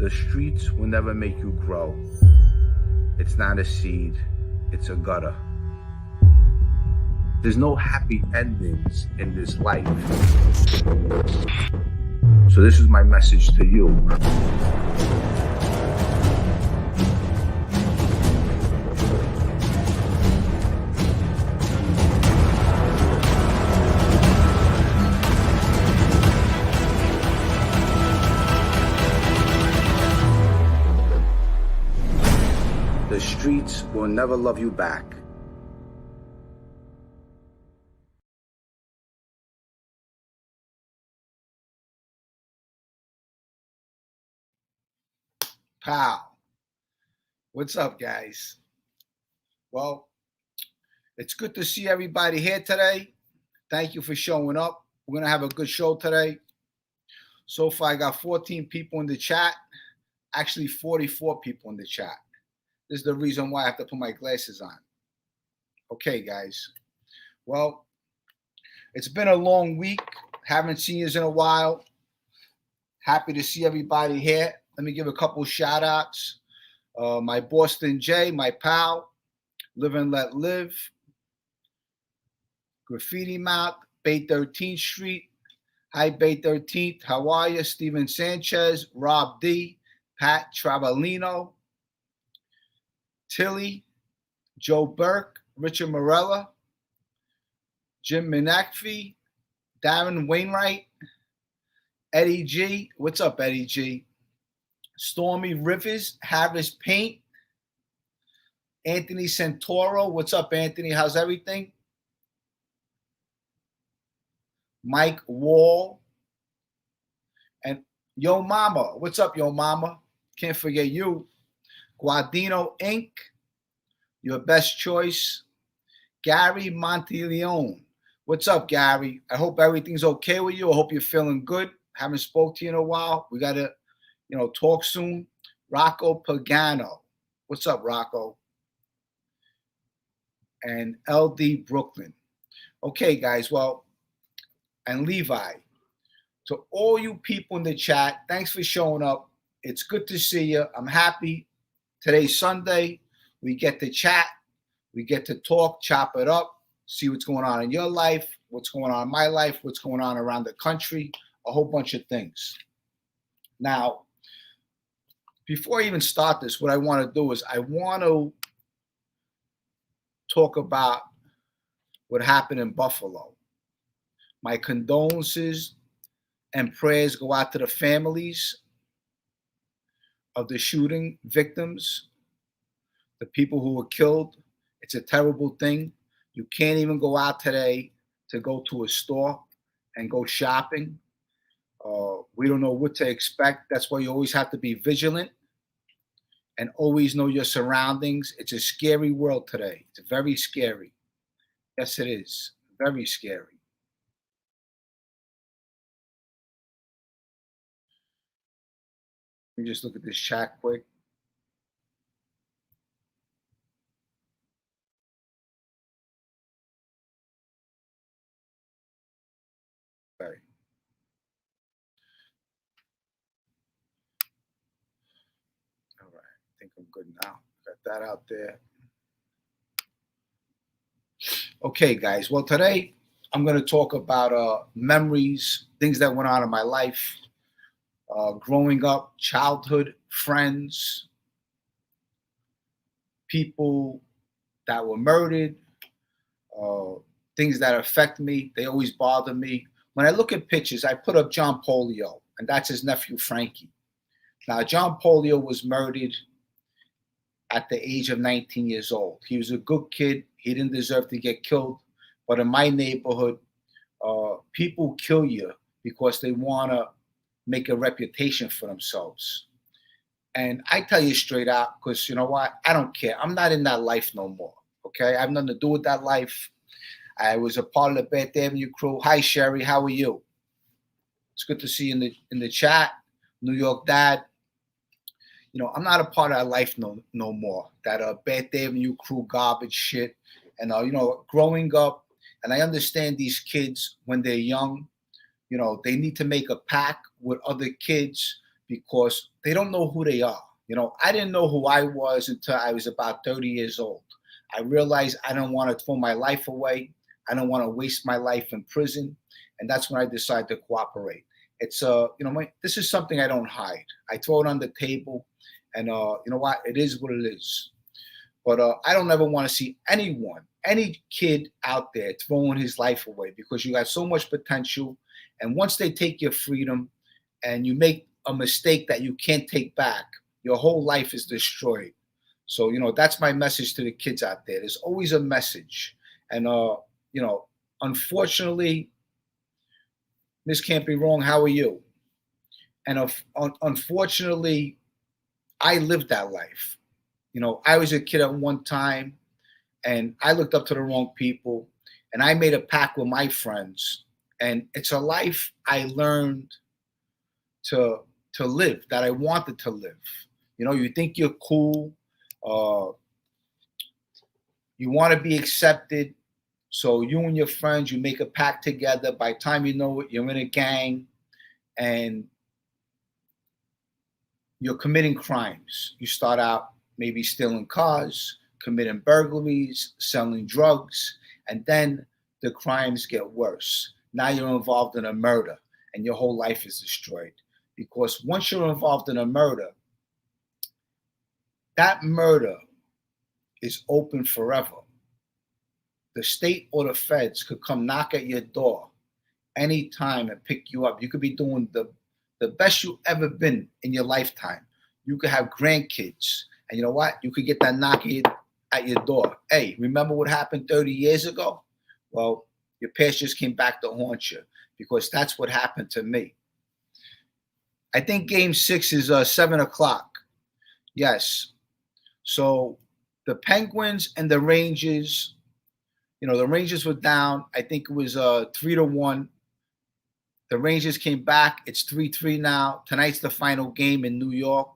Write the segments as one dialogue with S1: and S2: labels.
S1: The streets will never make you grow. It's not a seed, it's a gutter. There's no happy endings in this life. So this is my message to you. The streets will never love you back.
S2: Pal, what's up, guys? Well, it's good to see everybody here today. Thank you for showing up. We're going to have a good show today. So far, I got 14 people in the chat. Actually, 44 people in the chat. This is the reason why I have to put my glasses on. Okay, guys. Well, it's been a long week. Haven't seen you in a while. Happy to see everybody here. Let me give a couple shout outs. My Boston J, my pal, Live and Let Live, Graffiti Mouth, Bay 13th Street. Hi, Bay 13th. How are you? Steven Sanchez, Rob D, Pat Travaglino, Tilly, Joe Burke, Richard Morella, Jim McAfee, Darren Wainwright, Eddie G. What's up, Eddie G? Stormy Rivers, Harris Paint, Anthony Santoro. What's up, Anthony? How's everything? Mike Wall. And Yo Mama. What's up, Yo Mama? Can't forget you. Guadino Inc., Your Best Choice. Gary Monteleone. What's up, Gary? I hope everything's okay with you. I hope you're feeling good. Haven't spoke to you in a while. We got to, talk soon. Rocco Pagano. What's up, Rocco? And LD Brooklyn. Okay, guys. Well, and Levi. To all you people in the chat, thanks for showing up. It's good to see you. I'm happy. Today's Sunday. We get to chat. We get to talk, chop it up, see what's going on in your life, what's going on in my life, what's going on around the country, a whole bunch of things. Now, before I even start this, what I want to do is I want to talk about what happened in Buffalo. My condolences and prayers go out to the families of the shooting victims, the people who were killed. It's a terrible thing. You can't even go out today to go to a store and go shopping. We don't know what to expect. That's why you always have to be vigilant and always know your surroundings. It's a scary world today. It's very scary. Yes, it is. Very scary. Let me just look at this chat quick. Okay. All right. I think I'm good now. Got that out there. Okay, guys. Well, today I'm going to talk about memories, things that went on in my life, growing up, childhood, friends, people that were murdered, things that affect me. They always bother me. When I look at pictures, I put up John Polio, and that's his nephew, Frankie. Now, John Polio was murdered at the age of 19 years old. He was a good kid. He didn't deserve to get killed. But in my neighborhood, people kill you because they want to make a reputation for themselves. And I tell you straight out, because you know what? I don't care. I'm not in that life no more. Okay? I have nothing to do with that life. I was a part of the Beth Avenue crew. Hi, Sherry. How are you? It's good to see you in the chat. New York Dad. I'm not a part of that life no more. That Beth Avenue crew garbage shit. And growing up, and I understand these kids when they're young, they need to make a pact with other kids because they don't know who they are. I didn't know who I was until I was about 30 years old. I realized I don't want to throw my life away. I don't want to waste my life in prison. And that's when I decided to cooperate. It's, this is something I don't hide. I throw it on the table, and you know what? It is what it is. But I don't ever want to see any kid out there throwing his life away, because you got so much potential. And once they take your freedom and you make a mistake that you can't take back, your whole life is destroyed. So, that's my message to the kids out there. There's always a message. And, unfortunately, this can't be wrong. How are you? And unfortunately, I lived that life. I was a kid at one time, and I looked up to the wrong people, and I made a pact with my friends. And it's a life I learned to live, that I wanted to live. You think you're cool, you want to be accepted, so you and your friends, you make a pact together. By the time you know it, you're in a gang, and you're committing crimes. You start out maybe stealing cars, committing burglaries, selling drugs, and then the crimes get worse. Now you're involved in a murder, and your whole life is destroyed. Because once you're involved in a murder, that murder is open forever. The state or the feds could come knock at your door anytime and pick you up. You could be doing the best you've ever been in your lifetime. You could have grandkids. And you know what? You could get that knock at your door. Hey, remember what happened 30 years ago? Well, your past just came back to haunt you, because that's what happened to me. I think game 6 is 7 o'clock. Yes. So the Penguins and the Rangers, the Rangers were down. I think it was 3-1. The Rangers came back. It's 3-3 now. Tonight's the final game in New York.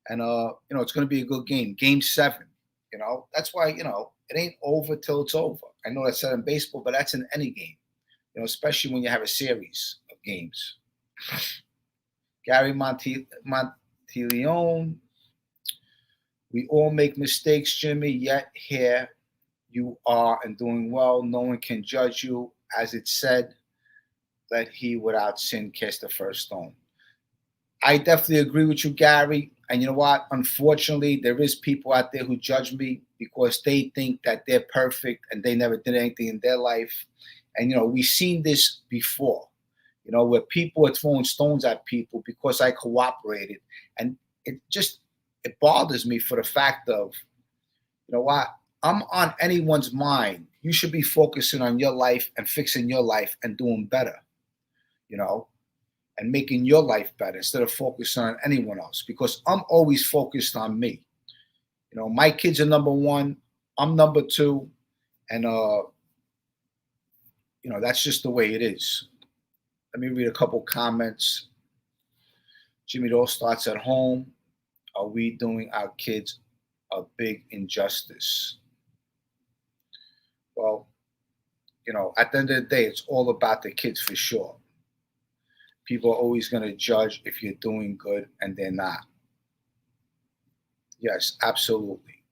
S2: And, it's going to be a good game. Game 7. That's why, it ain't over till it's over. I know that's said in baseball, but that's in any game, especially when you have a series of games. Gary Monteleone. We all make mistakes, Jimmy, yet here you are and doing well. No one can judge you. As it said, let he without sin cast the first stone. I definitely agree with you, Gary. And you know what? Unfortunately, there is people out there who judge me because they think that they're perfect and they never did anything in their life. And, we've seen this before, where people are throwing stones at people because I cooperated. And it bothers me for the fact of, you know what? I'm on anyone's mind. You should be focusing on your life and fixing your life and doing better, and making your life better instead of focusing on anyone else, because I'm always focused on me. My kids are number one. I'm number 2. And, that's just the way it is. Let me read a couple comments. Jimmy, it all starts at home. Are we doing our kids a big injustice? Well, at the end of the day, it's all about the kids for sure. People are always going to judge if you're doing good, and they're not. Yes, absolutely.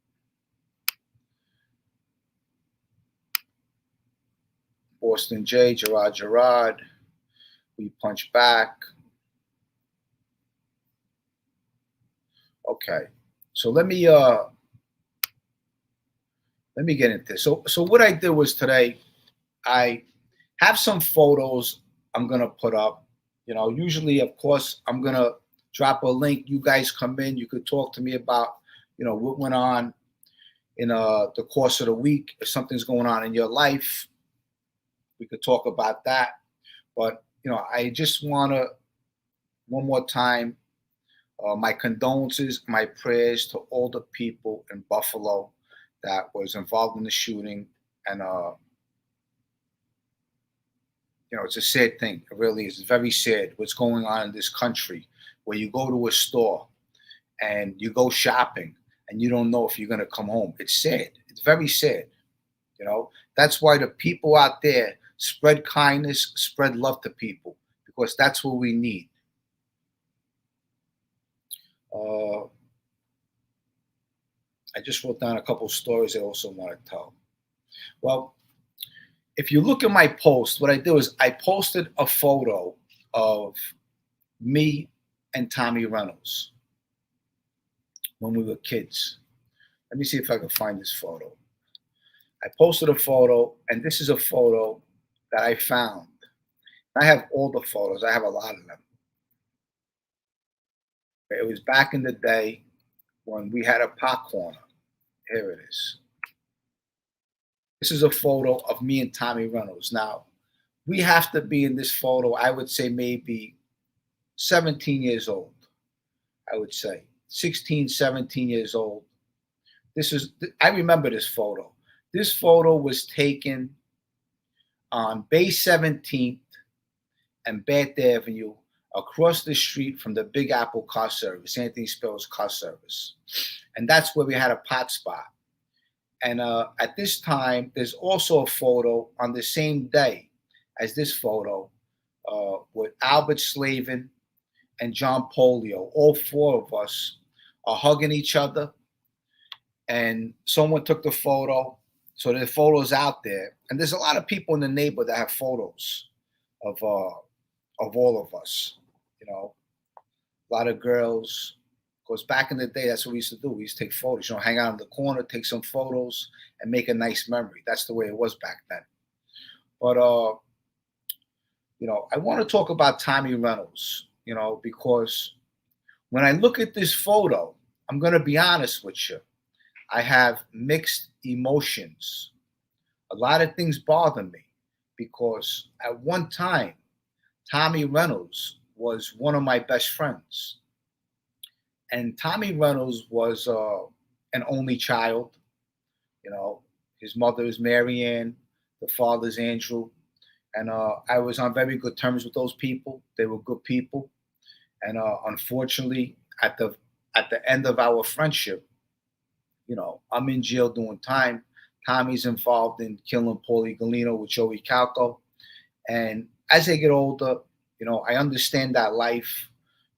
S2: Boston J, Gerard. We punch back. Okay. So let me get into this. So what I did was today, I have some photos I'm going to put up. Usually, of course, I'm going to drop a link. You guys come in. You could talk to me about, what went on in the course of the week. If something's going on in your life, we could talk about that. But, I just want to, one more time, my condolences, my prayers to all the people in Buffalo that was involved in the shooting. And, it's a sad thing. It really is. It's very sad what's going on in this country, where you go to a store and you go shopping and you don't know if you're going to come home. It's sad. It's very sad. That's why the people out there spread kindness, spread love to people, because that's what we need. Uh, I just wrote down a couple stories I also want to tell. Well, if you look at my post, what I do is I posted a photo of me and Tommy Reynolds when we were kids. Let me see if I can find this photo. I posted a photo, and this is a photo that I found. I have all the photos. I have a lot of them. It was back in the day when we had a pot corner. Here it is. This is a photo of me and Tommy Reynolds. Now, we have to be in this photo, I would say maybe 17 years old. I would say 16, 17 years old. I remember this photo. This photo was taken on Bay 17th and Bath Avenue across the street from the Big Apple car service, Anthony Spill's car service. And that's where we had a pot spot. And at this time, there's also a photo on the same day as this photo with Albert Slavin and John Polio. All four of us are hugging each other. And someone took the photo. So the photo's out there. And there's a lot of people in the neighborhood that have photos of all of us. You know, a lot of girls. Because back in the day, that's what we used to do. We used to take photos, hang out in the corner, take some photos, and make a nice memory. That's the way it was back then. But, I want to talk about Tommy Reynolds, because when I look at this photo, I'm going to be honest with you. I have mixed emotions. A lot of things bother me because at one time, Tommy Reynolds was one of my best friends. And Tommy Reynolds was an only child. His mother is Mary Ann, the father's Andrew. And I was on very good terms with those people. They were good people. And unfortunately, at the end of our friendship, I'm in jail doing time. Tommy's involved in killing Paulie Galino with Joey Calco. And as I get older, I understand that life,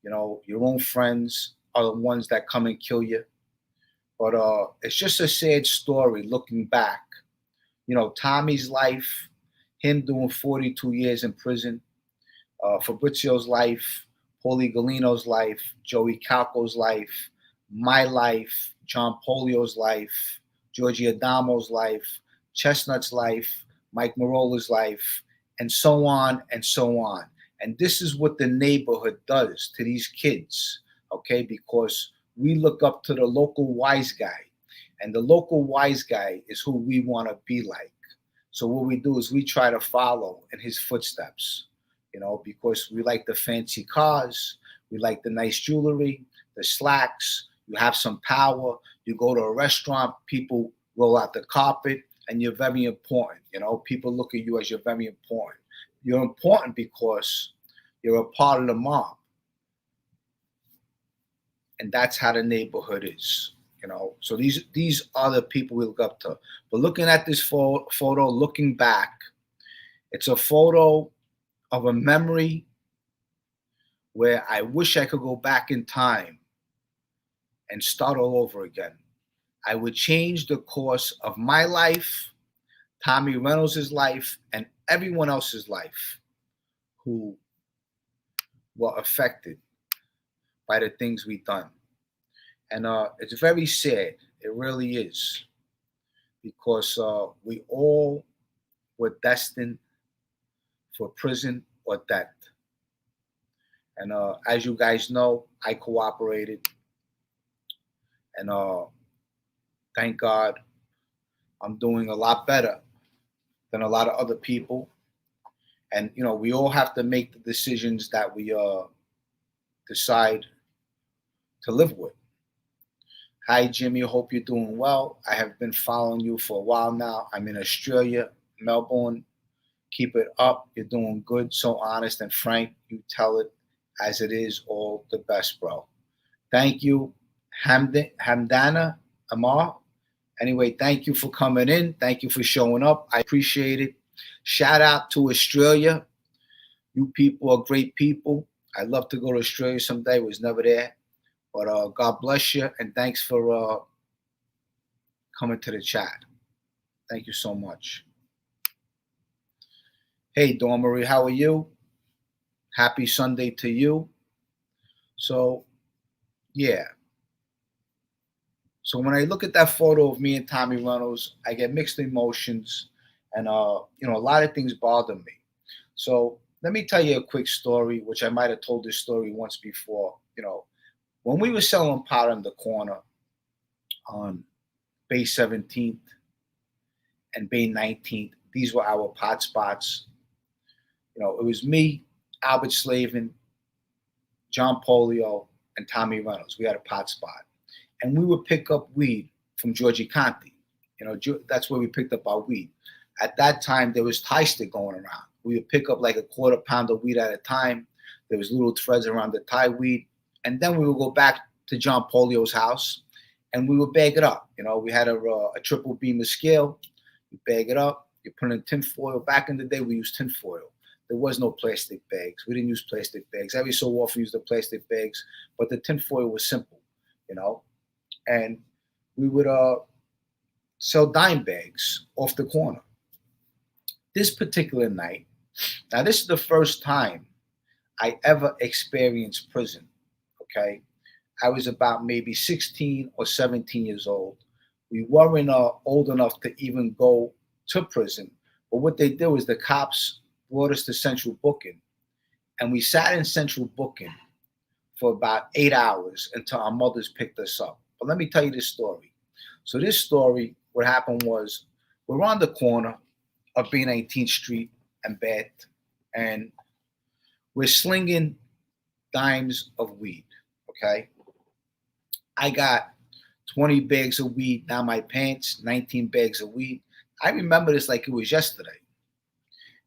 S2: your own friends are the ones that come and kill you. But it's just a sad story looking back. Tommy's life, him doing 42 years in prison, Fabrizio's life, Paulie Galino's life, Joey Calco's life, my life, John Polio's life, Georgie Adamo's life, Chestnut's life, Mike Marola's life, and so on and so on. And this is what the neighborhood does to these kids, okay? Because we look up to the local wise guy, and the local wise guy is who we want to be like. So what we do is we try to follow in his footsteps, because we like the fancy cars, we like the nice jewelry, the slacks, you have some power, you go to a restaurant, people roll out the carpet, and you're very important. People look at you as you're very important. You're important because you're a part of the mob. And that's how the neighborhood is, So these are the people we look up to. But looking at this photo, looking back, it's a photo of a memory where I wish I could go back in time and start all over again. I would change the course of my life, Tommy Reynolds' life, and everyone else's life who were affected by the things we've done. And it's very sad. It really is. Because we all were destined for prison or death. And as you guys know, I cooperated. And thank God I'm doing a lot better than a lot of other people. And, we all have to make the decisions that we decide to live with. Hi, Jimmy. Hope you're doing well. I have been following you for a while now. I'm in Australia, Melbourne. Keep it up. You're doing good. So honest and frank. You tell it as it is. All the best, bro. Thank you, Hamdana Amar. Anyway, thank you for coming in. Thank you for showing up. I appreciate it. Shout out to Australia. You people are great people. I'd love to go to Australia someday. Was never there. But God bless you, and thanks for coming to the chat. Thank you so much. Hey, Dawn Marie, how are you? Happy Sunday to you. So, yeah. So when I look at that photo of me and Tommy Reynolds, I get mixed emotions, and a lot of things bother me. So let me tell you a quick story, which I might have told this story once before. When we were selling pot on the corner on Bay 17th and Bay 19th, these were our pot spots. It was me, Albert Slavin, John Polio, and Tommy Reynolds. We had a pot spot. And we would pick up weed from Georgie Conti. That's where we picked up our weed. At that time, there was tie stick going around. We would pick up like a quarter pound of weed at a time. There was little threads around the tie weed. And then we would go back to John Polio's house and we would bag it up. We had a triple beam of scale. You bag it up. You put it in tin foil. Back in the day, we used tin foil. There was no plastic bags. We didn't use plastic bags. Every so often, we used the plastic bags, but the tin foil was simple, and we would sell dime bags off the corner. This particular night, now this is the first time I ever experienced prison, okay? I was about maybe 16 or 17 years old. We weren't old enough to even go to prison, but what they did was the cops brought us to central booking, and we sat in central booking for about 8 hours until our mothers picked us up. But let me tell you this story. So this story, what happened was, we're on the corner of B19th Street and Bath, and we're slinging dimes of weed, okay? I got 20 bags of weed down my pants, 19 bags of weed. I remember this like it was yesterday.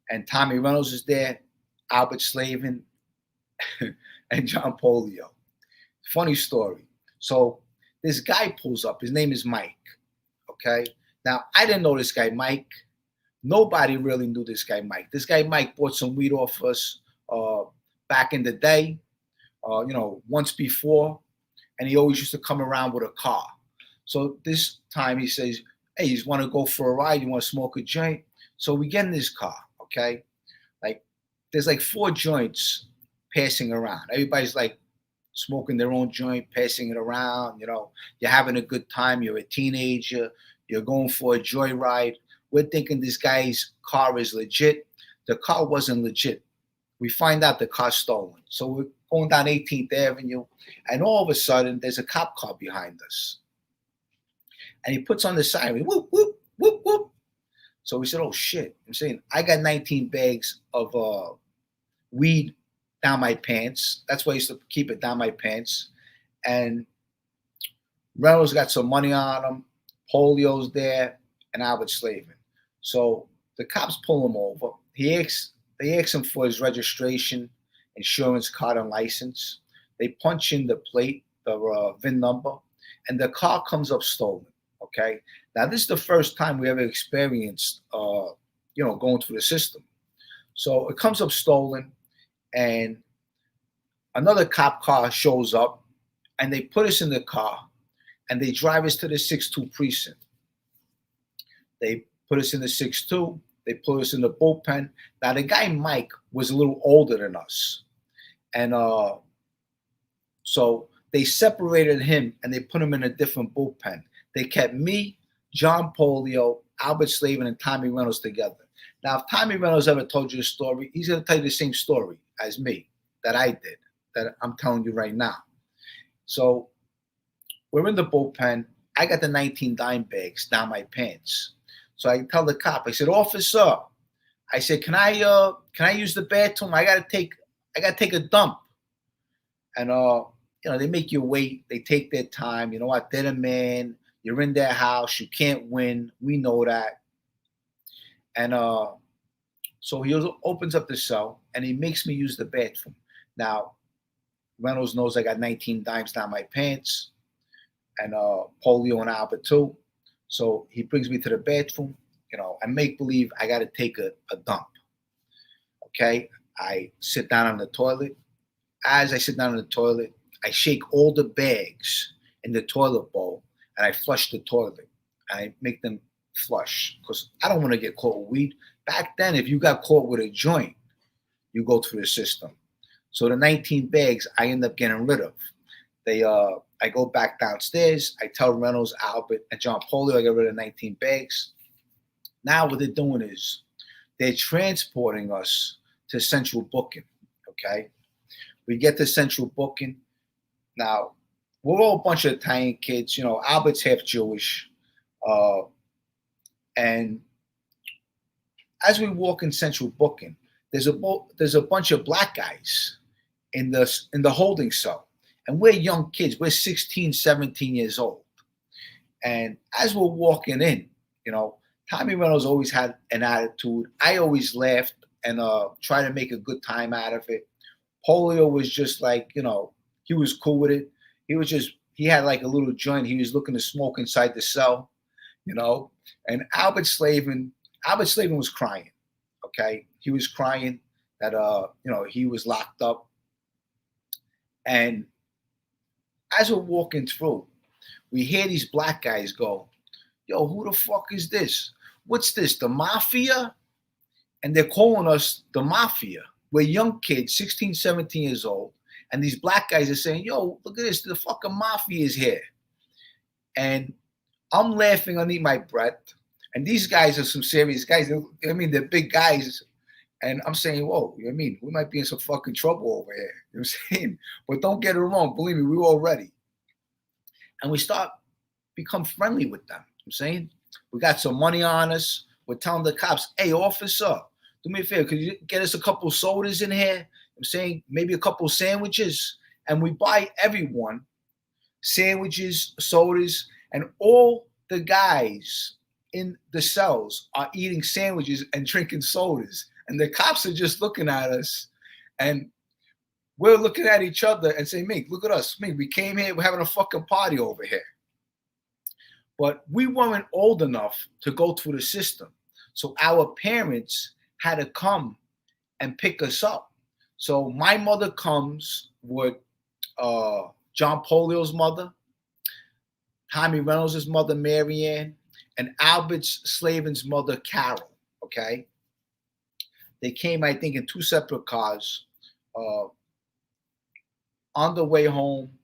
S2: And Tommy Reynolds is there, Albert Slavin, and John Polio. Funny story. So this guy pulls up. His name is Mike, okay? Now, I didn't know this guy Mike. Nobody really knew this guy Mike. This guy Mike bought some weed off us back in the day, once before, and he always used to come around with a car. So this time he says, hey, you want to go for a ride? You want to smoke a joint? So we get in this car, okay? Like, there's like 4 joints passing around. Everybody's like smoking their own joint, passing it around. You're having a good time. You're a teenager. You're going for a joyride. We're thinking this guy's car is legit. The car wasn't legit. We find out the car's stolen. So we're going down 18th Avenue, and all of a sudden, there's a cop car behind us. And he puts on the siren, whoop, whoop, whoop, whoop. So we said, oh, shit. I'm saying, I got 19 bags of weed down my pants. That's why I used to keep it down my pants. And Reynolds got some money on him. Polio's there, and Albert Slavin. So the cops pull him over. They ask him for his registration, insurance card, and license. They punch in the plate, the VIN number, and the car comes up stolen. Okay. Now this is the first time we ever experienced, going through the system. So it comes up stolen, and another cop car shows up, and they put us in the car, and they drive us to the 6-2 precinct. They put us in the 6-2. They put us in the bullpen. Now, the guy, Mike, was a little older than us. And so they separated him, and they put him in a different bullpen. They kept me, John Polio, Albert Slavin, and Tommy Reynolds together. Now, if Tommy Reynolds ever told you a story, he's going to tell you the same story as me, that I did, that I'm telling you right now. So we're in the bullpen. I got the 19 dime bags down my pants. So I tell the cop, I said, officer, I said, can I use the bathroom? I gotta take a dump. And they make you wait. They take their time. You know what? They're the man. You're in their house. You can't win. We know that. And so he opens up the cell and he makes me use the bathroom. Now, Reynolds knows I got 19 dimes down my pants, and Polio and Albert too. So he brings me to the bathroom, I make believe I got to take a dump. Okay. I sit down on the toilet. As I sit down on the toilet, I shake all the bags in the toilet bowl and I flush the toilet. I make them flush because I don't want to get caught with weed. Back then, if you got caught with a joint, you go through the system. So the 19 bags I end up getting rid of. I go back downstairs. I tell Reynolds, Albert, and John Polio I get rid of 19 bags. Now what they're doing is they're transporting us to central booking. Okay, we get to central booking. Now we're all a bunch of Italian kids. You know, Albert's half Jewish, and as we walk in central booking, there's a bunch of black guys in the holding cell, and we're young kids. We're 16, 17 years old, and as we're walking in, you know, Tommy Reynolds always had an attitude. I always laughed and tried to make a good time out of it. Polio was just like, you know, he was cool with it. He had like a little joint he was looking to smoke inside the cell, you know. And Albert Slavin was crying. Okay, he was crying that you know, he was locked up. And as we're walking through, we hear these black guys go, "Yo, who the fuck is this? What's this? The mafia?" And they're calling us the mafia. We're young kids, 16, 17 years old. And these black guys are saying, "Yo, look at this. The fucking mafia is here." And I'm laughing underneath my breath. And these guys are some serious guys. I mean, they're big guys. And I'm saying, whoa, you know what I mean? We might be in some fucking trouble over here. You know what I'm saying? But don't get it wrong. Believe me, we were all ready. And we start become friendly with them. You know what I'm saying? We got some money on us. We're telling the cops, "Hey, officer, do me a favor. Could you get us a couple sodas in here?" I'm saying maybe a couple sandwiches. And we buy everyone sandwiches, sodas, and all the guys in the cells are eating sandwiches and drinking sodas. And the cops are just looking at us. And we're looking at each other and saying, "Mink, look at us. Mink, we came here. We're having a fucking party over here." But we weren't old enough to go through the system. So our parents had to come and pick us up. So my mother comes with John Polio's mother, Tommy Reynolds' mother, Marianne, and Albert Slavin's mother, Carol. Okay. They came, I think, in two separate cars. On the way home,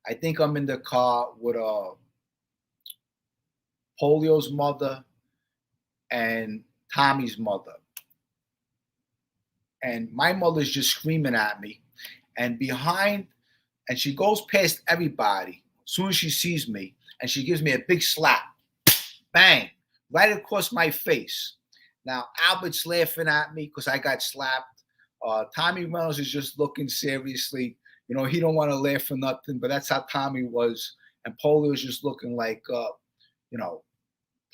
S2: I think I'm in the car with Polio's mother and Tommy's mother. And my mother's just screaming at me. And she goes past everybody as soon as she sees me, and she gives me a big slap. Bang! Right across my face. Now, Albert's laughing at me because I got slapped. Tommy Reynolds is just looking seriously. You know, he don't want to laugh for nothing, but that's how Tommy was. And Polio's just looking like, you know,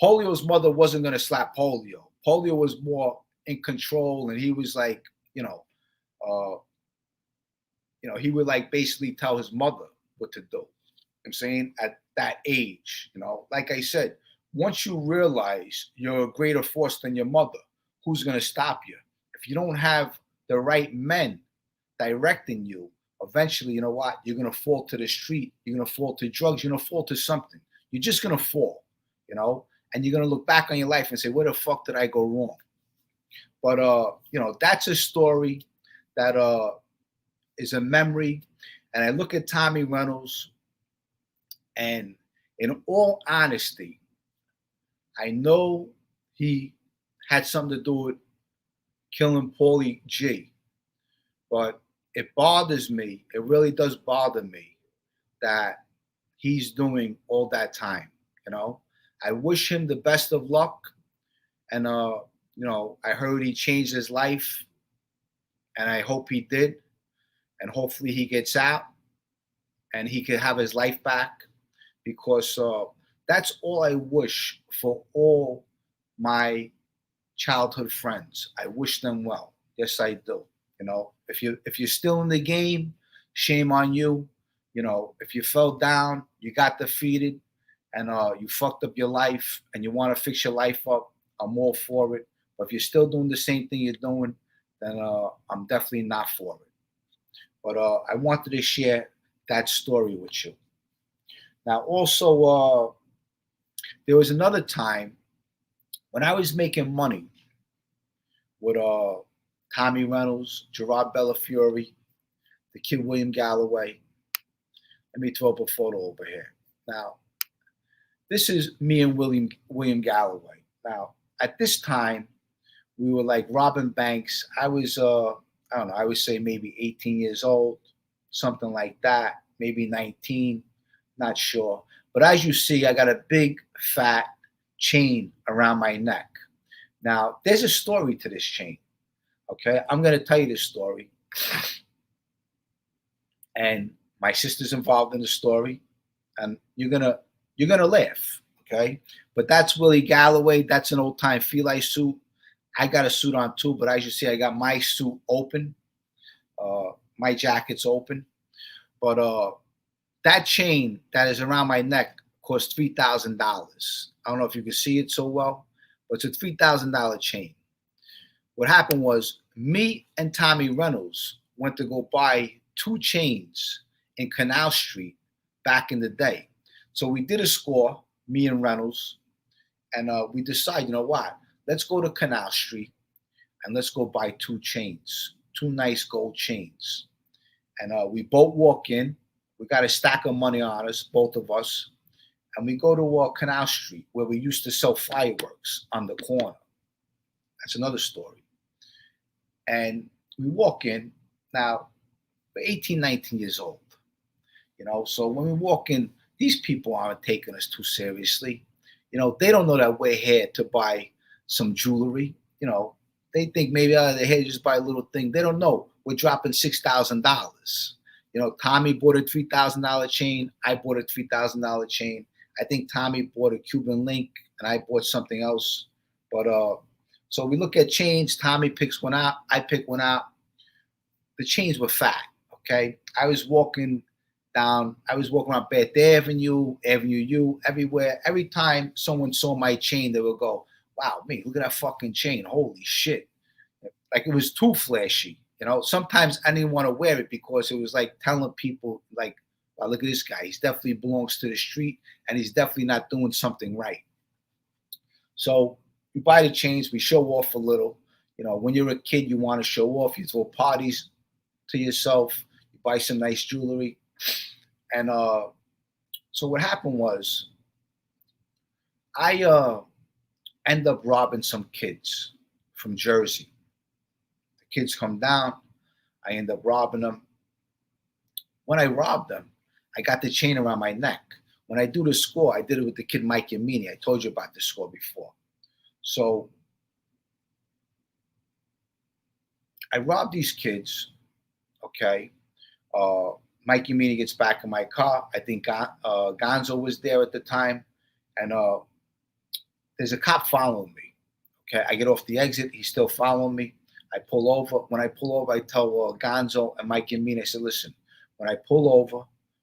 S2: Polio's mother wasn't going to slap Polio. Polio was more in control, and he was like, you know, he would like basically tell his mother what to do. You know what I'm saying, at that age, you know, like I said, once you realize you're a greater force than your mother, who's going to stop you? If you don't have the right men directing you, eventually, you know what? You're going to fall to the street. You're going to fall to drugs. You're going to fall to something. You're just going to fall, you know, and you're going to look back on your life and say, where the fuck did I go wrong? But, you know, that's a story that is a memory. And I look at Tommy Reynolds, and in all honesty, I know he had something to do with killing Paulie G. But it bothers me. It really does bother me that he's doing all that time, you know. I wish him the best of luck. And, you know, I heard he changed his life, and I hope he did. And hopefully he gets out and he can have his life back, because that's all I wish for all my childhood friends. I wish them well. Yes, I do. You know, if you're still in the game, shame on you. You know, if you fell down, you got defeated, and you fucked up your life, and you want to fix your life up, I'm all for it. But if you're still doing the same thing you're doing, then I'm definitely not for it. But I wanted to share that story with you. Now, also, there was another time when I was making money with Tommy Reynolds, Gerard Bellafiore, the kid William Galloway. Let me throw up a photo over here. Now, this is me and William Galloway. Now, at this time, we were like robbing banks. I was, I don't know, I would say maybe 18 years old, something like that, maybe 19, not sure. But as you see, I got a big fat chain around my neck. Now, there's a story to this chain. Okay, I'm going to tell you this story. And my sister's involved in the story, and you're gonna laugh, okay? But that's Willie Galloway. That's an old time Feli suit. I got a suit on too, but as you see, I got my suit open. My jacket's open, but that chain that is around my neck cost $3,000. I don't know if you can see it so well, but it's a $3,000 chain. What happened was me and Tommy Reynolds went to go buy 2 chains in Canal Street back in the day. So we did a score, me and Reynolds, and we decided, you know what? Let's go to Canal Street and let's go buy 2 chains, 2 nice gold chains. And we both walk in. We got a stack of money on us, both of us. And we go to Canal Street where we used to sell fireworks on the corner. That's another story. And we walk in. Now, we're 18, 19 years old. You know, so when we walk in, these people aren't taking us too seriously. You know, they don't know that we're here to buy some jewelry. You know, they think maybe out of their head just buy a little thing. They don't know we're dropping $6,000. You know, Tommy bought a $3,000 chain. I bought a $3,000 chain. I think Tommy bought a Cuban link, and I bought something else. But so we look at chains. Tommy picks one out. I pick one out. The chains were fat. Okay, I was walking around Beth Avenue, Avenue U, everywhere. Every time someone saw my chain, they would go, "Wow, me, look at that fucking chain! Holy shit!" Like it was too flashy. You know, sometimes I didn't want to wear it because it was like telling people, like, "Wow, look at this guy. He definitely belongs to the street, and he's definitely not doing something right." So we buy the chains. We show off a little. You know, when you're a kid, you want to show off. You throw parties to yourself. You buy some nice jewelry. And so what happened was I end up robbing some kids from Jersey. The kids come down. I end up robbing them. When I robbed them, I got the chain around my neck. When I do the score, I did it with the kid Mike Yamini. I told you about this score before. So I robbed these kids, okay? Mike Yamini gets back in my car. I think Gonzo was there at the time. And there's a cop following me. Okay, I get off the exit. He's still following me. I pull over. When I pull over, I tell Gonzo and Mike Yamini, I said, listen, when I pull over,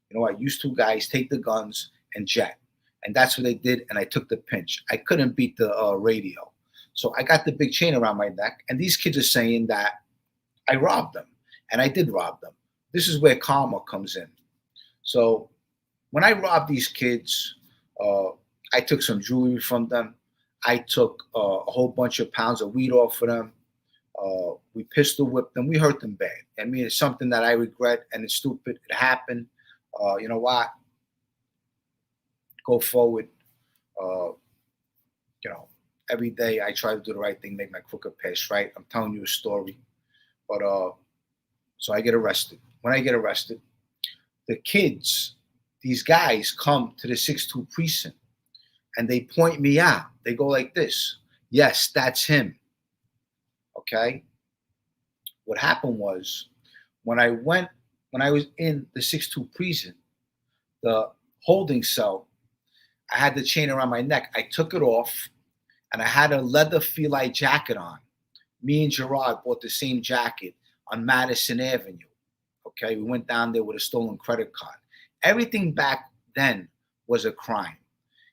S2: you know what, use 2 guys, take the guns, and jet. And that's what they did, and I took the pinch. I couldn't beat the radio. So I got the big chain around my neck, and these kids are saying that I robbed them. And I did rob them. This is where karma comes in. So when I robbed these kids, I took some jewelry from them. I took a whole bunch of pounds of weed off of them. We pistol whipped them. We hurt them bad. I mean, it's something that I regret, and it's stupid. It happened. You know what? Go forward. You know, every day I try to do the right thing, make my crooked pass right. I'm telling you a story. But so I get arrested. When I get arrested, the kids, these guys come to the 6-2 precinct and they point me out. They go like this. Yes, that's him. Okay. What happened was when I was in the 6-2 precinct, the holding cell, I had the chain around my neck. I took it off and I had a leather Feli jacket on. Me and Gerard bought the same jacket on Madison Avenue. Okay, we went down there with a stolen credit card. Everything back then was a crime.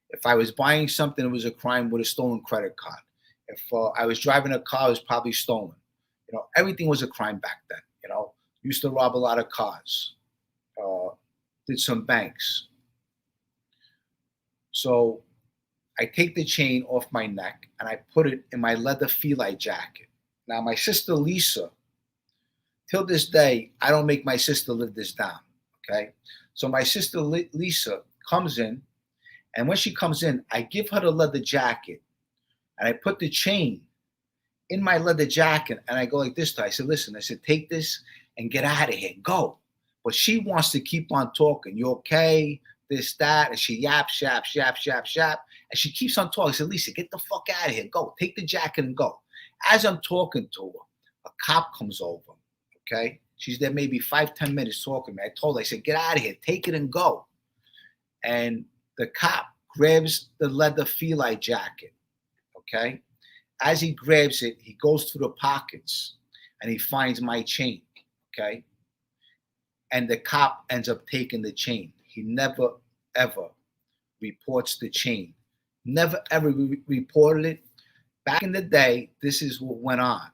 S2: If I was buying something, it was a crime with a stolen credit card. If I was driving a car, it was probably stolen. You know, everything was a crime back then. You know, used to rob a lot of cars. did some banks. So I take the chain off my neck and I put it in my leather feline jacket. Now, my sister Lisa, till this day, I don't make my sister live this down. Okay. So my sister Lisa comes in, and when she comes in, I give her the leather jacket and I put the chain in my leather jacket and I go like this to her. I said, listen, I said, take this and get out of here. Go. But she wants to keep on talking. You okay? This, that. And she yaps, yaps, yaps, yaps, yaps. And she keeps on talking. I said, Lisa, get the fuck out of here. Go. Take the jacket and go. As I'm talking to her, a cop comes over. Okay? She's there maybe 5-10 minutes talking to me. I told her, I said, get out of here. Take it and go. And the cop grabs the leather feline jacket. Okay? As he grabs it, he goes through the pockets and he finds my chain. Okay? And the cop ends up taking the chain. He never, ever reports the chain. Never, ever reported it. Back in the day, this is what went on.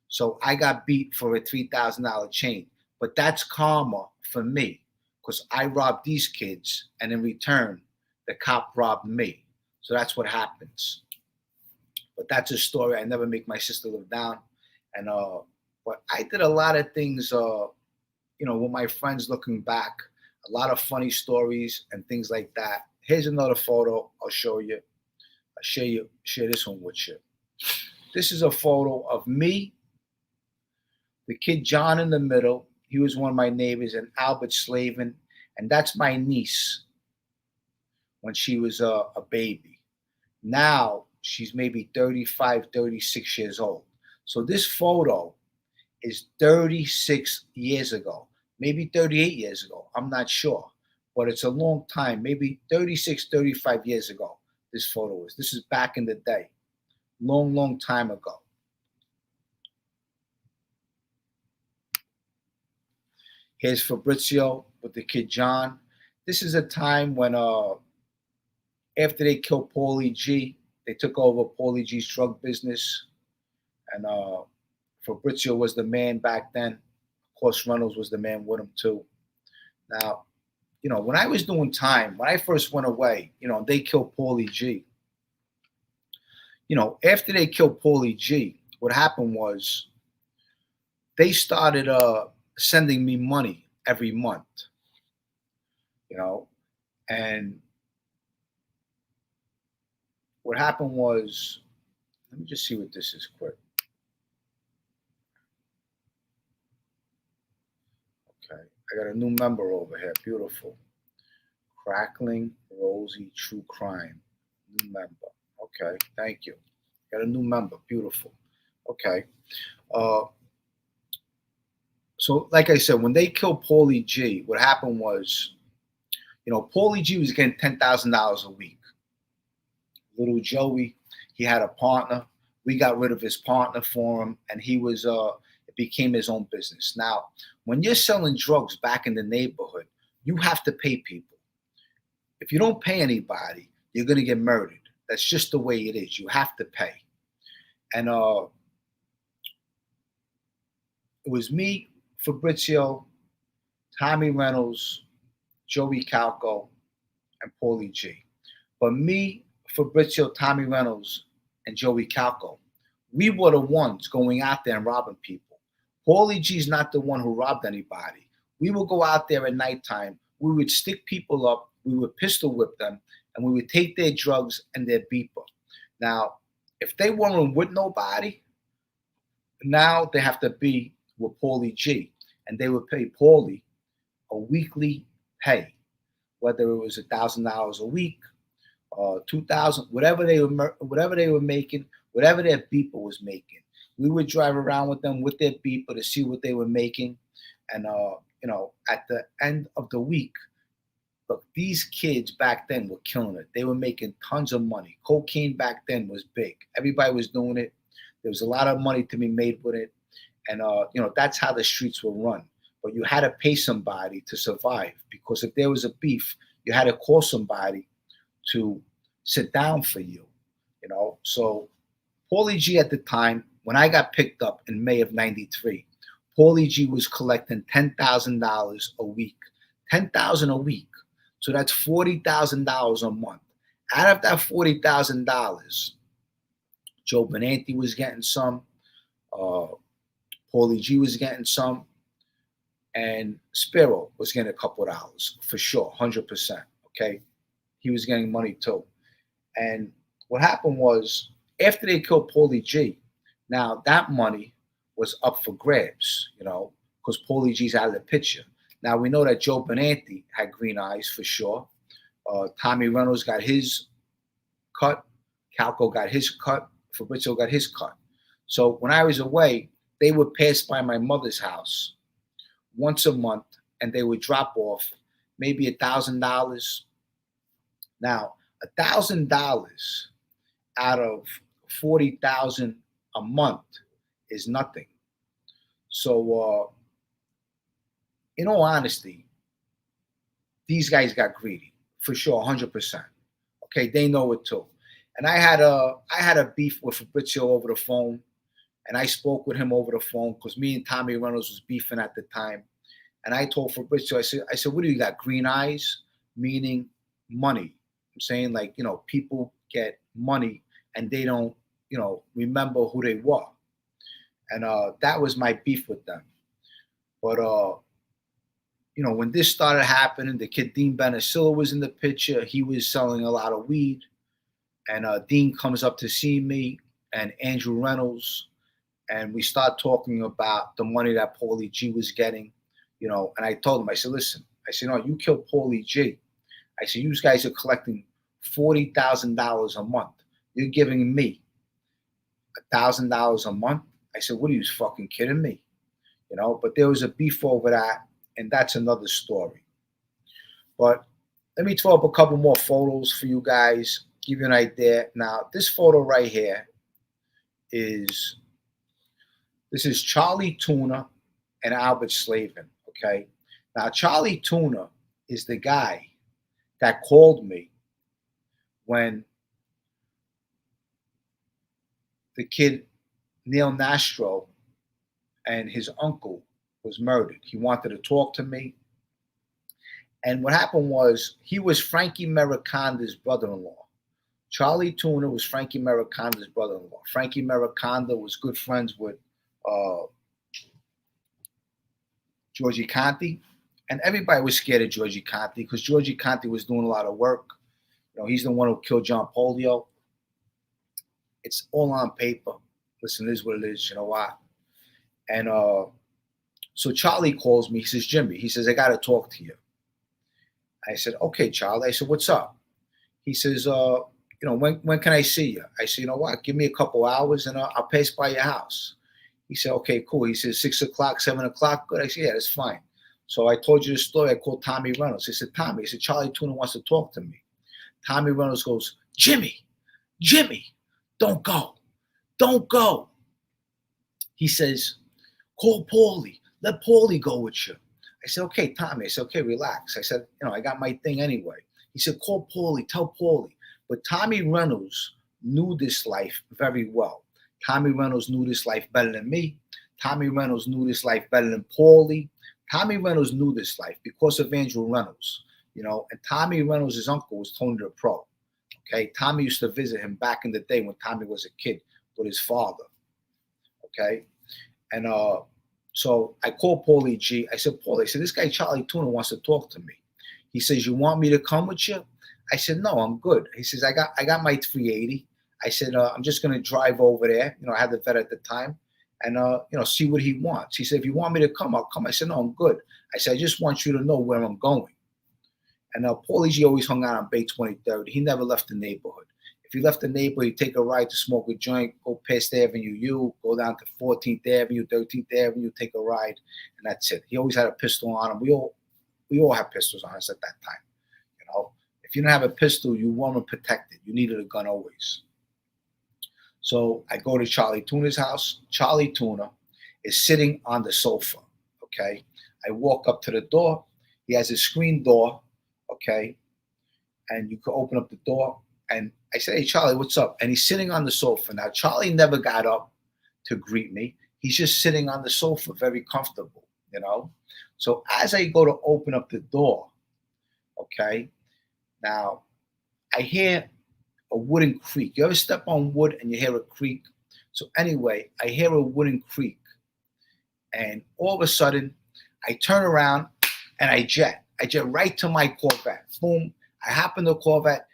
S2: So I got beat for a $3,000 chain. But that's karma for me because I robbed these kids and in return, the cop robbed me. So that's what happens. But that's a story. I never make my sister live down. And but I did a lot of things with my friends looking back, a lot of funny stories and things like that. Here's another photo I'll show you. I'll share this one with you. This is a photo of me, the kid John in the middle. He was one of my neighbors, and Albert Slavin. And that's my niece when she was a baby. Now she's maybe 35, 36 years old. So this photo is 36 years ago, maybe 38 years ago. I'm not sure, but it's a long time, maybe 36, 35 years ago. This photo is. This is back in the day, long, long time ago. Here's Fabrizio with the kid John. This is a time when after they killed Paulie G, they took over Paulie G's drug business. And Fabrizio was the man back then. Of course, Reynolds was the man with him too. Now, when I was doing time, when I first went away, they killed Paulie G. After they killed Paulie G, what happened was they started sending me money every month. And what happened was, let me just see what this is quick. Okay, I got a new member over here. Beautiful. Crackling Rosie True Crime. New member. Okay, thank you. Got a new member. Beautiful. Okay. So, like I said, when they killed Paulie G, what happened was, Paulie G was getting $10,000 a week. Little Joey, he had a partner. We got rid of his partner for him, and it became his own business. Now, when you're selling drugs back in the neighborhood, you have to pay people. If you don't pay anybody, you're going to get murdered. That's just the way it is. You have to pay. And it was me, Fabrizio, Tommy Reynolds, Joey Calco, and Paulie G. But me, Fabrizio, Tommy Reynolds, and Joey Calco, we were the ones going out there and robbing people. Paulie G's not the one who robbed anybody. We would go out there at nighttime. We would stick people up. We would pistol whip them, and we would take their drugs and their beeper. Now, if they weren't with nobody, now they have to be with Paulie G, and they would pay Paulie a weekly pay, whether it was $1,000 a week, $2,000, whatever they were making, whatever their beeper was making. We would drive around with them with their beeper to see what they were making, and at the end of the week, look, these kids back then were killing it. They were making tons of money. Cocaine back then was big. Everybody was doing it. There was a lot of money to be made with it, and that's how the streets were run. But you had to pay somebody to survive, because if there was a beef, you had to call somebody to sit down for you, So Paulie G at the time, when I got picked up in May of '93, Paulie G was collecting $10,000 a week, $10,000 a week. So that's $40,000 a month. Out of that $40,000, Joe Benanti was getting some, Paulie G was getting some, and Spiro was getting a couple of dollars for sure, 100%. Okay, he was getting money too. And what happened was, after they killed Paulie G, now that money was up for grabs, because Paulie G's out of the picture. Now we know that Joe Benanti had green eyes for sure. Tommy Reynolds got his cut. Calco got his cut. Fabrizio got his cut. So when I was away, they would pass by my mother's house once a month, and they would drop off maybe $1,000. Now, $1,000 out of 40,000 a month is nothing. So, in all honesty, these guys got greedy for sure, 100%. Okay, they know it too. And I had a beef with Fabrizio over the phone, and I spoke with him over the phone because me and Tommy Reynolds was beefing at the time. And I told Fabrizio, I said, what do you got? Green eyes, meaning money. I'm saying, like, people get money and they don't, remember who they were. And that was my beef with them. But when this started happening, the kid Dean Benicilla was in the picture. He was selling a lot of weed. And Dean comes up to see me and Andrew Reynolds. And we start talking about the money that Paulie G was getting, and I told him, I said, listen, no, you killed Paulie G. I said, you guys are collecting $40,000 a month. You're giving me $1,000 a month. I said, what are you fucking kidding me? But there was a beef over that, and that's another story. But let me throw up a couple more photos for you guys, give you an idea. Now, this photo right here is Charlie Tuna and Albert Slavin, okay? Now, Charlie Tuna is the guy that called me when the kid Neil Nastro and his uncle was murdered. He wanted to talk to me. And what happened was, he was Frankie Mericonda's brother-in-law. Charlie Tuna was Frankie Mericonda's brother-in-law. Frankie Mericonda was good friends with Giorgi Conti, and everybody was scared of Giorgi Conti because Giorgi Conti was doing a lot of work. He's the one who killed John Polio. It's all on paper. Listen, it is what it is. You know what? And so Charlie calls me. He says, Jimmy, he says, I got to talk to you. I said, okay, Charlie. I said, what's up? He says, when can I see you? I said, you know what? Give me a couple hours and I'll pass by your house. He said, okay, cool. He says, 6 o'clock, 7 o'clock. Good. I said, yeah, that's fine. So I told you the story. I called Tommy Reynolds. I said, Tommy, Charlie Tuna wants to talk to me. Tommy Reynolds goes, Jimmy, don't go. Don't go. He says, call Paulie. Let Paulie go with you. I said, okay, Tommy. I said, okay, relax. I said, I got my thing anyway. He said, call Paulie. Tell Paulie. But Tommy Reynolds knew this life very well. Tommy Reynolds knew this life better than me. Tommy Reynolds knew this life better than Paulie. Tommy Reynolds knew this life because of Andrew Reynolds, and Tommy Reynolds' uncle was Tony the Pro. Okay, Tommy used to visit him back in the day when Tommy was a kid with his father. Okay, and so I called Paulie G. I said, Paulie, this guy Charlie Tuna wants to talk to me. He says, you want me to come with you? I said, no, I'm good. He says, I got my 380. I said, I'm just going to drive over there. I had the vet at the time and, see what he wants. He said, if you want me to come, I'll come. I said, no, I'm good. I said, I just want you to know where I'm going. And Paulie G always hung out on Bay 23rd. He never left the neighborhood. If he left the neighborhood, he'd take a ride to smoke a joint, go past Avenue U, go down to 14th Avenue, 13th Avenue, take a ride, and that's it. He always had a pistol on him. We all have pistols on us at that time. If you don't have a pistol, you weren't protected. You needed a gun always. So I go to Charlie Tuna's house. Charlie Tuna is sitting on the sofa, okay? I walk up to the door. He has a screen door, okay? And you can open up the door. And I said, hey, Charlie, what's up? And he's sitting on the sofa. Now, Charlie never got up to greet me. He's just sitting on the sofa, very comfortable, So as I go to open up the door, okay, now I hear a wooden creak. You ever step on wood and you hear a creak? So anyway, I hear a wooden creak, and all of a sudden, I turn around and I jet. I jet right to my Corvette. Boom! I hop in the Corvette,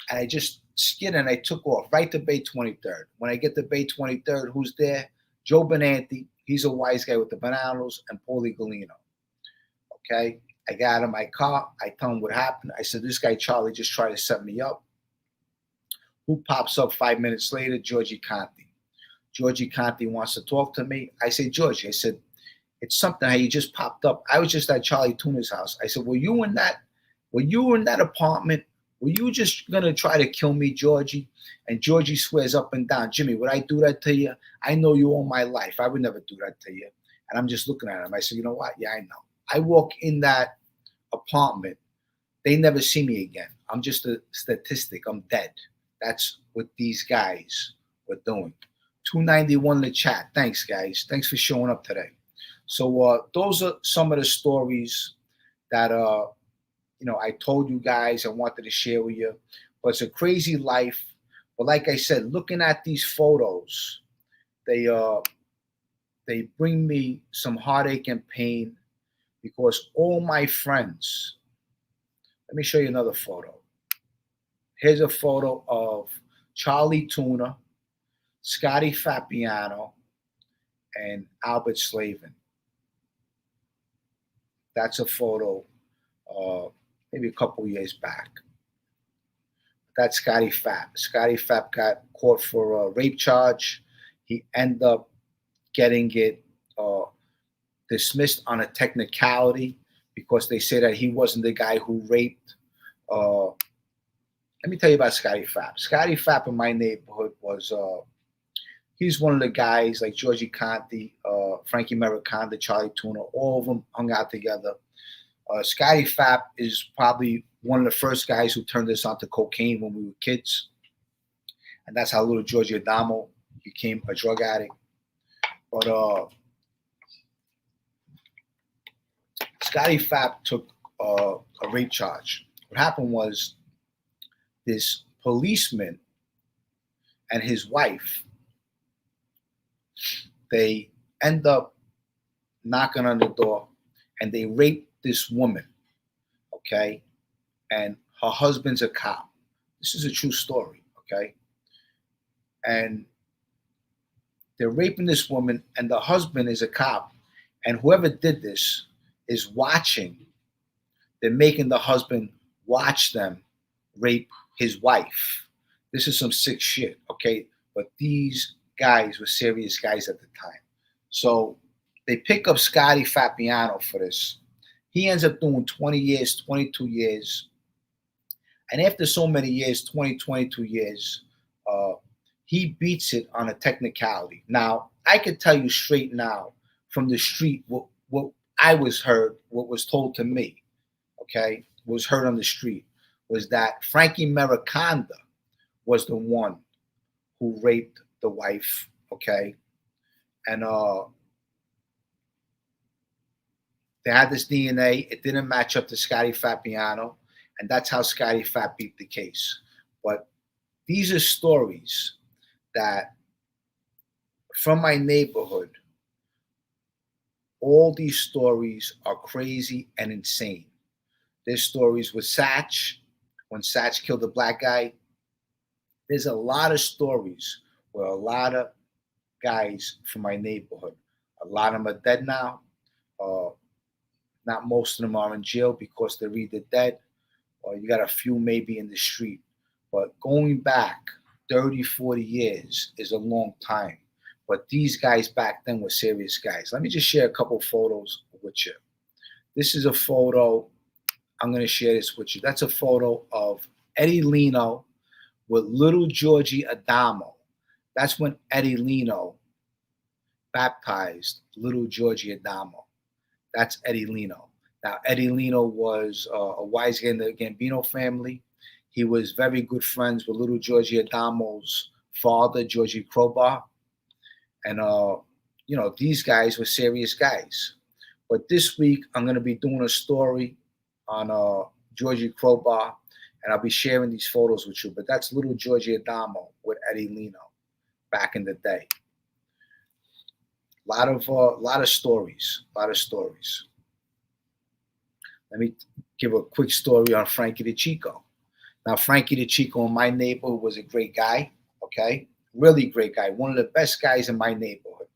S2: and I just skid and I took off right to Bay 23rd. When I get to Bay 23rd, who's there? Joe Benanti. He's a wise guy with the bananas, and Paulie Galino. Okay, I got out of my car. I tell him what happened. I said, this guy Charlie just tried to set me up. Who pops up 5 minutes later? Georgie Conti. Georgie Conti wants to talk to me. I say, Georgie, I said, it's something how you just popped up. I was just at Charlie Tuna's house. I said, were you in that apartment? Were you just gonna try to kill me, Georgie? And Georgie swears up and down, Jimmy, would I do that to you? I know you all my life. I would never do that to you. And I'm just looking at him. I said, you know what? Yeah, I know. I walk in that apartment. They never see me again. I'm just a statistic. I'm dead. That's what these guys were doing. 291 in the chat. Thanks, guys. Thanks for showing up today. So those are some of the stories that I told you guys I wanted to share with you. But it's a crazy life. But like I said, looking at these photos, they bring me some heartache and pain because all my friends. Let me show you another photo. Here's a photo of Charlie Tuna, Scotty Fabiano, and Albert Slavin. That's a photo maybe a couple years back. That's Scotty Fap. Scotty Fap got caught for a rape charge. He ended up getting it dismissed on a technicality because they say that he wasn't the guy who raped. Let me tell you about Scotty Fap. Scotty Fap in my neighborhood was, he's one of the guys like Georgie Conti, Frankie Americanda, Charlie Tuna, all of them hung out together. Scotty Fap is probably one of the first guys who turned us onto cocaine when we were kids. And that's how little Georgie Adamo became a drug addict. But Scotty Fap took a rape charge. What happened was this policeman and his wife, they end up knocking on the door and they rape this woman, okay? And her husband's a cop. This is a true story, okay? And they're raping this woman and the husband is a cop. And whoever did this is watching. They're making the husband watch them rape his wife. This is some sick shit, okay? But these guys were serious guys at the time. So they pick up Scotty Fabiano for this. He ends up doing 20 years, 22 years. And after so many years, 20, 22 years, he beats it on a technicality. Now, I could tell you straight now from the street what I was heard, what was told to me, okay, was heard on the street, was that Frankie Americanda was the one who raped the wife, okay? And they had this DNA. It didn't match up to Scotty Fabiano, and that's how Scotty Fap beat the case. But these are stories that from my neighborhood, all these stories are crazy and insane. There's stories with Satch, when Satch killed a black guy. There's a lot of stories where a lot of guys from my neighborhood, a lot of them are dead now. Not most of them are in jail because they're either dead or you got a few maybe in the street. But going back 30, 40 years is a long time. But these guys back then were serious guys. Let me just share a couple photos with you. This is a photo. I'm going to share this with you. That's a photo of Eddie Leno with little Georgie Adamo. That's when Eddie Leno baptized little Georgie Adamo. That's Eddie Leno. Now, Eddie Leno was a wise guy in the Gambino family. He was very good friends with little Georgie Adamo's father, Georgie Crowbar. And, these guys were serious guys. But this week, I'm going to be doing a story on Georgie Crowbar, and I'll be sharing these photos with you. But that's little Georgie Adamo with Eddie Leno back in the day. Lot of stories. Let me give a quick story on Frankie the Chico. Now, Frankie the Chico in my neighborhood was a great guy, okay? Really great guy. One of the best guys in my neighborhood.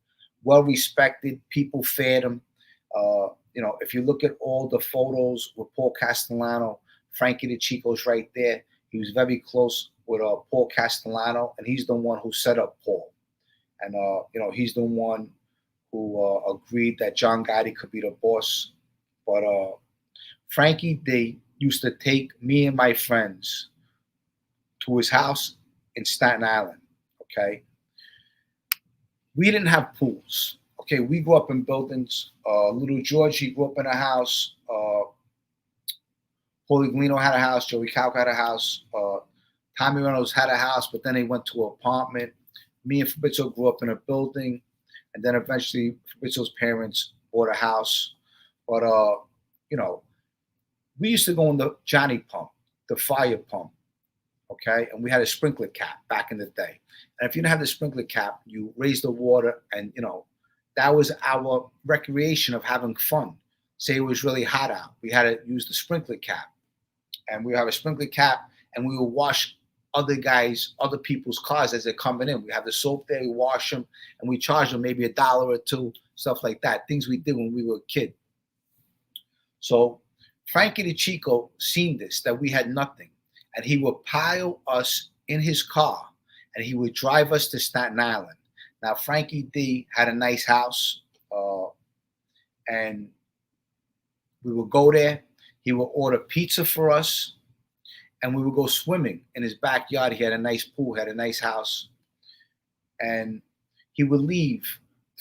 S2: Well respected. People feared him. If you look at all the photos with Paul Castellano, Frankie the Chico's right there. He was very close with Paul Castellano, and he's the one who set up Paul. And, he's the one who agreed that John Gotti could be the boss. But Frankie D used to take me and my friends to his house in Staten Island, okay? We didn't have pools, okay? We grew up in buildings. Little Georgie grew up in a house. Paulie Galino had a house. Joey Calca had a house. Tommy Reynolds had a house, but then they went to an apartment. Me and Fabrizio grew up in a building, and then eventually Fabrizio's parents bought a house. But, we used to go in the Johnny pump, the fire pump, okay? And we had a sprinkler cap back in the day. And if you didn't have the sprinkler cap, you raised the water, and, that was our recreation of having fun. Say it was really hot out, we had to use the sprinkler cap. And we have a sprinkler cap, and we would wash other people's cars as they're coming in. We have the soap there, we wash them, and we charge them maybe $1 or $2, stuff like that. Things we did when we were a kid. So Frankie the Chico seen this, that we had nothing. And he would pile us in his car, and he would drive us to Staten Island. Now, Frankie D had a nice house, and we would go there. He would order pizza for us, and we would go swimming in his backyard. He had a nice pool, had a nice house. And he would leave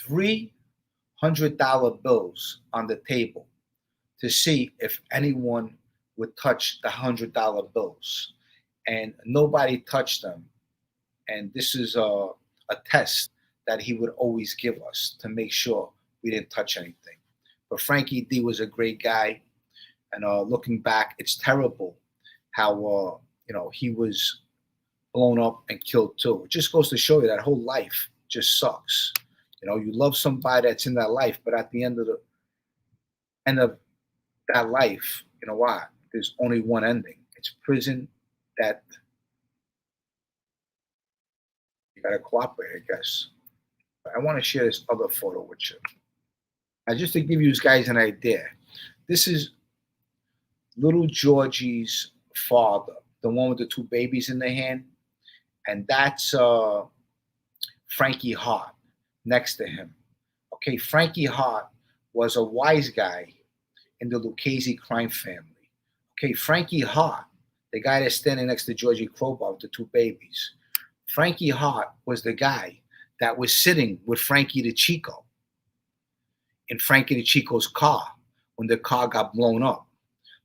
S2: $300 bills on the table to see if anyone would touch the $100 bills. And nobody touched them. And this is a test that he would always give us to make sure we didn't touch anything. But Frankie D was a great guy. And looking back, it's terrible how, he was blown up and killed too. It just goes to show you that whole life just sucks. You love somebody that's in that life, but at the end of that life, you know what? There's only one ending. It's prison, death. You gotta cooperate, I guess. I want to share this other photo with you. Just to give you guys an idea. This is little Georgie's father, the one with the 2 babies in their hand. And that's Frankie Hart next to him. Okay, Frankie Hart was a wise guy in the Lucchese crime family. Okay, Frankie Hart, the guy that's standing next to Georgie Crowbar with the 2 babies. Frankie Hart was the guy that was sitting with Frankie the Chico in Frankie the Chico's car when the car got blown up.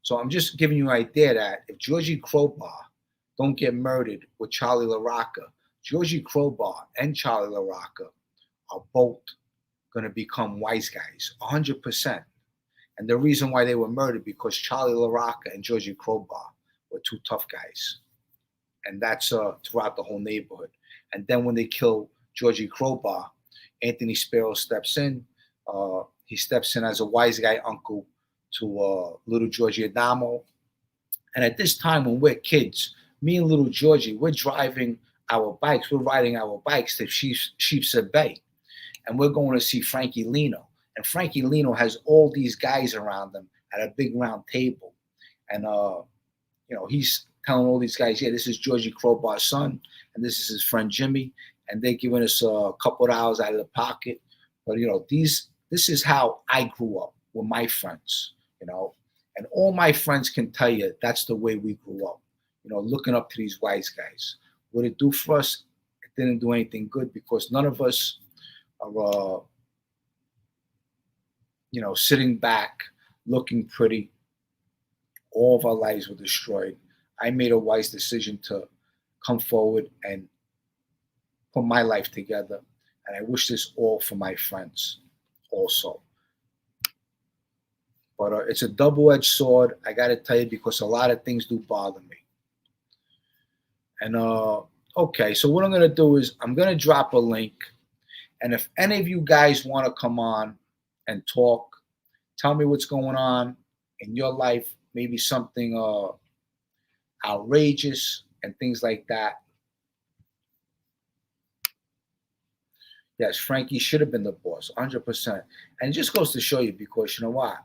S2: So I'm just giving you an idea that if Georgie Crowbar don't get murdered with Charlie LaRocca, Georgie Crowbar and Charlie LaRocca are both going to become wise guys, 100%. And the reason why they were murdered because Charlie LaRocca and Georgie Crowbar were 2 tough guys. And that's throughout the whole neighborhood. And then when they kill Georgie Crowbar, Anthony Sparrow steps in. He steps in as a wise guy uncle to little Georgie Adamo. And at this time when we're kids, me and little Georgie, we're driving our bikes. We're riding our bikes to Sheepshead Bay. And we're going to see Frankie Leno. And Frankie Leno has all these guys around him at a big round table. And, he's telling all these guys, yeah, this is Georgie Crowbar's son, and this is his friend Jimmy. And they're giving us a couple of dollars out of the pocket. But, this is how I grew up with my friends, And all my friends can tell you that's the way we grew up, looking up to these wise guys. What it do for us, it didn't do anything good because none of us are, sitting back, looking pretty. All of our lives were destroyed. I made a wise decision to come forward and put my life together. And I wish this all for my friends also. But it's a double-edged sword. I got to tell you, because a lot of things do bother me. And okay, so what I'm going to do is I'm going to drop a link. And if any of you guys want to come on and talk, tell me what's going on in your life, maybe something outrageous and things like that. Yes, Frankie should have been the boss, 100%. And it just goes to show you, because you know what?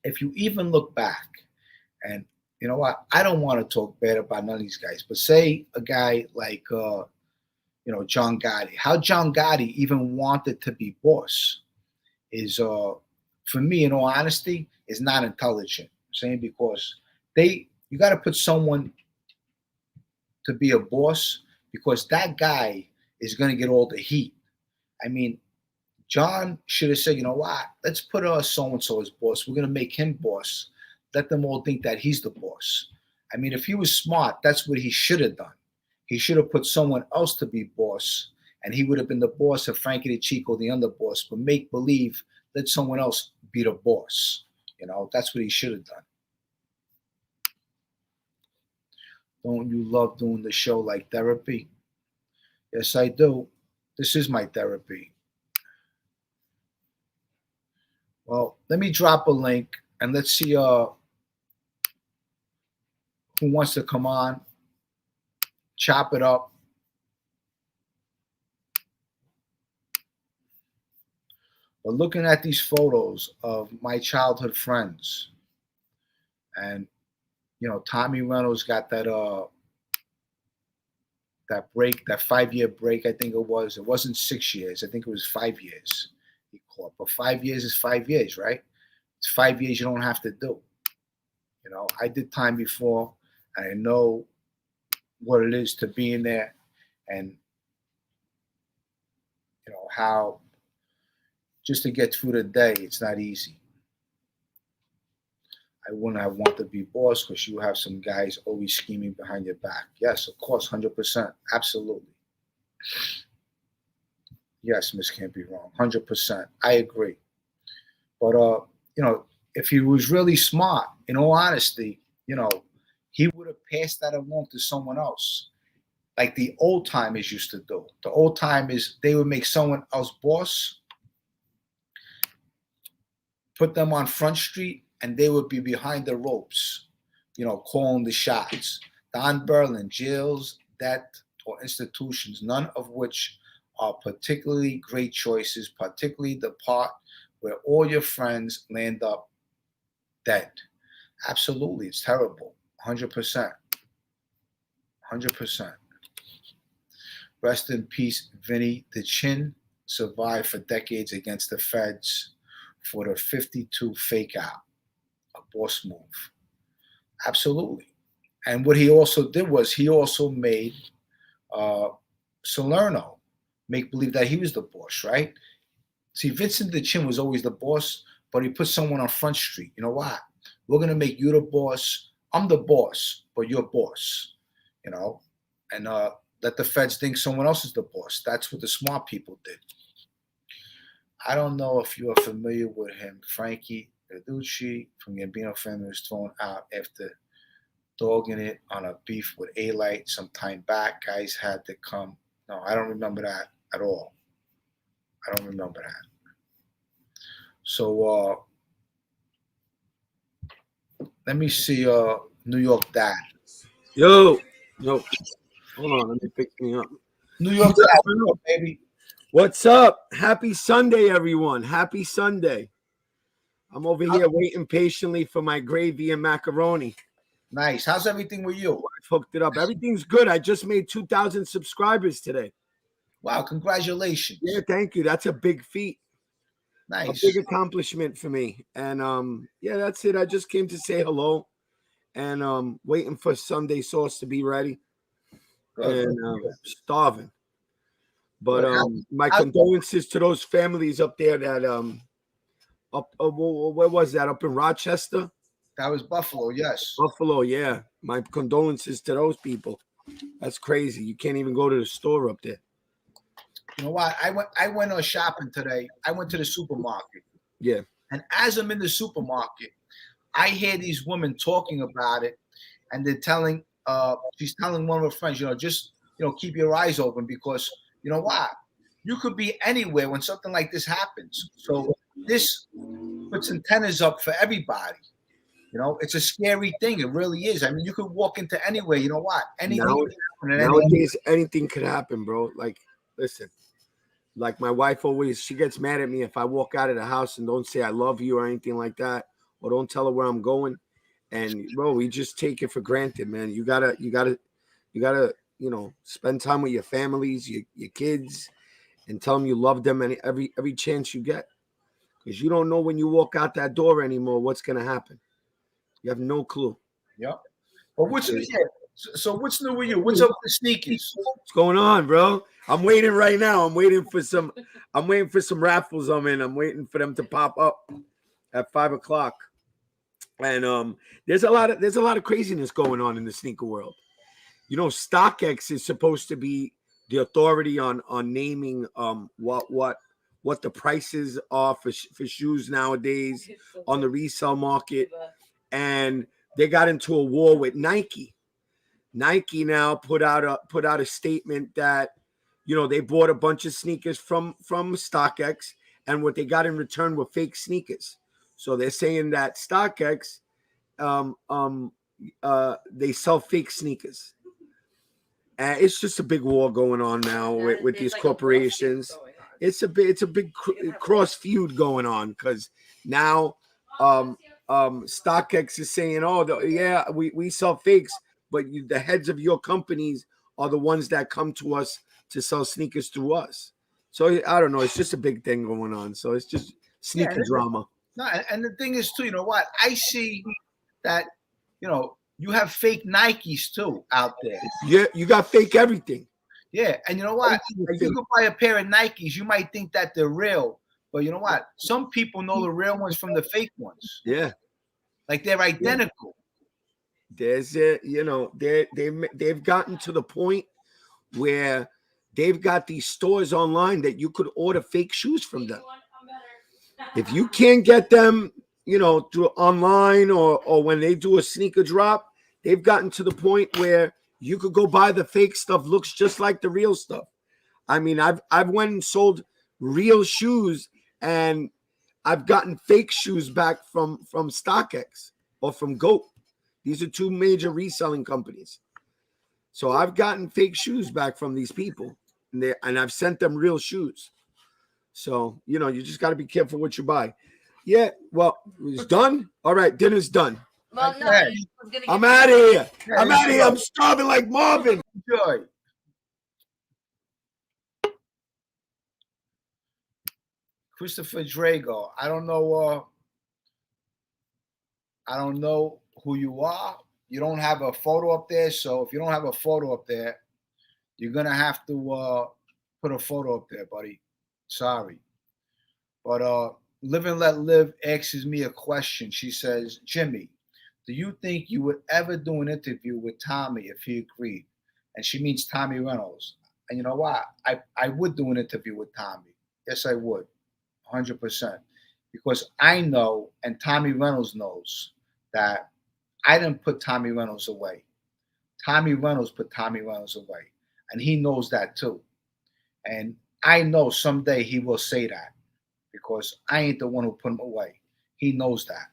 S2: If you even look back, and you know what? I don't want to talk bad about none of these guys, but say a guy like, John Gotti. How John Gotti even wanted to be boss is, for me, in all honesty, is not intelligent. I'm saying, because you got to put someone to be a boss, because that guy is going to get all the heat. I mean, John should have said, you know what? Let's put so and so as boss. We're going to make him boss. Let them all think that he's the boss. I mean, if he was smart, that's what he should have done. He should have put someone else to be boss, and he would have been the boss of Frankie the Chico, the underboss. But make believe, let someone else be the boss. That's what he should have done. Don't you love doing the show like therapy? Yes, I do. This is my therapy. Well, let me drop a link and let's see who wants to come on, chop it up. But looking at these photos of my childhood friends, and Tommy Reynolds got that break, that 5-year break, I think it was. It wasn't 6 years. I think it was 5 years he caught. But 5 years is 5 years, right? It's 5 years you don't have to do. I did time before, and I know what it is to be in there, and how just to get through the day, it's not easy. I wouldn't have wanted to be boss, because you have some guys always scheming behind your back. Yes, of course, 100%, absolutely. Yes, Miss Can't Be Wrong, 100%. I agree. But if he was really smart, in all honesty, he would have passed that along to someone else, like the old timers used to do. The old timers, they would make someone else boss, put them on Front Street, and they would be behind the ropes, calling the shots. Don Berlin, jails, debt, or institutions, none of which are particularly great choices, particularly the part where all your friends land up dead. Absolutely, it's terrible. 100%. 100%. Rest in peace, Vinny. The Chin survived for decades against the feds for the 52 fake out, a boss move. Absolutely. And what he also did was he also made Salerno make believe that he was the boss, right? See, Vincent the Chin was always the boss, but he put someone on Front Street. You know what? We're going to make you the boss. I'm the boss, but you're boss, and let the feds think someone else is the boss. That's what the smart people did. I don't know if you are familiar with him. Frankie Verducci from Gambino family was thrown out after dogging it on a beef with A-Light some time back. Guys had to come. No, I don't remember that at all. I don't remember that. So let me see New York Dad.
S3: Yo. Hold on, let me pick me up.
S2: New York Dad, baby.
S3: What's up? Happy Sunday, everyone. Happy Sunday. I'm over here waiting patiently for my gravy and macaroni.
S2: Nice. How's everything with you?
S3: I've hooked it up. Everything's good. I just made 2,000 subscribers today.
S2: Wow, congratulations.
S3: Yeah, thank you. That's a big feat.
S2: Nice.
S3: A big accomplishment for me. And yeah, that's it. I just came to say hello and waiting for Sunday sauce to be ready. Good. And starving. But my condolences to those families up there that where was that? Up in Rochester?
S2: That was Buffalo, yes.
S3: Buffalo, yeah. My condolences to those people. That's crazy. You can't even go to the store up there.
S2: You know what? I went shopping today. I went to the supermarket.
S3: Yeah.
S2: And as I'm in the supermarket, I hear these women talking about it, and they're telling, she's telling one of her friends, just, keep your eyes open, because you know what? You could be anywhere when something like this happens. So this puts antennas up for everybody. It's a scary thing. It really is. I mean, you could walk into anywhere. You know what? Anything could happen at any
S3: Nowadays, anything could happen, bro. Like, listen, like my wife always, she gets mad at me if I walk out of the house and don't say I love you or anything like that, or don't tell her where I'm going. And bro, we just take it for granted, man. You gotta, spend time with your families, your kids, and tell them you love them and every chance you get, because you don't know when you walk out that door anymore what's gonna happen. You have no clue.
S2: Yep. But what's new with you? What's up with the sneakers?
S3: What's going on, bro? I'm waiting right now. I'm waiting for some raffles. I'm waiting for them to pop up at 5:00. And there's a lot of craziness going on in the sneaker world. StockX is supposed to be the authority on naming what the prices are for shoes nowadays on the resale market. And they got into a war with Nike. Nike now put out a statement that they bought a bunch of sneakers from StockX, and what they got in return were fake sneakers. So they're saying that StockX they sell fake sneakers. It's just a big war going on now with these corporations. It's a big cross feud going on, because now StockX is saying, we sell fakes, but the heads of your companies are the ones that come to us to sell sneakers through us. So I don't know. It's just a big thing going on. So it's just sneaker drama.
S2: No, and the thing is too, you know what? I see that, you have fake Nikes too out there.
S3: Yeah, you got fake everything.
S2: Yeah, and you know what? If you could buy a pair of Nikes, you might think that they're real, but you know what? Some people know the real ones from the fake ones.
S3: Yeah,
S2: like they're identical.
S3: There's they've gotten to the point where they've got these stores online that you could order fake shoes from them. If you can't get them, through online or when they do a sneaker drop, they've gotten to the point where you could go buy the fake stuff, looks just like the real stuff. I mean, I've went and sold real shoes, and I've gotten fake shoes back from StockX or from GOAT. These are two major reselling companies. So I've gotten fake shoes back from these people, and I've sent them real shoes. So, you just got to be careful what you buy. Yeah, well, it's done. All right, dinner's done.
S4: Well, no,
S3: I'm out of here. I'm out of here. I'm starving like Marvin.
S2: Enjoy. Christopher Drago. I don't know who you are. You don't have a photo up there, so if you don't have a photo up there, you're gonna have to put a photo up there, buddy. Sorry. But Live and Let Live asks me a question. She says, Jimmy, do you think you would ever do an interview with Tommy if he agreed? And she means Tommy Reynolds. And you know what? I would do an interview with Tommy. Yes, I would. 100%. Because I know, and Tommy Reynolds knows, that I didn't put Tommy Reynolds away. Tommy Reynolds put Tommy Reynolds away. And he knows that too. And I know someday he will say that, because I ain't the one who put him away. He knows that.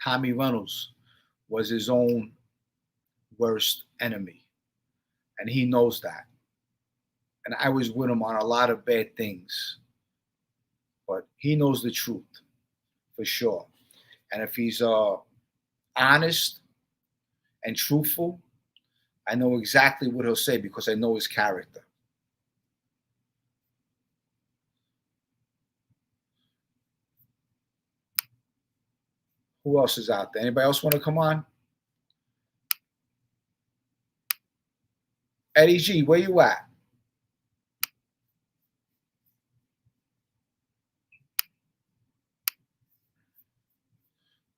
S2: Tommy Reynolds was his own worst enemy. And he knows that. And I was with him on a lot of bad things. But he knows the truth, for sure. And if he's honest and truthful, I know exactly what he'll say, because I know his character. Who else is out there? Anybody else want to come on? Eddie G, where you at?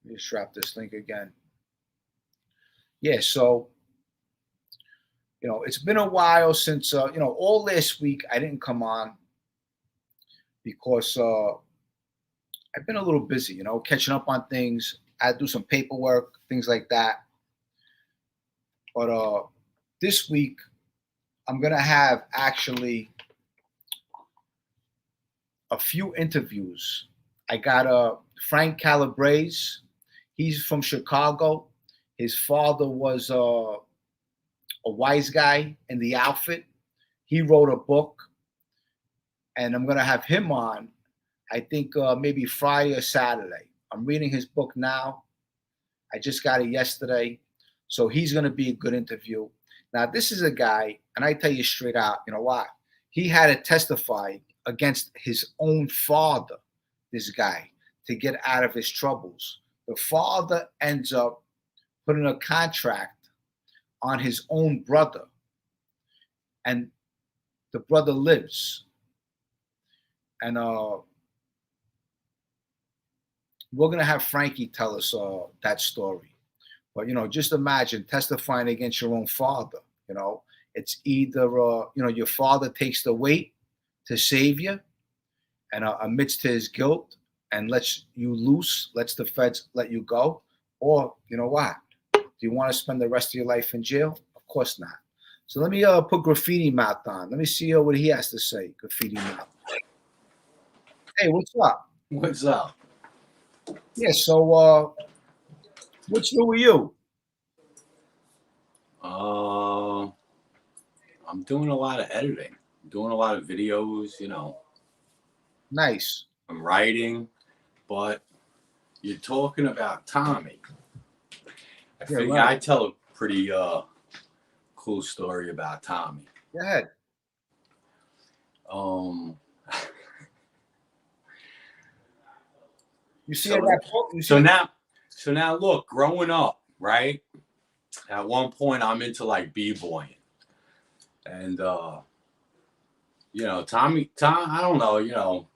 S2: Let me just drop this link again. Yeah, so, it's been a while since, all last week I didn't come on because I've been a little busy, you know, catching up on things. I had to do some paperwork, things like that. But this week I'm gonna have actually a few interviews. I got Frank Calabrese. He's from Chicago. His father was a wise guy in the outfit. He wrote a book, and I'm gonna have him on. I think maybe Friday or Saturday. I'm reading his book now. I just got it yesterday, so he's gonna be a good interview. Now, this is a guy, and I tell you straight out, you know what? He had to testify against his own father, this guy, to get out of his troubles. The father ends up putting a contract on his own brother, and the brother lives. And we're going to have Frankie tell us that story. But, you know, just imagine testifying against your own father. You know, it's either, you know, your father takes the weight to save you and admits to his guilt and lets you loose, lets the feds let you go. Or, you know what? Do you want to spend the rest of your life in jail? Of course not. So let me put Graffiti Mouth on. Let me see what he has to say, Graffiti Mouth. Hey, what's up?
S4: What's up?
S2: Yeah, so what's new with you?
S4: I'm doing a lot of editing. I'm doing a lot of videos, you know.
S2: Nice.
S4: I'm writing, but you're talking about Tommy. I figure
S2: right.
S4: I tell a pretty cool story about Tommy.
S2: Go ahead. You see
S4: so,
S2: that book?
S4: So now look, growing up, right? At one point I'm into like b-boying. And you know, Tom, I don't know, you know.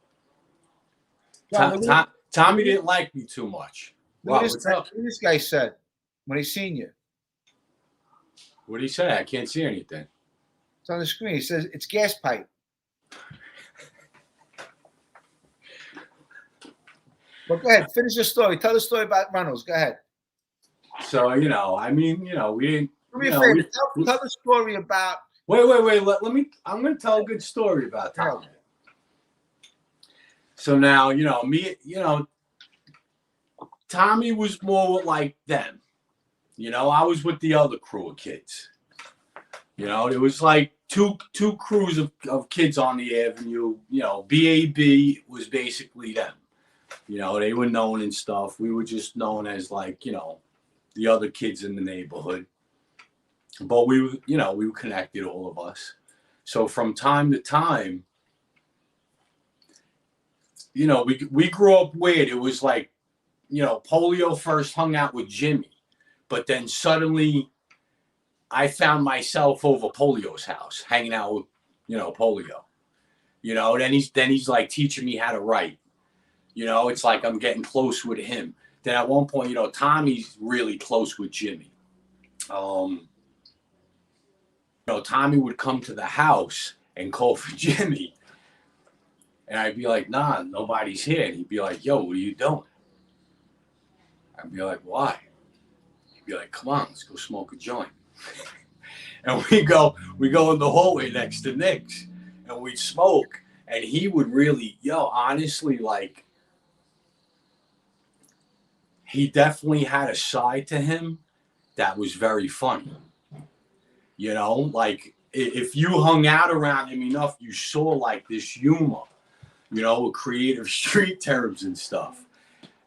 S4: Tommy didn't like me too much.
S2: Look at this guy said when he seen you.
S4: What did he say? I can't see anything.
S2: It's on the screen. He says it's gas pipe. But go ahead, finish your story. Tell the story about Reynolds. Go ahead.
S4: So, you know, I mean, you know, we didn't.
S2: Do me a favor. Tell the story about.
S4: Wait. Let me. I'm going to tell a good story about Tommy. So now, you know, me, you know, Tommy was more like them. You know, I was with the other crew of kids. You know, it was like two crews of kids on the avenue. You know, BAB was basically them. You know, they were known and stuff. We were just known as like, you know, the other kids in the neighborhood. But we were, you know, we were connected, all of us. So from time to time, you know, we grew up weird. It was like, you know, Polio first hung out with Jimmy. But then suddenly I found myself over Polio's house, hanging out with, you know, Polio. You know, then he's like teaching me how to write. You know, it's like I'm getting close with him. Then at one point, you know, Tommy's really close with Jimmy. You know, Tommy would come to the house and call for Jimmy. And I'd be like, nah, nobody's here. And he'd be like, yo, what are you doing? I'd be like, why? He'd be like, come on, let's go smoke a joint. And we go in the hallway next to Nick's and we'd smoke. And he would really, honestly, like, he definitely had a side to him that was very funny. You know, like if you hung out around him enough, you saw like this humor, you know, with creative street terms and stuff.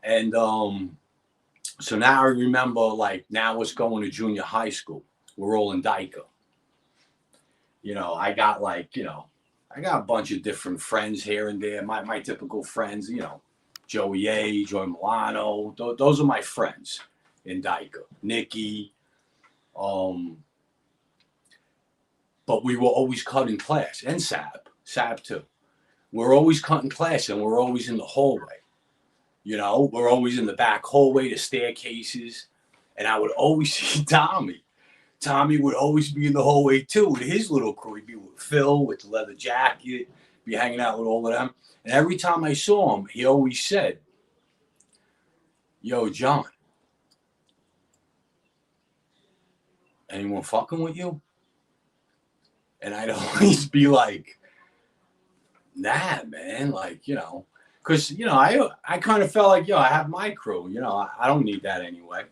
S4: And so now I remember, like, now it's going to junior high school. We're all in Dyker. You know, I got a bunch of different friends here and there. My typical friends, you know, Joey A, Joy Milano. Those are my friends in Dyker. Nikki. But we were always cutting class. And Sab too. We're always cutting class and we're always in the hallway. You know, we're always in the back hallway, the staircases. And I would always see Tommy. Tommy would always be in the hallway too with his little crew. He'd be with Phil with the leather jacket, be hanging out with all of them. And every time I saw him, he always said, yo, John, anyone fucking with you? And I'd always be like, nah, man, like, you know, because, you know, I kind of felt like, yo, I have my crew, you know, I don't need that anyway.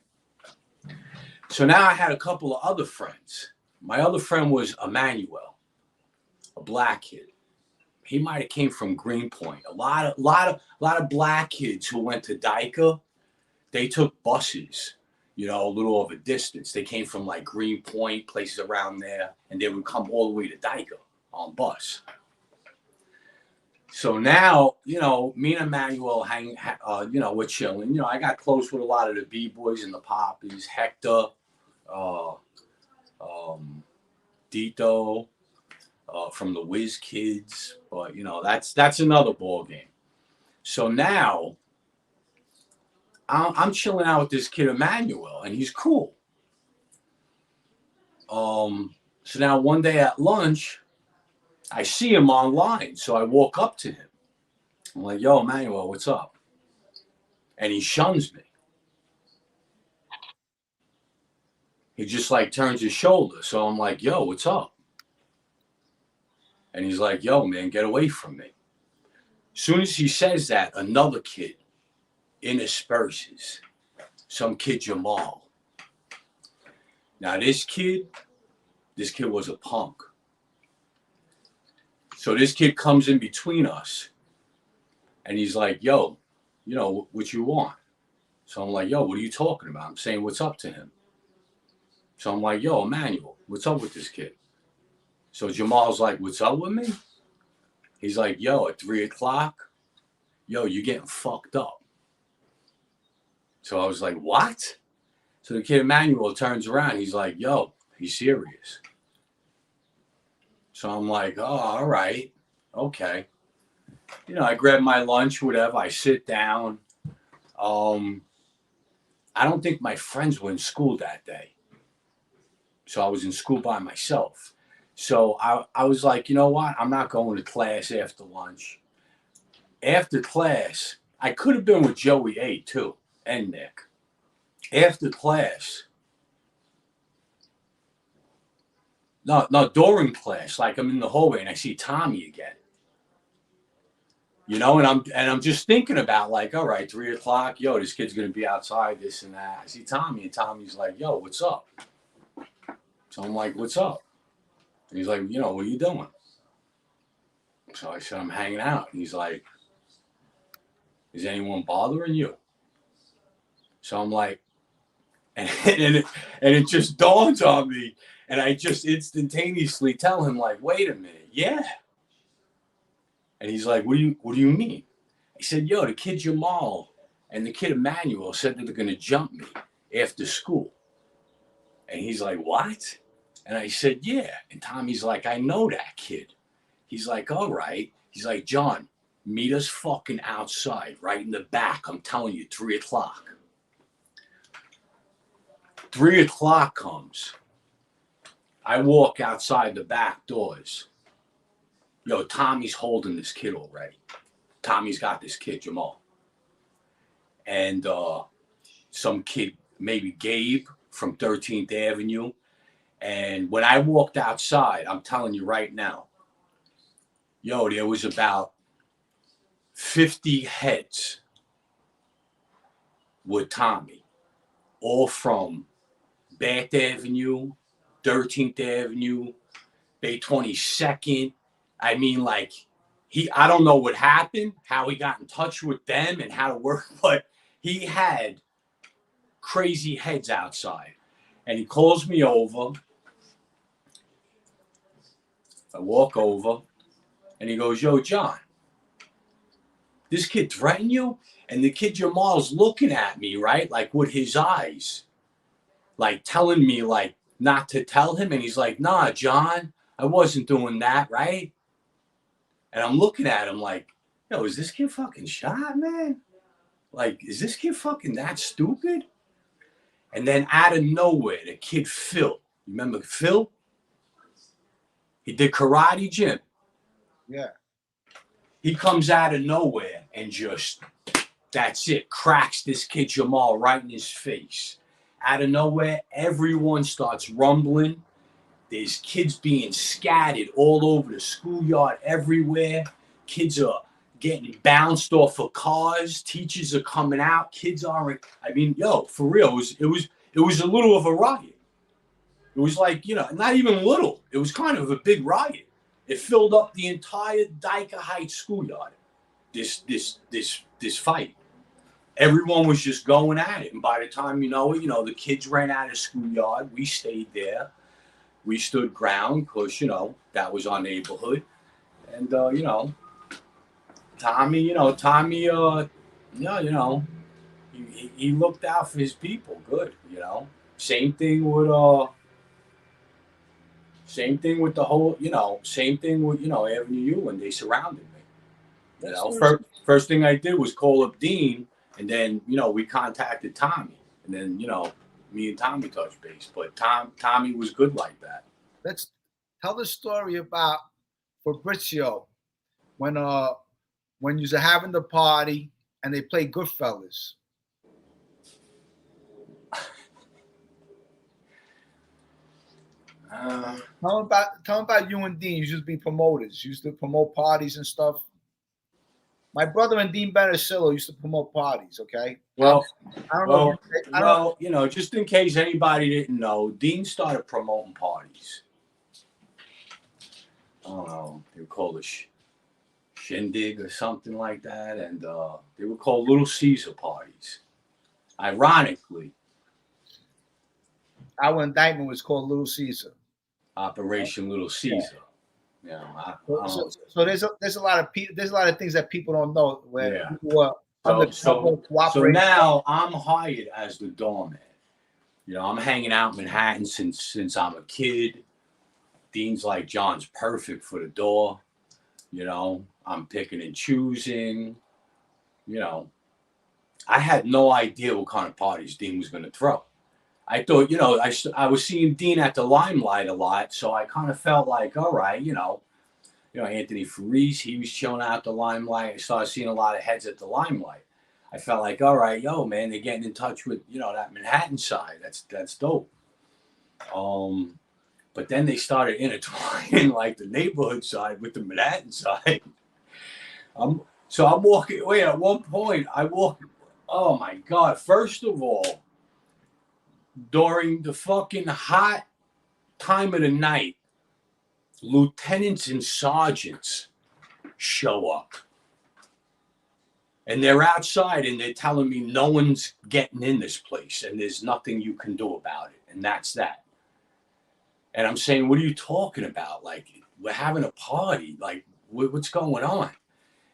S4: So now I had a couple of other friends. My other friend was Emmanuel, a black kid. He might have came from Greenpoint. A lot of black kids who went to DICA, they took buses, you know, a little of a distance. They came from like Greenpoint, places around there, and they would come all the way to DICA on bus. So now, you know, me and Emmanuel you know, we're chilling. You know, I got close with a lot of the B-boys and the poppies, Hector, Dito, from the Whiz Kids. But, you know, that's another ball game. So now I'm chilling out with this kid, Emmanuel, and he's cool. So now one day at lunch, I see him online. So I walk up to him. I'm like, yo, Emmanuel, what's up? And he shuns me. He just like turns his shoulder. So I'm like, yo, what's up? And he's like, yo, man, get away from me. As soon as he says that, another kid intersperses. Some kid, Jamal. Now this kid was a punk. So this kid comes in between us. And he's like, yo, you know, what you want? So I'm like, yo, what are you talking about? I'm saying, what's up to him? So I'm like, yo, Emmanuel, what's up with this kid? So Jamal's like, what's up with me? He's like, yo, at 3 o'clock, yo, you're getting fucked up. So I was like, what? So the kid Emmanuel turns around. He's like, yo, he's serious. So I'm like, oh, all right. Okay. You know, I grab my lunch, whatever. I sit down. I don't think my friends were in school that day. So I was in school by myself. So I was like, you know what? I'm not going to class after lunch. After class, I could have been with Joey A too, and Nick. After class, no, during class, like I'm in the hallway and I see Tommy again. You know, and I'm just thinking about like, all right, 3 o'clock, yo, this kid's gonna be outside, this and that. I see Tommy, and Tommy's like, yo, what's up? So I'm like, what's up? And he's like, you know, what are you doing? So I said, I'm hanging out. And he's like, is anyone bothering you? So I'm like, and it just dawns on me, and I just instantaneously tell him like, wait a minute, yeah. And he's like, what do you mean? I said, yo, the kid Jamal and the kid Emmanuel said that they're gonna jump me after school. And he's like, what? And I said, yeah. And Tommy's like, I know that kid. He's like, all right. He's like, John, meet us fucking outside, right in the back. I'm telling you, 3 o'clock. 3 o'clock comes. I walk outside the back doors. Yo, Tommy's holding this kid already. Tommy's got this kid, Jamal. And some kid, maybe Gabe from 13th Avenue. And when I walked outside, I'm telling you right now, yo, there was about 50 heads with Tommy, all from Bath Avenue, 13th Avenue, Bay 22nd. I mean, like, I don't know what happened, how he got in touch with them and how to work, but he had crazy heads outside. And he calls me over. I walk over, and he goes, yo, John, this kid threatened you? And the kid Jamal's looking at me, right? Like with his eyes, like telling me like not to tell him. And he's like, nah, John, I wasn't doing that, right? And I'm looking at him like, yo, is this kid fucking shot, man? Like, is this kid fucking that stupid? And then out of nowhere, the kid Phil, you remember Phil? He did karate gym.
S2: Yeah.
S4: He comes out of nowhere and just That's it. Cracks this kid Jamal right in his face. Out of nowhere, everyone starts rumbling. There's kids being scattered all over the schoolyard everywhere. Kids are getting bounced off of cars. Teachers are coming out. Kids aren't. I mean, yo, for real, it was a little of a riot. It was like, not even little. It was kind of a big riot. It filled up the entire Dyker Heights schoolyard. This fight. Everyone was just going at it, and by the time you know it, the kids ran out of schoolyard. We stayed there. We stood ground because that was our neighborhood, and Tommy, he looked out for his people. Good, Same thing with the whole, same thing with Avenue U when they surrounded me. First thing I did was call up Dean, and then we contacted Tommy, and then me and Tommy touched base. But Tommy was good like that.
S2: Let's tell the story about Fabrizio when you were having the party and they played Goodfellas. Tell him about you and Dean. You used to be promoters. You used to promote parties and stuff. My brother and Dean Benasillo used to promote parties. Okay.
S4: Well,
S2: I don't know.
S4: Just in case anybody didn't know, Dean started promoting parties. I don't know. They were called a shindig or something like that, and they were called Little Caesar parties. Ironically,
S2: our indictment was called Little Caesar.
S4: Operation Little Caesar.
S2: So there's a lot of things that people don't know where people are
S4: so now I'm hired as the doorman. I'm hanging out in Manhattan since I'm a kid. Dean's like, John's perfect for the door. I'm picking and choosing. I had no idea what kind of parties Dean was going to throw. I thought, I was seeing Dean at the Limelight a lot, so I kind of felt like, all right, Anthony Farice, he was chilling out at the Limelight. I started seeing a lot of heads at the Limelight. I felt like, all right, man, they're getting in touch with, that Manhattan side. That's dope. But then they started intertwining like the neighborhood side with the Manhattan side. I'm walking away. At one point, oh my God, first of all, during the fucking hot time of the night, lieutenants and sergeants show up. And they're outside and they're telling me no one's getting in this place and there's nothing you can do about it. And that's that. And I'm saying, what are you talking about? Like, we're having a party. Like, what's going on?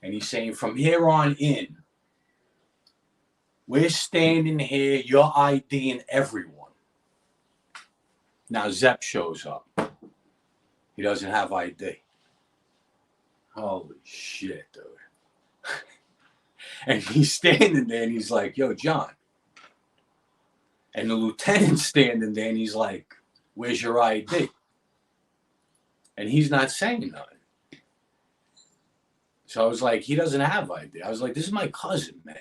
S4: And he's saying, from here on in, we're standing here, you're IDing everyone. Now Zepp shows up. He doesn't have ID. Holy shit, dude. And he's standing there and he's like, yo, John. And the lieutenant's standing there and he's like, where's your ID? And he's not saying nothing. So I was like, he doesn't have ID. I was like, this is my cousin, man.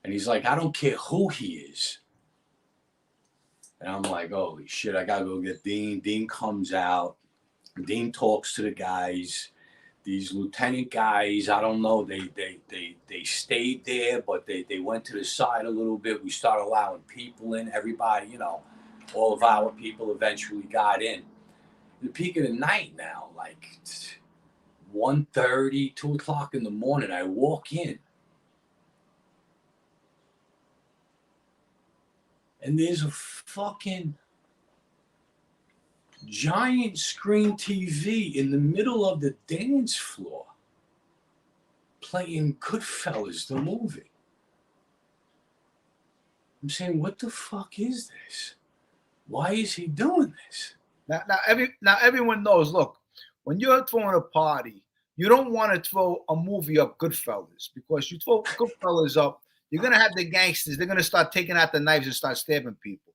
S4: And he's like, I don't care who he is. And I'm like, holy shit, I gotta go get Dean. Dean comes out. Dean talks to the guys. These lieutenant guys, I don't know, they stayed there, but they went to the side a little bit. We started allowing people in. Everybody, all of our people eventually got in. The peak of the night now, like 1:30, 2 o'clock in the morning, I walk in. And there's a fucking giant screen TV in the middle of the dance floor playing Goodfellas, the movie. I'm saying, what the fuck is this? Why is he doing this?
S2: Now everyone knows, look, when you're throwing a party, you don't want to throw a movie up Goodfellas, because you throw Goodfellas up, you're going to have the gangsters. They're going to start taking out the knives and start stabbing people.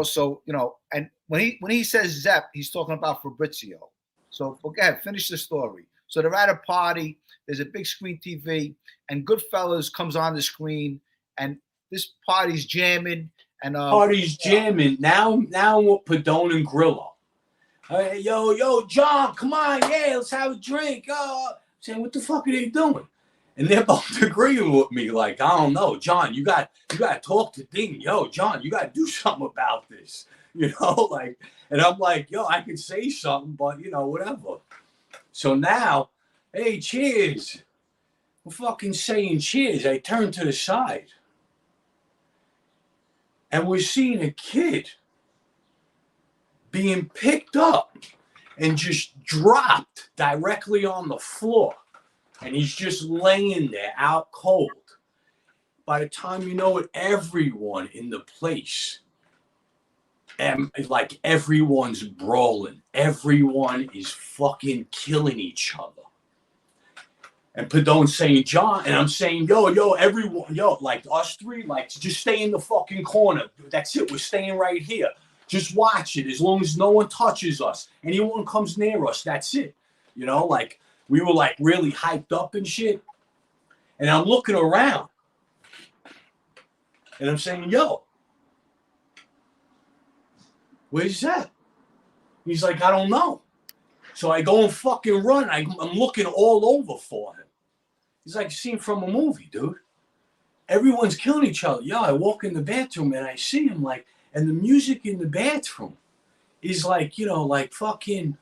S2: So, and when he says Zepp, he's talking about Fabrizio. So go ahead, finish the story. So they're at a party. There's a big screen TV, and Goodfellas comes on the screen, and this party's jamming. And
S4: Party's jamming. Now Padone and Grillo. Hey, yo, John, come on, yeah, let's have a drink. Saying, what the fuck are they doing? And they're both agreeing with me, like, I don't know, John, you got to talk to Dean. Yo, John, you got to do something about this. Like, and I'm like, yo, I can say something, but, whatever. So now, hey, cheers. We're fucking saying cheers. I turn to the side. And we're seeing a kid being picked up and just dropped directly on the floor. And he's just laying there out cold. By the time you know it, everyone in the place, like everyone's brawling. Everyone is fucking killing each other. And Padone's saying, John, and I'm saying, yo, everyone, like us three, like just stay in the fucking corner. That's it. We're staying right here. Just watch it. As long as no one touches us, anyone comes near us, that's it. Like we were like really hyped up and shit. And I'm looking around and I'm saying, yo, where's that? He's like, I don't know. So I go and fucking run. I'm looking all over for him. He's like, scene from a movie, dude. Everyone's killing each other. Yeah, I walk in the bathroom and I see him, like, and the music in the bathroom is like, like fucking,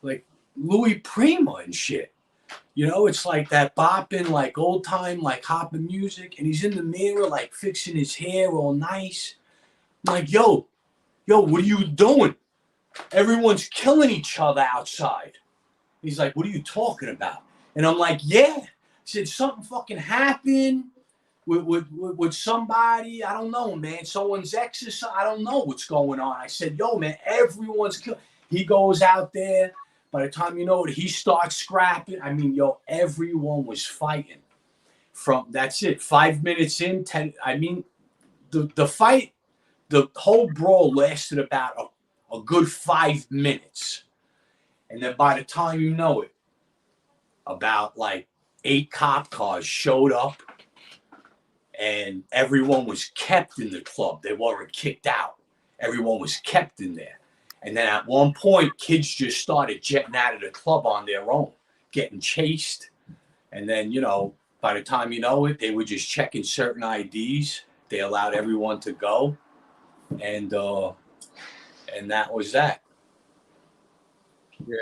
S4: like Louis Prima and shit. It's like that bopping, like old time, like hopping music. And he's in the mirror, like fixing his hair all nice. I'm like, yo, what are you doing? Everyone's killing each other outside. He's like, what are you talking about? And I'm like, yeah. He said, something fucking happened with somebody. I don't know, man. Someone's ex. I don't know what's going on. I said, yo, man, everyone's killing. He goes out there. By the time you know it, he starts scrapping. I mean, everyone was fighting. That's it. 5 minutes in, 10. I mean, the fight, the whole brawl lasted about a good 5 minutes. And then by the time you know it, about like 8 cop cars showed up and everyone was kept in the club. They weren't kicked out. Everyone was kept in there. And then at one point, kids just started jetting out of the club on their own, getting chased. And then, by the time you know it, they were just checking certain IDs. They allowed everyone to go. And that was that.
S2: Yeah.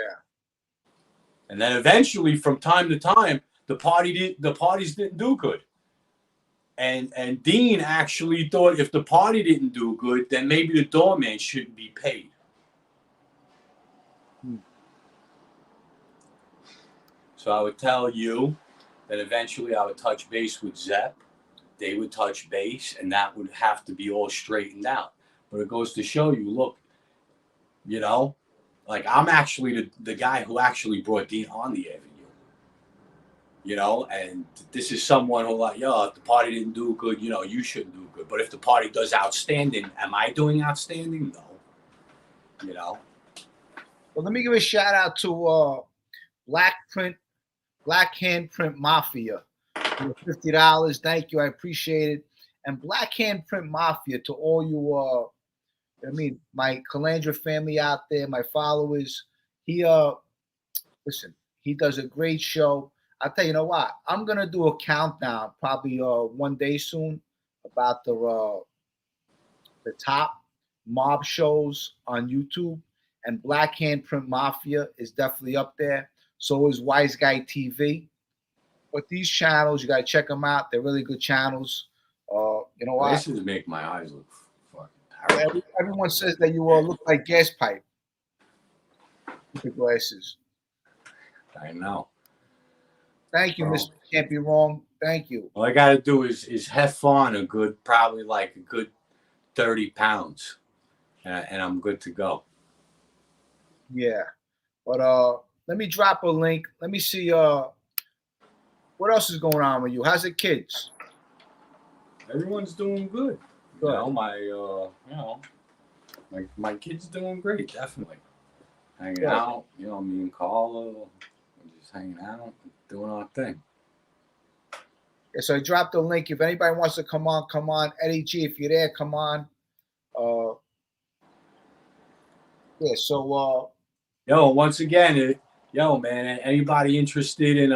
S4: And then eventually, from time to time, the parties didn't do good. And Dean actually thought if the party didn't do good, then maybe the doorman shouldn't be paid. So I would tell you that eventually I would touch base with Zepp. They would touch base, and that would have to be all straightened out. But it goes to show you, look, like I'm actually the guy who actually brought Dean on the avenue. And this is someone who like, if the party didn't do good, you shouldn't do good. But if the party does outstanding, am I doing outstanding? No.
S2: Well, let me give a shout out to Black Handprint Mafia. $50. Thank you. I appreciate it. And Black Handprint Mafia, to all you my Calandra family out there, my followers, he does a great show. I'll tell you what, I'm gonna do a countdown probably one day soon about the top mob shows on YouTube, and Black Handprint Mafia is definitely up there. So is Wise Guy TV. But these channels, you gotta check them out. They're really good channels.
S4: This is make my eyes look fucking terrible.
S2: Everyone says that you look like Gas Pipe with the glasses.
S4: I know.
S2: Thank you, Mr. Can't Be Wrong. Thank you.
S4: All I got to do is hef on probably like a good 30 pounds, and I'm good to go.
S2: Yeah. But let me drop a link. Let me see what else is going on with you. How's the kids?
S4: Everyone's doing good. My kid's doing great, definitely. Hanging out, me and Carla, Just hanging out, doing our thing.
S2: Yeah, so I dropped the link. If anybody wants to come on, come on. Eddie G, if you're there, come on. Yeah, so
S4: Yo, once again, man, anybody interested in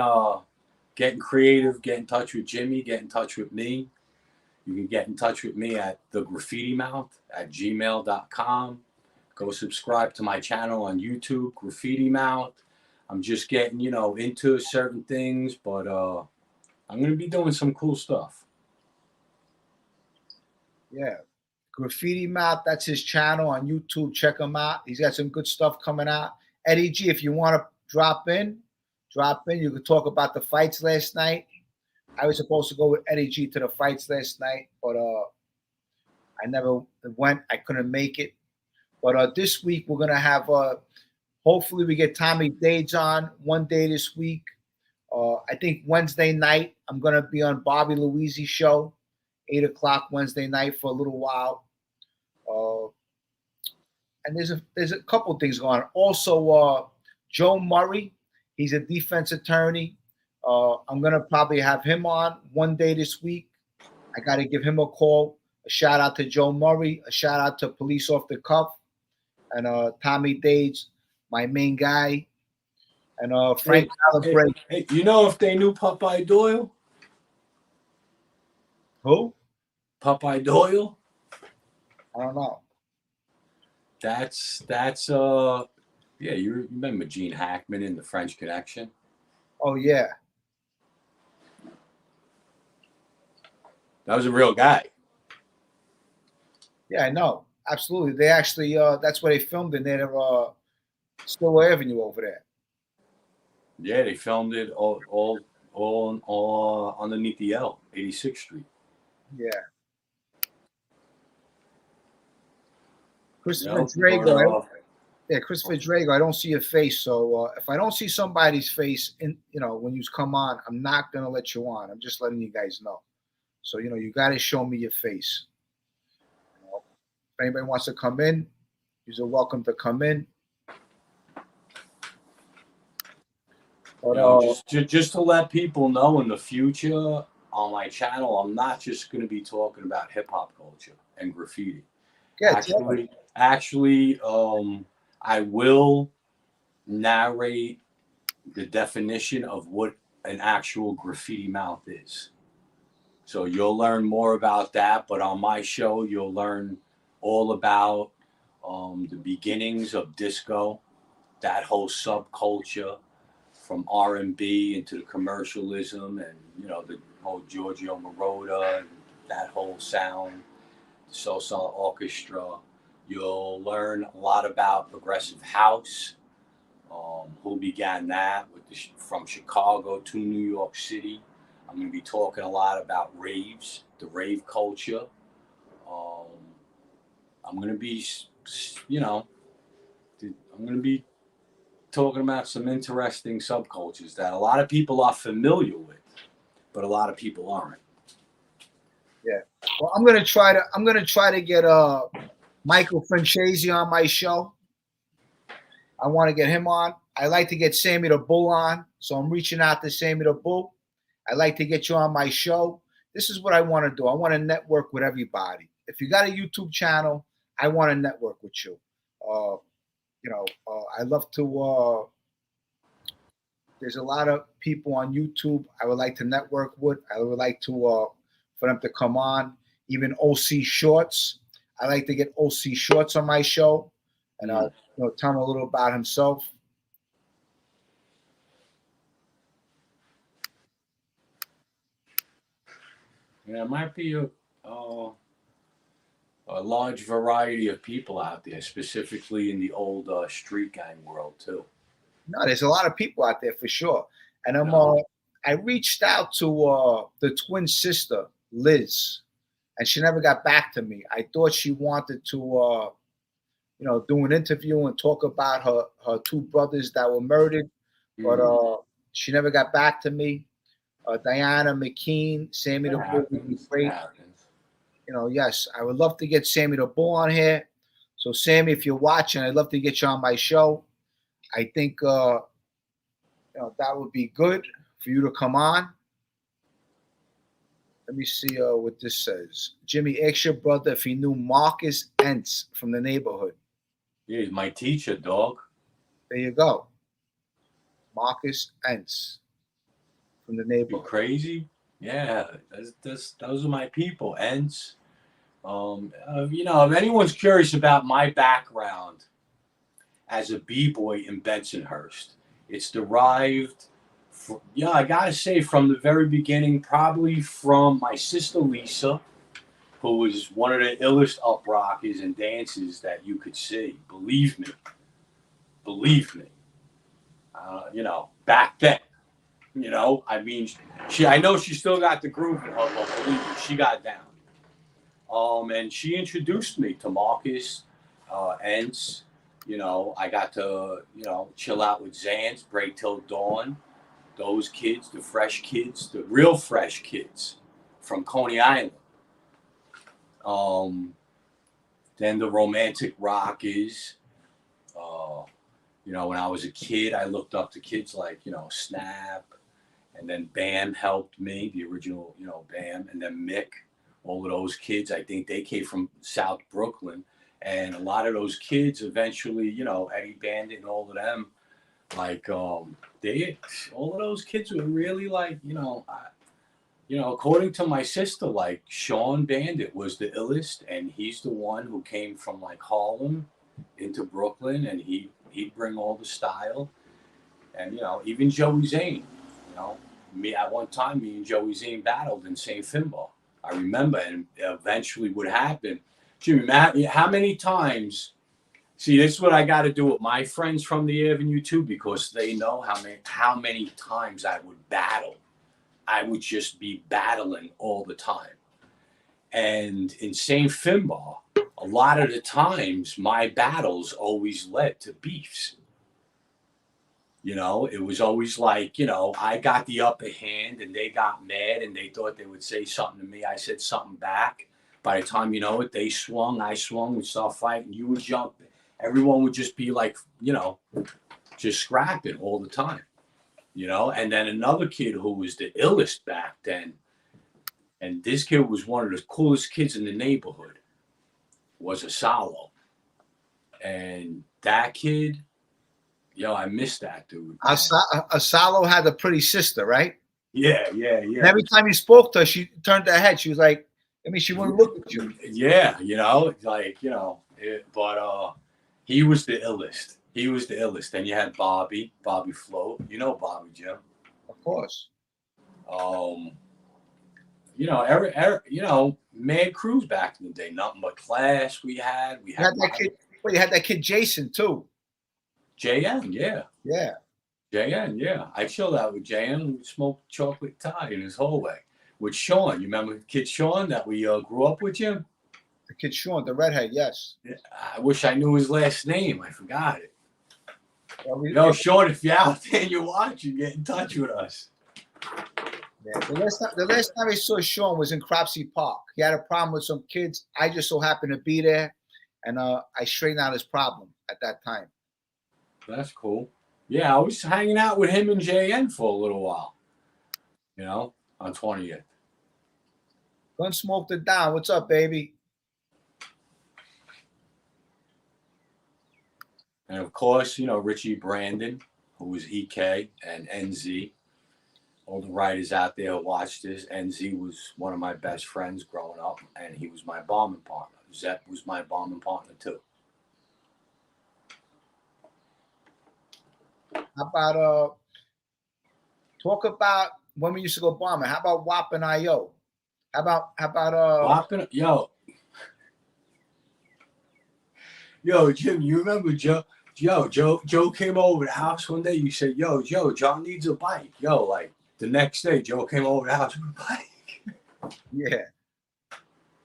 S4: getting creative, get in touch with Jimmy, get in touch with me. You can get in touch with me at thegraffitimouth@gmail.com. Go subscribe to my channel on YouTube, Graffiti Mouth. I'm just getting, into certain things, but I'm going to be doing some cool stuff.
S2: yeah. Graffiti Mouth, that's his channel on YouTube. Check him out. He's got some good stuff coming out. Eddie G, if you want to drop in. You could talk about the fights last night. I was supposed to go with Eddie G to the fights last night, but I never went. I couldn't make it. But this week we're gonna have hopefully we get Tommy Dades on one day this week. I think Wednesday night I'm gonna be on Bobby Louise's show, 8 o'clock Wednesday night for a little while. And there's a couple things going on. Also, Joe Murray, he's a defense attorney. I'm gonna probably have him on one day this week. I got to give him a call. A shout out to Joe Murray. A shout out to Police Off the Cuff, and Tommy Dades, my main guy, and Frank Calabrese.
S4: Hey, you know if they knew Popeye Doyle?
S2: Who?
S4: Popeye Doyle?
S2: I don't know.
S4: That's yeah. You remember Gene Hackman in The French Connection?
S2: Oh yeah.
S4: That was a real guy.
S2: Yeah, I know. Absolutely. They actually that's where they filmed it near Stillwell Avenue over there.
S4: Yeah, they filmed it all underneath the L, 86th Street.
S2: Yeah. Christopher Drago. Christopher Drago. I don't see your face, so if I don't see somebody's face in, when you come on, I'm not gonna let you on. I'm just letting you guys know. So you got to show me your face. If anybody wants to come in, you're welcome to come in. But,
S4: just to let people know in the future on my channel, I'm not just going to be talking about hip hop culture and graffiti.
S2: Yeah,
S4: actually, I will narrate the definition of what an actual graffiti mouth is. So you'll learn more about that, but on my show, you'll learn all about the beginnings of disco, that whole subculture from R&B into the commercialism and, the whole Giorgio Moroder, and that whole sound, the Soul Orchestra. You'll learn a lot about progressive house, who began that from Chicago to New York City. I'm going to be talking a lot about raves, the rave culture. I'm going to be, talking about some interesting subcultures that a lot of people are familiar with, but a lot of people aren't.
S2: Yeah. Well, I'm gonna try to get Michael Francesi on my show. I want to get him on. I like to get Sammy the Bull on, so I'm reaching out to Sammy the Bull. I like to get you on my show. This is what I want to do. I want to network with everybody. If you got a YouTube channel, I want to network with you. I love to. There's a lot of people on YouTube I would like to network with. I would like to for them to come on. Even OC Shorts. I like to get OC Shorts on my show, and tell him a little about himself.
S4: Yeah, it might be a large variety of people out there, specifically in the old street gang world too.
S2: No, there's a lot of people out there for sure. And I reached out to the twin sister, Liz, and she never got back to me. I thought she wanted to, do an interview and talk about her two brothers that were murdered, but she never got back to me. Diana McKean, Sammy the Bull would be great. Yes, I would love to get Sammy the Bull on here. So, Sammy, if you're watching, I'd love to get you on my show. I think that would be good for you to come on. Let me see what this says. Jimmy, ask your brother if he knew Marcus Entz from the neighborhood.
S4: Yeah, he's my teacher, dog.
S2: There you go. Marcus Entz from the
S4: You
S2: neighborhood.
S4: crazy? Yeah, those are my people. Ents. If anyone's curious about my background as a b-boy in Bensonhurst, it's derived, I gotta say, from the very beginning, probably from my sister Lisa, who was one of the illest uprockers and dances that you could see. Believe me. Back then. I know she still got the groove in her, but believe me, she got down. And she introduced me to Marcus, Entz. I got to, chill out with Zans, break till dawn. Those kids, the fresh kids, the real fresh kids from Coney Island. Then the romantic rockers. When I was a kid, I looked up to kids like, Snap. And then Bam helped me, the original, Bam. And then Mick, all of those kids, I think they came from South Brooklyn. And a lot of those kids eventually, Eddie Bandit and all of them, like, all of those kids were really like, according to my sister, like Sean Bandit was the illest. And he's the one who came from like Harlem into Brooklyn. And he'd bring all the style. And, even Joey Zane, me and Joey Zane battled in St. Finbar. I remember, and eventually what happened, Jimmy, how many times, see, this is what I got to do with my friends from the Avenue too, because they know how many times I would battle. I would just be battling all the time. And in St. Finbar, a lot of the times, my battles always led to beefs. It was always like, I got the upper hand and they got mad and they thought they would say something to me. I said something back. By the time you know it, they swung, I swung, we start fighting, you would jump. Everyone would just be like, just scrapping all the time, And then another kid who was the illest back then, and this kid was one of the coolest kids in the neighborhood, was Asalo. And that kid, I miss that dude.
S2: Asalo had a pretty sister, right?
S4: Yeah.
S2: And every time you spoke to her, she turned her head. She was like, she wouldn't look at you.
S4: Yeah, but he was the illest. Then you had Bobby Flo. Bobby, Jim.
S2: Of course.
S4: Mad crews back in the day. Nothing but Clash we had.
S2: You had that kid Jason too.
S4: JN, yeah.
S2: Yeah.
S4: JN, yeah. I chilled out with JN and smoked chocolate tie in his hallway. With Sean. You remember kid Sean that we grew up with, Jim?
S2: The kid Sean, the redhead, yes.
S4: Yeah, I wish I knew his last name. I forgot it. Sean, if you're out there and you're watching, get in touch with us.
S2: Yeah, the last time I saw Sean was in Cropsey Park. He had a problem with some kids. I just so happened to be there, and I straightened out his problem at that time.
S4: That's cool. Yeah, I was hanging out with him and JN for a little while, on 20th.
S2: Gunsmoke the Down. What's up, baby?
S4: And of course, Richie Brandon, who was EK, and NZ. All the writers out there who watched this. NZ was one of my best friends growing up, and he was my bombing partner. Zep was my bombing partner too.
S2: How about talk about when we used to go bombing? How about WAP and IO? How about
S4: WAP and yo, Jim, you remember Joe came over the house one day. You said, Joe, John needs a bike. Like the next day, Joe came over the house with a bike.
S2: Yeah.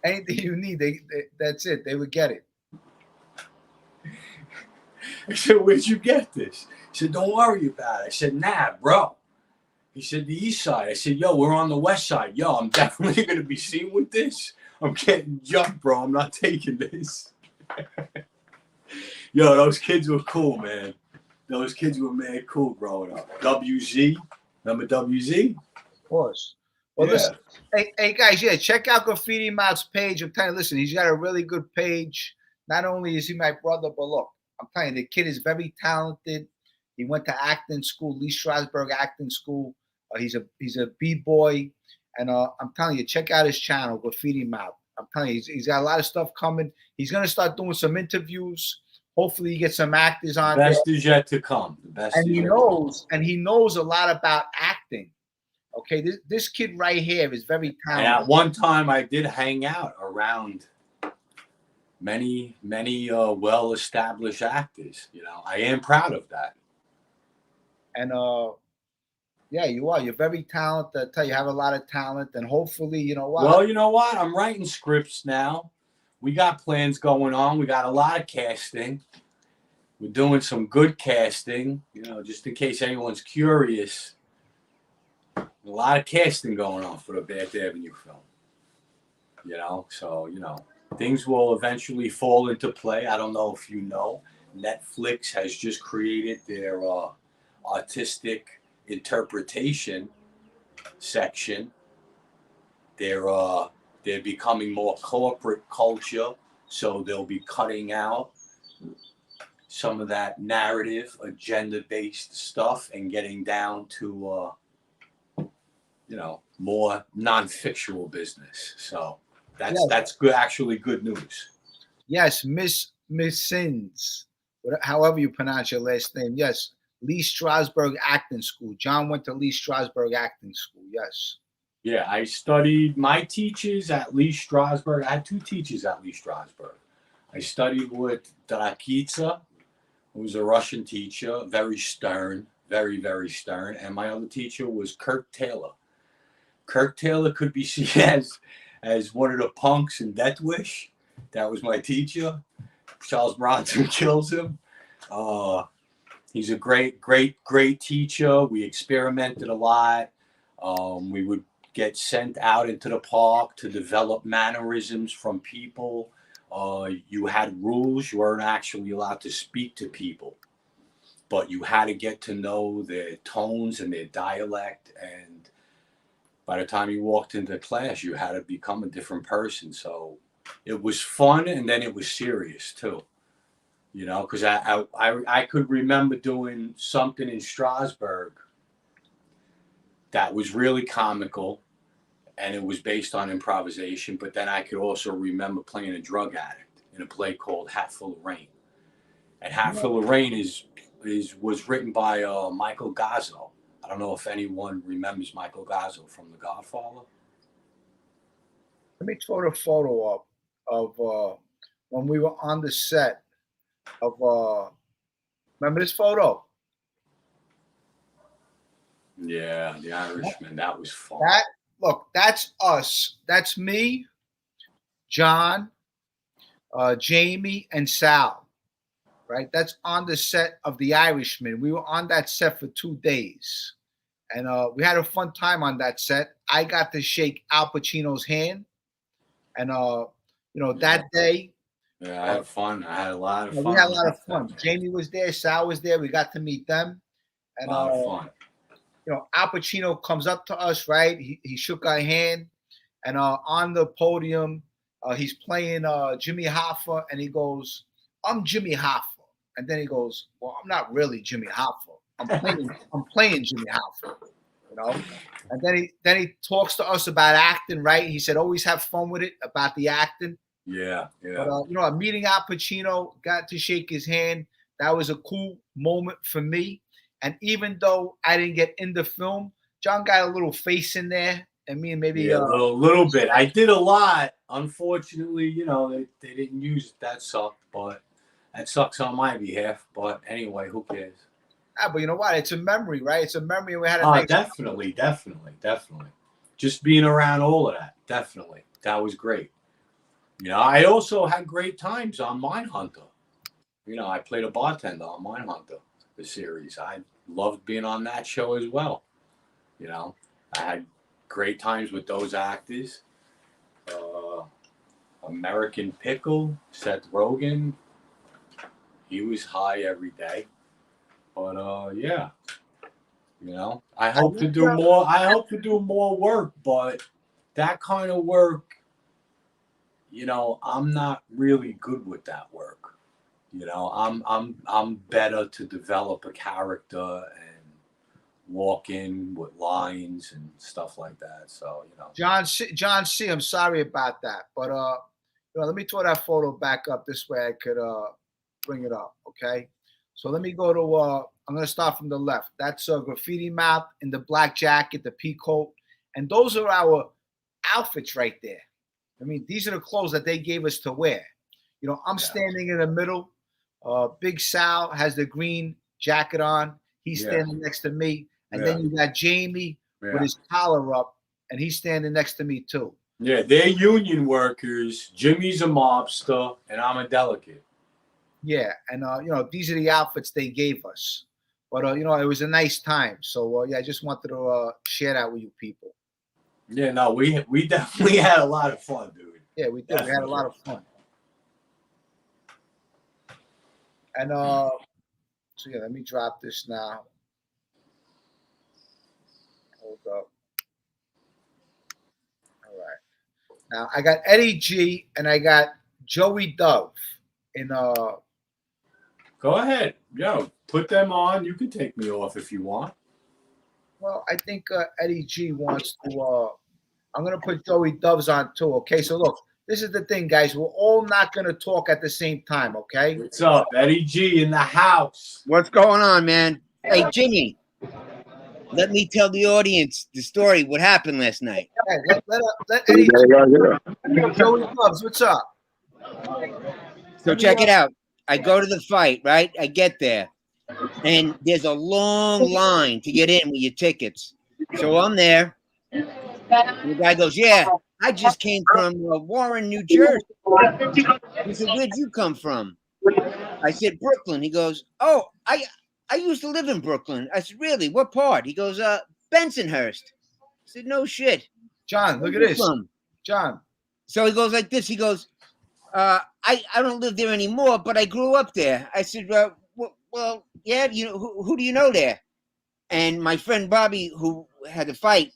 S2: Anything you need, that's it. They would get it.
S4: I said, where'd you get this? He said, don't worry about it. I said, nah, bro. He said, the east side. I said, we're on the west side. I'm definitely going to be seen with this. I'm getting jumped, bro. I'm not taking this. Those kids were cool, man. Those kids were mad cool growing up. WZ, remember WZ?
S2: Of course. Well,
S4: Yeah.
S2: listen, hey guys, yeah, check out Graffiti Mouth's page. I'm telling you, listen, he's got a really good page. Not only is he my brother, but look, I'm telling you, the kid is very talented. He went to acting school, Lee Strasberg Acting School. He's a b-boy, and I'm telling you, check out his channel, Graffiti Mouth. I'm telling you, he's got a lot of stuff coming. He's gonna start doing some interviews. Hopefully, he gets some actors on there.
S4: Best is yet to come. The best
S2: And
S4: is
S2: he
S4: yet
S2: knows, and he knows a lot about acting. Okay, this kid right here is very
S4: And
S2: talented.
S4: at one time, I did hang out around many well-established actors. You know, I am proud of that.
S2: And yeah, you are. You're very talented. I tell you, you have a lot of talent, and hopefully, you know what?
S4: Well, you know what? I'm writing scripts now. We got plans going on. We got a lot of casting. We're doing some good casting. You know, just in case anyone's curious. A lot of casting going on for the Bath Avenue film. You know, so, you know, things will eventually fall into play. I don't know if you know, Netflix has just created their artistic interpretation section. They're becoming more corporate culture, so they'll be cutting out some of that narrative, agenda-based stuff, and getting down to you know, more non-fictional business. So that's good, actually good news.
S2: Yes, Miss Sins, however you pronounce your last name. Yes, Lee Strasberg Acting School. John went to Lee Strasberg Acting School. Yes.
S4: Yeah, I studied my teachers at Lee Strasberg. I had two teachers at Lee Strasberg. I studied with Drakitsa, who was a Russian teacher, very stern, very, very stern. And my other teacher was Kirk Taylor. Kirk Taylor could be seen as one of the punks in Death Wish. That was my teacher. Charles Bronson kills him. He's a great teacher. We experimented a lot. We would get sent out into the park to develop mannerisms from people. You had rules. You weren't actually allowed to speak to people, but you had to get to know their tones and their dialect. And by the time you walked into class, you had to become a different person. So it was fun, and then it was serious too. You know, because I could remember doing something in Strasbourg that was really comical, and it was based on improvisation. But then I could also remember playing a drug addict in a play called Hatful of Rain. And Hatful of Rain was written by Michael Gazzo. I don't know if anyone remembers Michael Gazzo from The Godfather.
S2: Let me throw the photo up of when we were on the set of remember this photo?
S4: Yeah, The Irishman. That was fun.
S2: Look, that's us. That's me, John, Jamie, and Sal. Right? That's on the set of The Irishman. We were on that set for 2 days. And we had a fun time on that set. I got to shake Al Pacino's hand. And you know, that day.
S4: Yeah, I had fun. I had a lot of fun.
S2: We had a lot of fun. Jamie was there, Sal was there. We got to meet them. And
S4: a lot of fun.
S2: You know, Al Pacino comes up to us, right? He shook our hand, and on the podium, he's playing Jimmy Hoffa, and he goes, "I'm Jimmy Hoffa," and then he goes, "Well, I'm not really Jimmy Hoffa. I'm playing Jimmy Hoffa," you know. And then he talks to us about acting, right? He said, "Always have fun with it about the acting."
S4: Yeah.
S2: But you know, meeting Al Pacino, got to shake his hand. That was a cool moment for me. And even though I didn't get in the film, John got a little face in there, and me and maybe
S4: a little bit. I did a lot. Unfortunately, you know, they didn't use it. That sucked, but that sucks on my behalf. But anyway, who cares?
S2: But you know what? It's a memory, right? It's a memory. We had a nice
S4: definitely. Just being around all of that, definitely. That was great. You know, I also had great times on Mindhunter. You know, I played a bartender on Mindhunter, the series. I loved being on that show as well. You know, I had great times with those actors. American Pickle, Seth Rogen. He was high every day. But yeah, I hope to do more. I hope to do more work, but that kind of work, I'm not really good with that work. I'm better to develop a character and walk in with lines and stuff like that. So
S2: John C. I'm sorry about that, but let me throw that photo back up this way. I could bring it up. Okay, so let me go to. I'm gonna start from the left. That's Graffiti Mouth in the black jacket, the pea coat, and those are our outfits right there. I mean, these are the clothes that they gave us to wear. I'm standing in the middle. Big Sal has the green jacket on. He's standing next to me. And then you got Jamie with his collar up, and he's standing next to me too.
S4: Yeah, they're union workers. Jimmy's a mobster, and I'm a delegate.
S2: Yeah, and these are the outfits they gave us. But it was a nice time. So I just wanted to share that with you people.
S4: Yeah, no, we definitely had a lot of fun, dude.
S2: Yeah, we did. Definitely. We had a lot of fun. And so let me drop this now. Hold up. All right. Now I got Eddie G and I got Joey Dove in
S4: Go ahead. Put them on. You can take me off if you want.
S2: Well, I think Eddie G wants to I'm gonna put Joey Doves on too. Okay, so look, this is the thing, guys. We're all not gonna talk at the same time, okay?
S4: What's up, Eddie G in the house?
S5: What's going on, man? Hey, Jimmy, let me tell the audience the story. What happened last night?
S2: Hey, let Eddie Joey Doves, what's up?
S5: So check it out. I go to the fight, right? I get there, and there's a long line to get in with your tickets. So I'm there. And the guy goes, "Yeah, I just came from Warren, New Jersey." He said, "Where'd you come from?" I said, "Brooklyn." He goes, "Oh, I used to live in Brooklyn." I said, "Really? What part?" He goes, "Bensonhurst." I said, "No shit."
S2: John, look at this. John.
S5: So he goes like this. He goes, I don't live there anymore, but I grew up there. I said, well, yeah, who do you know there? And my friend Bobby, who had the fight,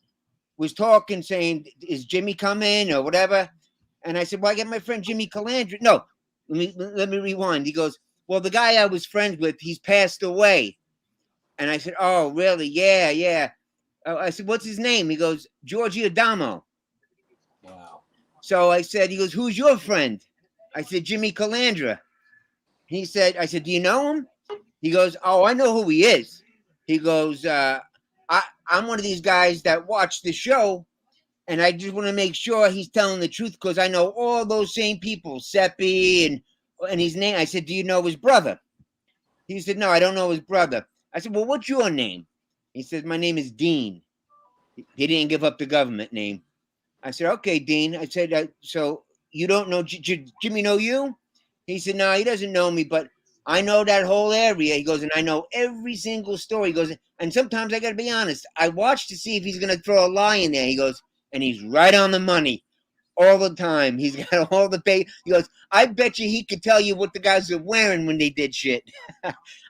S5: was talking, saying, "Is Jimmy coming or whatever?" And I said, "Well, I got my friend Jimmy Calandra." No, let me rewind. He goes, "Well, the guy I was friends with, he's passed away." And I said, "Oh, really? Yeah." I said, "What's his name?" He goes, "Georgie Adamo."
S4: Wow.
S5: So I said, he goes, "Who's your friend?" I said, "Jimmy Calandra." I said, "Do you know him?" He goes, "Oh, I know who he is." He goes, I'm one of these guys that watch the show, and I just want to make sure he's telling the truth because I know all those same people, Seppi and his name. I said, "Do you know his brother?" He said, "No, I don't know his brother." I said, "Well, what's your name?" He said, "My name is Dean." He didn't give up the government name. I said, "Okay, Dean." I said, "So you don't know Jimmy know you?" He said, "No, he doesn't know me, but I know that whole area." He goes, "And I know every single story." He goes, "And sometimes I got to be honest. I watch to see if he's going to throw a lie in there." He goes, "And he's right on the money all the time. He's got all the pay." He goes, "I bet you he could tell you what the guys were wearing when they did shit."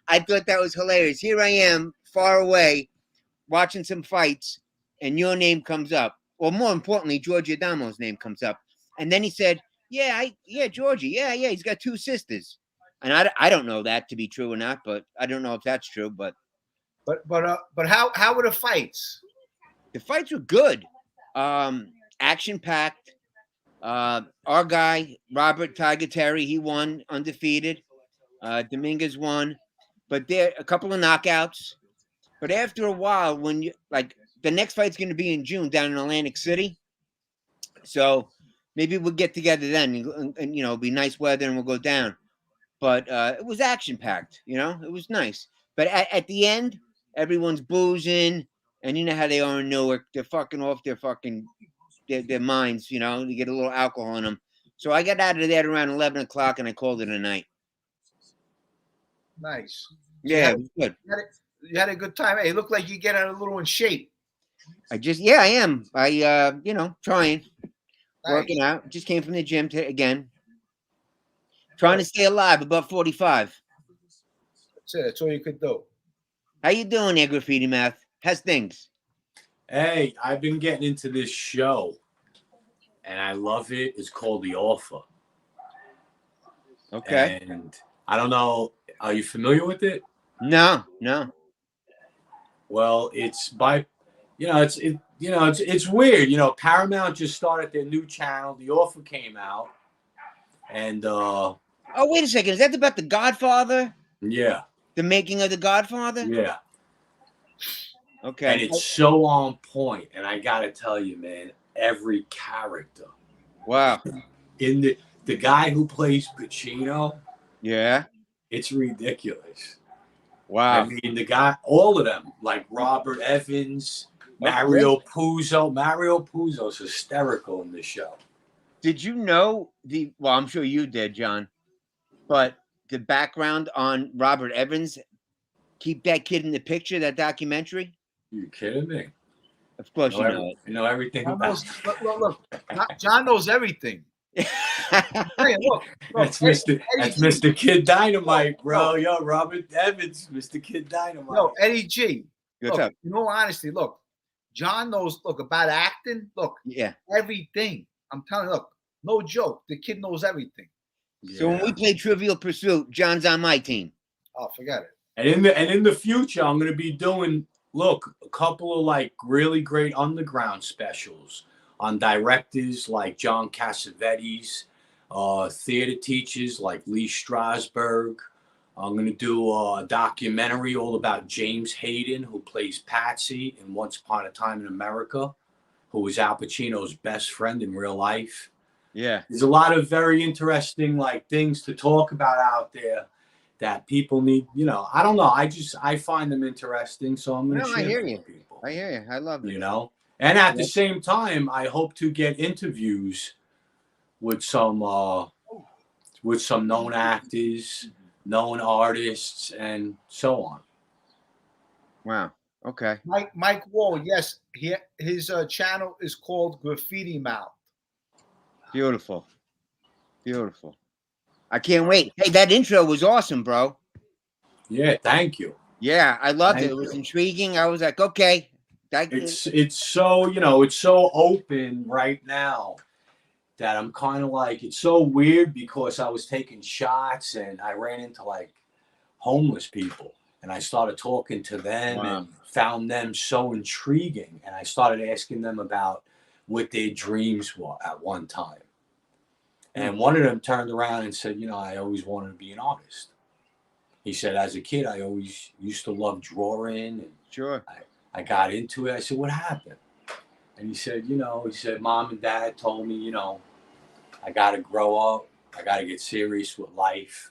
S5: I thought that was hilarious. Here I am, far away, watching some fights, and your name comes up. Or more importantly, Georgie Adamo's name comes up. And then he said, yeah, Georgie. Yeah. He's got two sisters. And I don't know that to be true or not, but I don't know if that's true. But
S2: how were the fights?
S5: The fights were good. Action packed. Our guy, Robert Tiger Terry, he won undefeated. Dominguez won. But there a couple of knockouts. But after a while, when you like the next fight's going to be in June down in Atlantic City, so maybe we'll get together then, and it'll be nice weather and we'll go down. But it was action packed, it was nice. But at the end, everyone's boozing, and you know how they are in Newark. They're fucking off their minds, to get a little alcohol in them. So I got out of there around 11 o'clock, and I called it a night.
S2: Nice.
S5: Yeah, it was good.
S2: You had a good time. Hey, it looked like you get a little in shape.
S5: I am. Trying. Nice. Working out. Just came from the gym again. Trying to stay alive, above 45.
S2: That's it. That's all you could do.
S5: How you doing there, Graffiti Mouth? How's things?
S4: Hey, I've been getting into this show, and I love it. It's called The Offer.
S5: Okay.
S4: And I don't know, are you familiar with it?
S5: No.
S4: Well, it's by, it's weird. Paramount just started their new channel. The Offer came out, and
S5: Oh, wait a second. Is that about The Godfather?
S4: yeah,
S5: The making of The Godfather?
S4: yeah, and
S5: Okay.
S4: it's so on point. And I gotta tell you, man, every character
S5: Wow.
S4: in the guy who plays Pacino,
S5: Yeah.
S4: it's ridiculous. I
S5: Wow.
S4: mean, the guy, all of them, like Robert Evans, Mario Puzo. Mario Puzo's hysterical in this show.
S5: Did you know well, I'm sure you did, John, but the background on Robert Evans, Keep That Kid in the Picture, that documentary?
S4: You kidding me?
S5: Of course you know
S4: I know everything
S2: John
S4: about
S2: knows, look. John knows everything.
S5: it.
S2: Hey, look,
S4: that's
S2: Eddie G.
S4: Mr. Kid Dynamite,
S2: No,
S4: bro.
S2: no.
S4: Yo, Robert Evans, Mr. Kid Dynamite.
S2: No, Eddie G.
S5: What's
S2: Look,
S5: up?
S2: in all honesty, look, John knows, look, about acting, look,
S5: Yeah.
S2: everything. I'm telling you, look, no joke. The kid knows everything.
S5: So when we play Trivial Pursuit, John's on my team.
S2: Oh, forget it.
S4: And in the future, I'm gonna be doing a couple of like really great underground specials on directors like John Cassavetes, theater teachers like Lee Strasberg. I'm gonna do a documentary all about James Hayden, who plays Patsy in Once Upon a Time in America, who was Al Pacino's best friend in real life.
S5: Yeah.
S4: There's a lot of very interesting like things to talk about out there that people need. I don't know. I find them interesting, so I'm going to
S5: No, I
S4: share
S5: hear
S4: them
S5: you.
S4: with people.
S5: I hear you. I love it.
S4: And at the same time, I hope to get interviews with some known actors, known artists, and so on.
S5: Wow. Okay.
S2: Mike Wall, yes, his channel is called Graffiti Mouth.
S5: Beautiful. Beautiful. I can't wait. Hey, that intro was awesome, bro.
S4: Yeah, thank you.
S5: Yeah, I loved it.
S4: Thank
S5: It was
S4: you.
S5: intriguing. I was like, okay.
S4: It's so it's so open right now that I'm kind of like, it's so weird because I was taking shots and I ran into like homeless people and I started talking to them and found them so intriguing, and I started asking them about what their dreams were at one time. And one of them turned around and said, I always wanted to be an artist. He said, as a kid, I always used to love drawing, and
S5: Sure.
S4: I got into it. I said, what happened? And he said, Mom and Dad told me, I got to grow up. I got to get serious with life.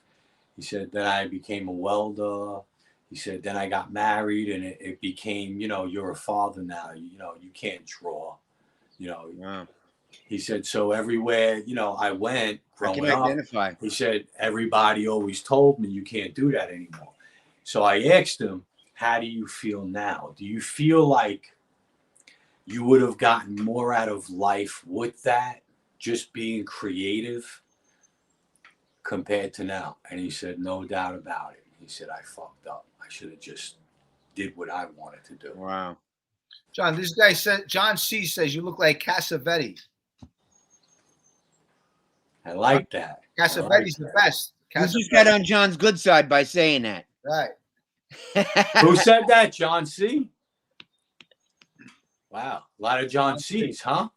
S4: He said, then I became a welder. He said, then I got married, and it became, you're a father now. You can't draw.
S5: Wow.
S4: He said, so everywhere, I went growing up,
S5: identify.
S4: he said, everybody always told me you can't do that anymore. So I asked him, how do you feel now? Do you feel like you would have gotten more out of life with that, just being creative, compared to now? And he said, no doubt about it. He said, I fucked up. I should have just did what I wanted to do.
S5: Wow.
S2: John, this guy said, John C says you look like Cassavetes.
S4: I like that.
S2: Cassavetes the best.
S5: You just got on John's good side by saying that.
S2: Right.
S4: Who said that? John C? Wow. A lot of John C's, huh?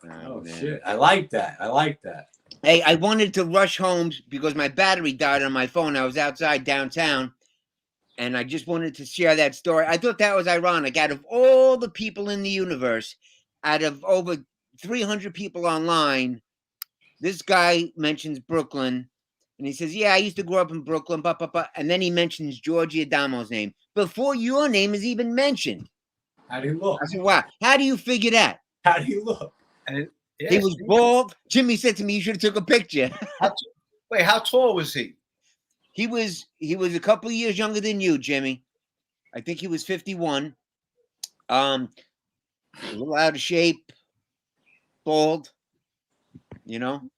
S4: Oh, shit. I like that. I like that.
S5: Hey, I wanted to rush home because my battery died on my phone. I was outside downtown, and I just wanted to share that story. I thought that was ironic. Out of all the people in the universe, out of over 300 people online, this guy mentions Brooklyn, and he says, yeah, I used to grow up in Brooklyn, and then he mentions Georgie Adamo's name before your name is even mentioned.
S4: How do you look?
S5: I said, wow, how do you figure that?
S4: How do you look?
S2: Yeah,
S5: He was bald. Jimmy said to me, you should have took a picture.
S2: Wait, how tall was he?
S5: He was a couple of years younger than you, Jimmy. I think he was 51. A little out of shape, bald.
S2: I don't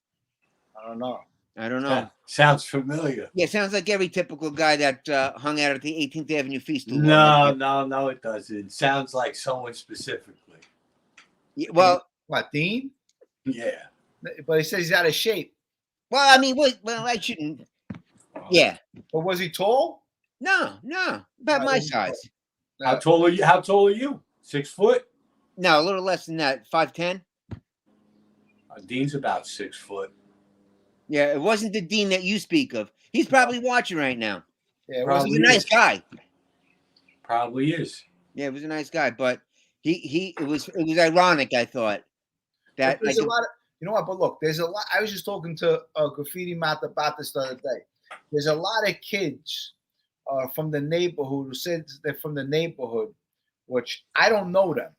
S2: know.
S5: I don't know.
S4: Sounds familiar.
S5: Yeah, sounds like every typical guy that hung out at the 18th Avenue Feast too
S4: No,
S5: long.
S4: no, it doesn't. It sounds like someone specifically.
S5: Yeah, well,
S2: What, Dean?
S4: Yeah.
S2: But he says he's out of shape.
S5: I mean, I shouldn't. Yeah.
S2: But was he tall?
S5: No, about my
S2: wasn't
S5: size.
S4: How tall are you? How tall are you? 6 foot?
S5: No, a little less than that. 5'10".
S4: Dean's about 6 foot.
S5: Yeah, it wasn't the Dean that you speak of. He's probably watching right now.
S2: Yeah,
S5: He was a nice guy.
S4: Probably is.
S5: Yeah, he was a nice guy, but it was ironic. I thought that
S2: there's a lot of, you know what? But look, there's a lot. I was just talking to a graffiti Matt about this the other day. There's a lot of kids from the neighborhood who said they're from the neighborhood, which I don't know them.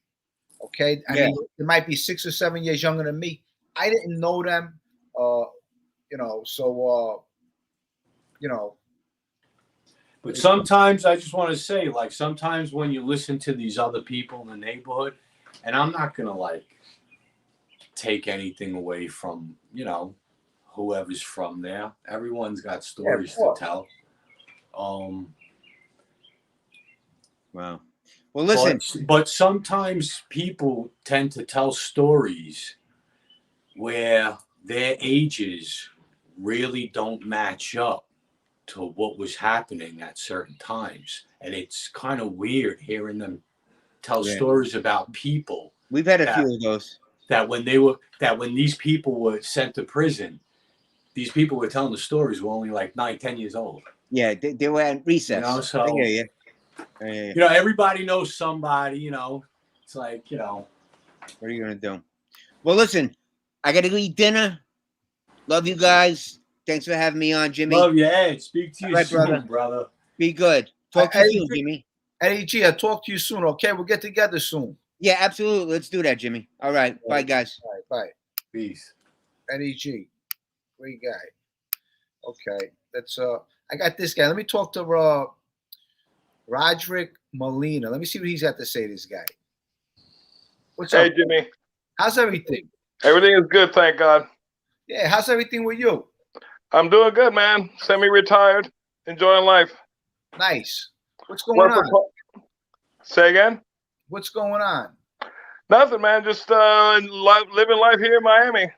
S2: Okay, I mean, they might be 6 or 7 years younger than me. I didn't know them. You know, so you know.
S4: But sometimes I just want to say, like, sometimes when you listen to these other people in the neighborhood, and I'm not gonna like take anything away from, you know, whoever's from there. Everyone's got stories to tell.
S5: Wow. Well, listen.
S4: But sometimes people tend to tell stories where their ages really don't match up to what was happening at certain times. And it's kind of weird hearing them tell stories about people.
S5: We've had a few of those.
S4: That when these people were sent to prison, these people were telling the stories were only like 9, 10 years old.
S5: Yeah, they were at recess.
S4: You know, so,
S5: I hear you.
S4: You know, everybody knows somebody, you know. It's like, you know.
S5: What are you going to do? Well, listen, I got to go eat dinner. Love you guys. Thanks for having me on, Jimmy.
S4: Love you, Ed. Speak to you soon, brother.
S5: Be good. Talk to you soon, Jimmy.
S2: Eddie G, I'll talk to you soon, okay? We'll get together soon.
S5: Yeah, absolutely. Let's do that, Jimmy. All right. Bye, guys.
S2: All right, bye.
S4: Peace.
S2: Eddie G. Great guy. Okay. That's I got this guy. Let me talk to Roderick Molina. Let me see what he's got to say, this guy. What's up?
S6: Hey, Jimmy.
S2: How's everything?
S6: Everything is good, thank God.
S2: Yeah, how's everything with you?
S6: I'm doing good, man. Semi-retired, enjoying life.
S2: Nice. What's going on?
S6: Say again?
S2: What's going on?
S6: Nothing, man. Just living life here in Miami.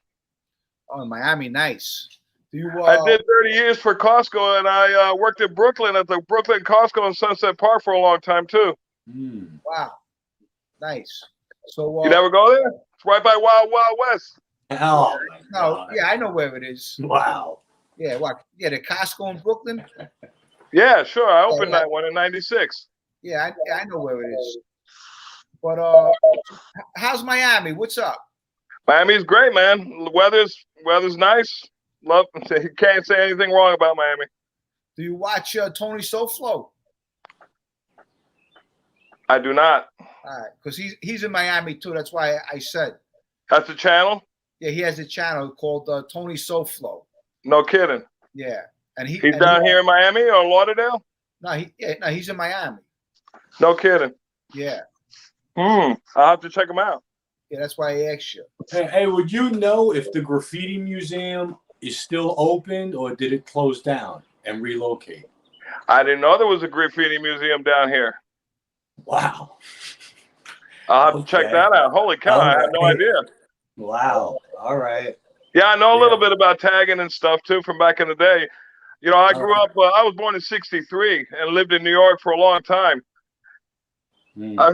S2: Oh, in Miami, nice. Do you?
S6: I did 30 years for Costco, and I worked in Brooklyn at the Brooklyn Costco in Sunset Park for a long time too.
S2: Wow, nice. So
S6: you never go there? It's right by Wild Wild West.
S4: Oh,
S2: no, yeah, I know where it is.
S4: Wow.
S2: Yeah, what? Yeah, the Costco in Brooklyn.
S6: Yeah, sure. I opened that one in '96.
S2: Yeah, I know where it is. But how's Miami? What's up?
S6: Miami's great, man. Weather's nice. Love. Can't say anything wrong about Miami.
S2: Do you watch Tony Soflo?
S6: I do not.
S2: All right, because he's in Miami too. That's why I said.
S6: That's the channel?
S2: Yeah, he has a channel called Tony Soflo.
S6: No kidding.
S2: Yeah, and he's
S6: down here in Miami or Lauderdale?
S2: No, he's in Miami.
S6: No kidding.
S2: Yeah.
S6: I'll have to check him out.
S2: Yeah, that's why I asked you.
S4: Hey, would you know if the graffiti museum is still open or did it close down and relocate?
S6: I didn't know there was a graffiti museum down here.
S4: Wow.
S6: I'll have to check that out. Holy cow, I had no idea.
S4: Wow. All right.
S6: Yeah, I know a little bit about tagging and stuff too from back in the day. You know, I grew up, I was born in '63 and lived in New York for a long time.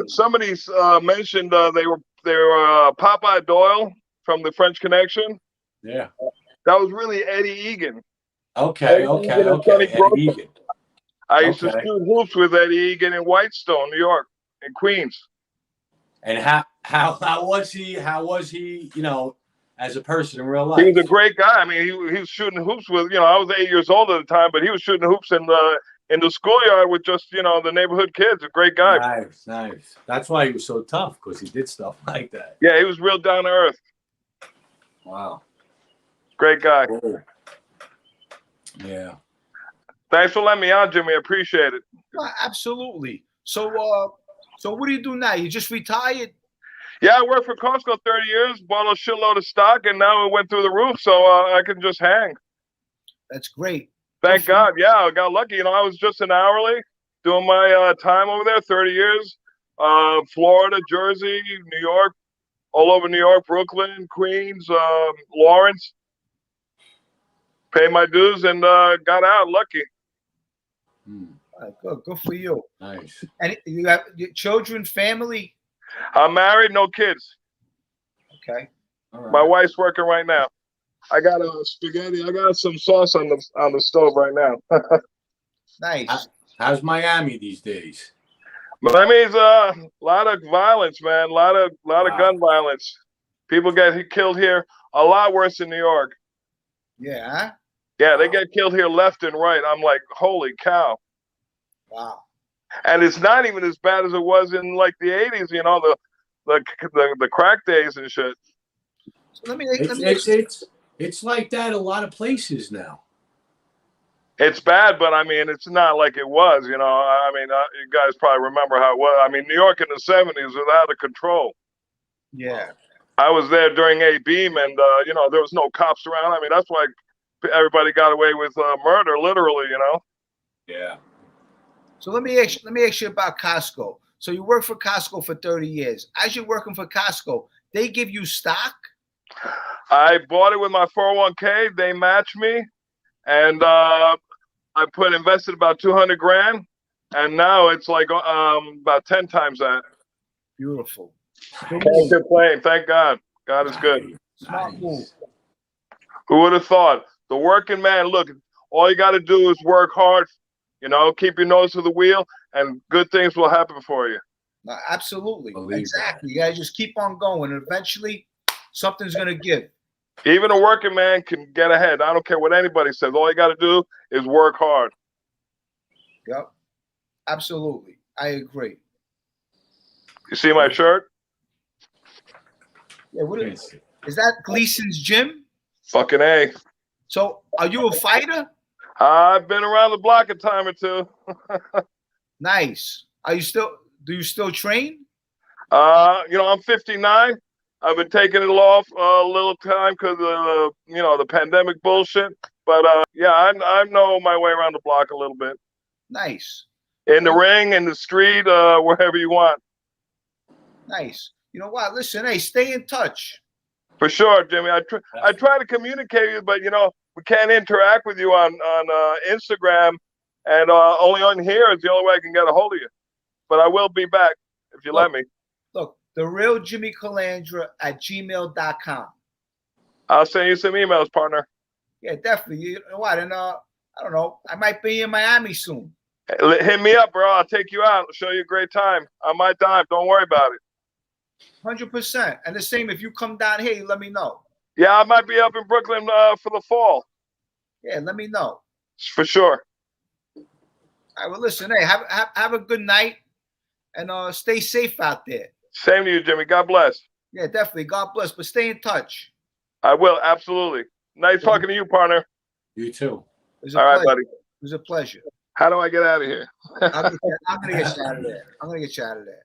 S6: Somebody mentioned they were Popeye Doyle from the French Connection.
S4: Yeah.
S6: That was really Eddie Egan.
S4: Okay. Eddie Egan.
S6: I used to shoot hoops with Eddie Egan in Whitestone, New York, in Queens.
S4: And how was he? How was he? You know, as a person in real life?
S6: He was a great guy. I mean, he was shooting hoops with. You know, I was 8 years old at the time, but he was shooting hoops in the schoolyard with just the neighborhood kids. A great guy.
S4: Nice. That's why he was so tough, because he did stuff like that.
S6: Yeah, he was real down to earth.
S4: Wow.
S6: Great guy.
S4: Cool. Yeah.
S6: Thanks for letting me on, Jimmy. I appreciate it.
S2: Absolutely. So what do you do now? You just retired?
S6: Yeah, I worked for Costco 30 years, bought a shitload of stock, and now it went through the roof, so I can just hang.
S2: That's great.
S6: Thank God. Yeah, I got lucky. You know, I was just an hourly doing my time over there, 30 years. Florida, Jersey, New York, all over New York, Brooklyn, Queens, Lawrence. Paid my dues and got out lucky.
S2: Good for you.
S4: Nice.
S2: And you have your children, family?
S6: I'm married, no kids.
S2: Okay.
S4: All right.
S6: My wife's working right now. I got spaghetti. I got some sauce on the stove right now.
S2: Nice.
S4: How's Miami these days?
S6: Miami's a lot of violence, man. A lot of
S4: Wow.
S6: gun violence. People get killed here a lot worse than New York.
S2: Yeah. Huh?
S6: Yeah, they get killed here left and right. I'm like, holy cow.
S2: Wow.
S6: And it's not even as bad as it was in like the 80s, you know, the crack days and shit.
S2: So let me
S4: It's like that a lot of places now.
S6: It's bad, but I mean, it's not like it was, you know. I mean, you guys probably remember how it was. I mean, New York in the 70s was out of control.
S2: Yeah.
S6: I was there during A-Beam, and, you know, there was no cops around. I mean, that's why everybody got away with murder, literally, you know.
S4: Yeah.
S2: So let me ask you about Costco. So you worked for Costco for 30 years. As you're working for Costco, they give you stock?
S6: I bought it with my 401k. They matched me, and I invested about 200 grand, and now it's like about 10 times that.
S2: Beautiful.
S6: Can't complain. Thank God. God is good.
S2: Smart move.
S6: Who would have thought? The working man, look, all you got to do is work hard, you know, keep your nose to the wheel, and good things will happen for you.
S2: No, absolutely.
S4: Believe
S2: Exactly. You gotta just keep on going. And eventually something's gonna give.
S6: Even a working man can get ahead. I don't care what anybody says. All you got to do is work hard.
S2: Yep. Absolutely. I agree.
S6: You see my shirt?
S2: Yeah, what is that Gleason's gym?
S6: Fucking A.
S2: So are you a fighter?
S6: I've been around the block a time or two.
S2: Nice. Do you still train?
S6: You know, I'm 59. I've been taking it off a little time because of you know, the pandemic bullshit. But yeah, I know my way around the block a little bit.
S2: Nice.
S6: In the ring, in the street, wherever you want.
S2: Nice. You know what? Listen, hey, stay in touch.
S6: For sure, Jimmy. I try to communicate with you, but you know, we can't interact with you on Instagram, and only on here is the only way I can get a hold of you. But I will be back if you let me.
S2: Look, the real Jimmy Calandra at gmail.com.
S6: I'll send you some emails, partner.
S2: Yeah, definitely. You know what? And I don't know. I might be in Miami soon.
S6: Hey, hit me up, bro. I'll take you out. I'll show you a great time. On my dime. Don't worry about it.
S2: 100%. And the same, if you come down here, you let me know.
S6: Yeah, I might be up in Brooklyn for the fall.
S2: Yeah, let me know.
S6: For sure.
S2: All right, well, listen, hey, have a good night, and stay safe out there.
S6: Same to you, Jimmy. God bless.
S2: Yeah, definitely. God bless. But stay in touch.
S6: I will, absolutely. Nice talking to you, partner.
S4: You too.
S2: All
S6: right, buddy.
S2: It was a pleasure.
S6: How do I get out of here?
S2: I'm gonna get you out of there. I'm gonna get you out of there.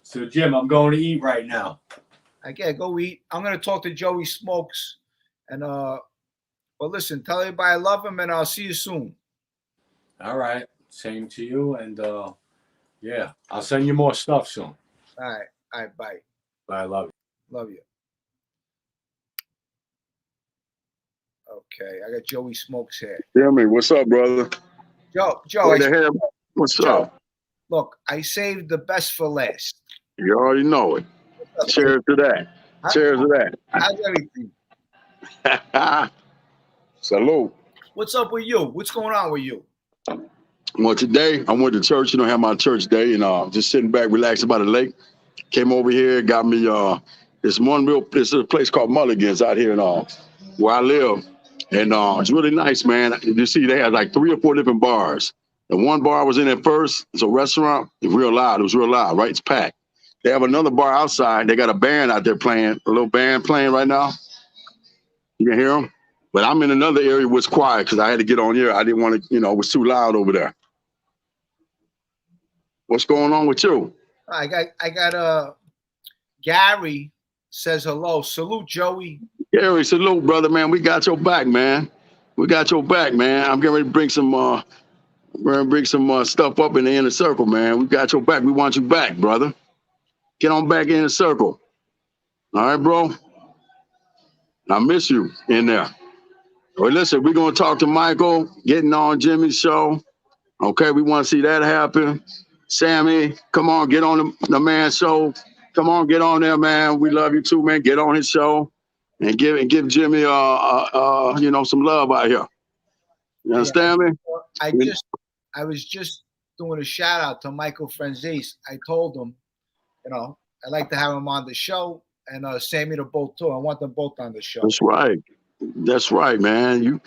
S4: So, Jim, I'm going to eat right now.
S2: Okay, go eat. I'm gonna talk to Joey Smokes, and well, listen, tell everybody I love him, and I'll see you soon.
S4: All right. Same to you, and yeah, I'll send you more stuff soon.
S2: All right, bye.
S4: Bye, I love you.
S2: Love you. Okay, I got Joey Smokes here.
S7: Jimmy, what's up, brother?
S2: Joe,
S7: Good to have you. What's up?
S2: Look, I saved the best for last.
S7: You already know it. Cheers to that. Cheers to that.
S2: How's everything?
S7: Salute.
S2: What's up with you? What's going on with you?
S7: Well, today I went to church. You know, have my church day, and just sitting back, relaxing by the lake. Came over here, got me this a place called Mulligan's out here in where I live, and it's really nice, man. You see, they had like 3 or 4 different bars. The one bar was in at first. It's a restaurant. It's real loud. It was real loud, right? It's packed. They have another bar outside. They got a band out there playing, a little band playing right now. You can hear them. But I'm in another area where it's quiet because I had to get on here. I didn't want to, you know, it was too loud over there. What's going on with you?
S2: I got Gary says hello. Salute, Joey.
S7: Gary, salute, brother, man. We got your back, man. We got your back, man. I'm getting ready to bring some we're gonna bring some stuff up in the inner circle, man. We got your back. We want you back, brother. Get on back in the circle. All right, bro. I miss you in there. Well, listen, we're gonna talk to Michael, getting on Jimmy's show. Okay, we want to see that happen. Sammy, come on, get on the man's show. Come on, get on there, man. We love you too, man. Get on his show and give Jimmy some love out here. You understand me?
S2: I was just doing a shout out to Michael Franzese. I told him, I'd like to have him on the show, and Sammy to both too. I want them both on the show.
S7: That's right. That's right, man. You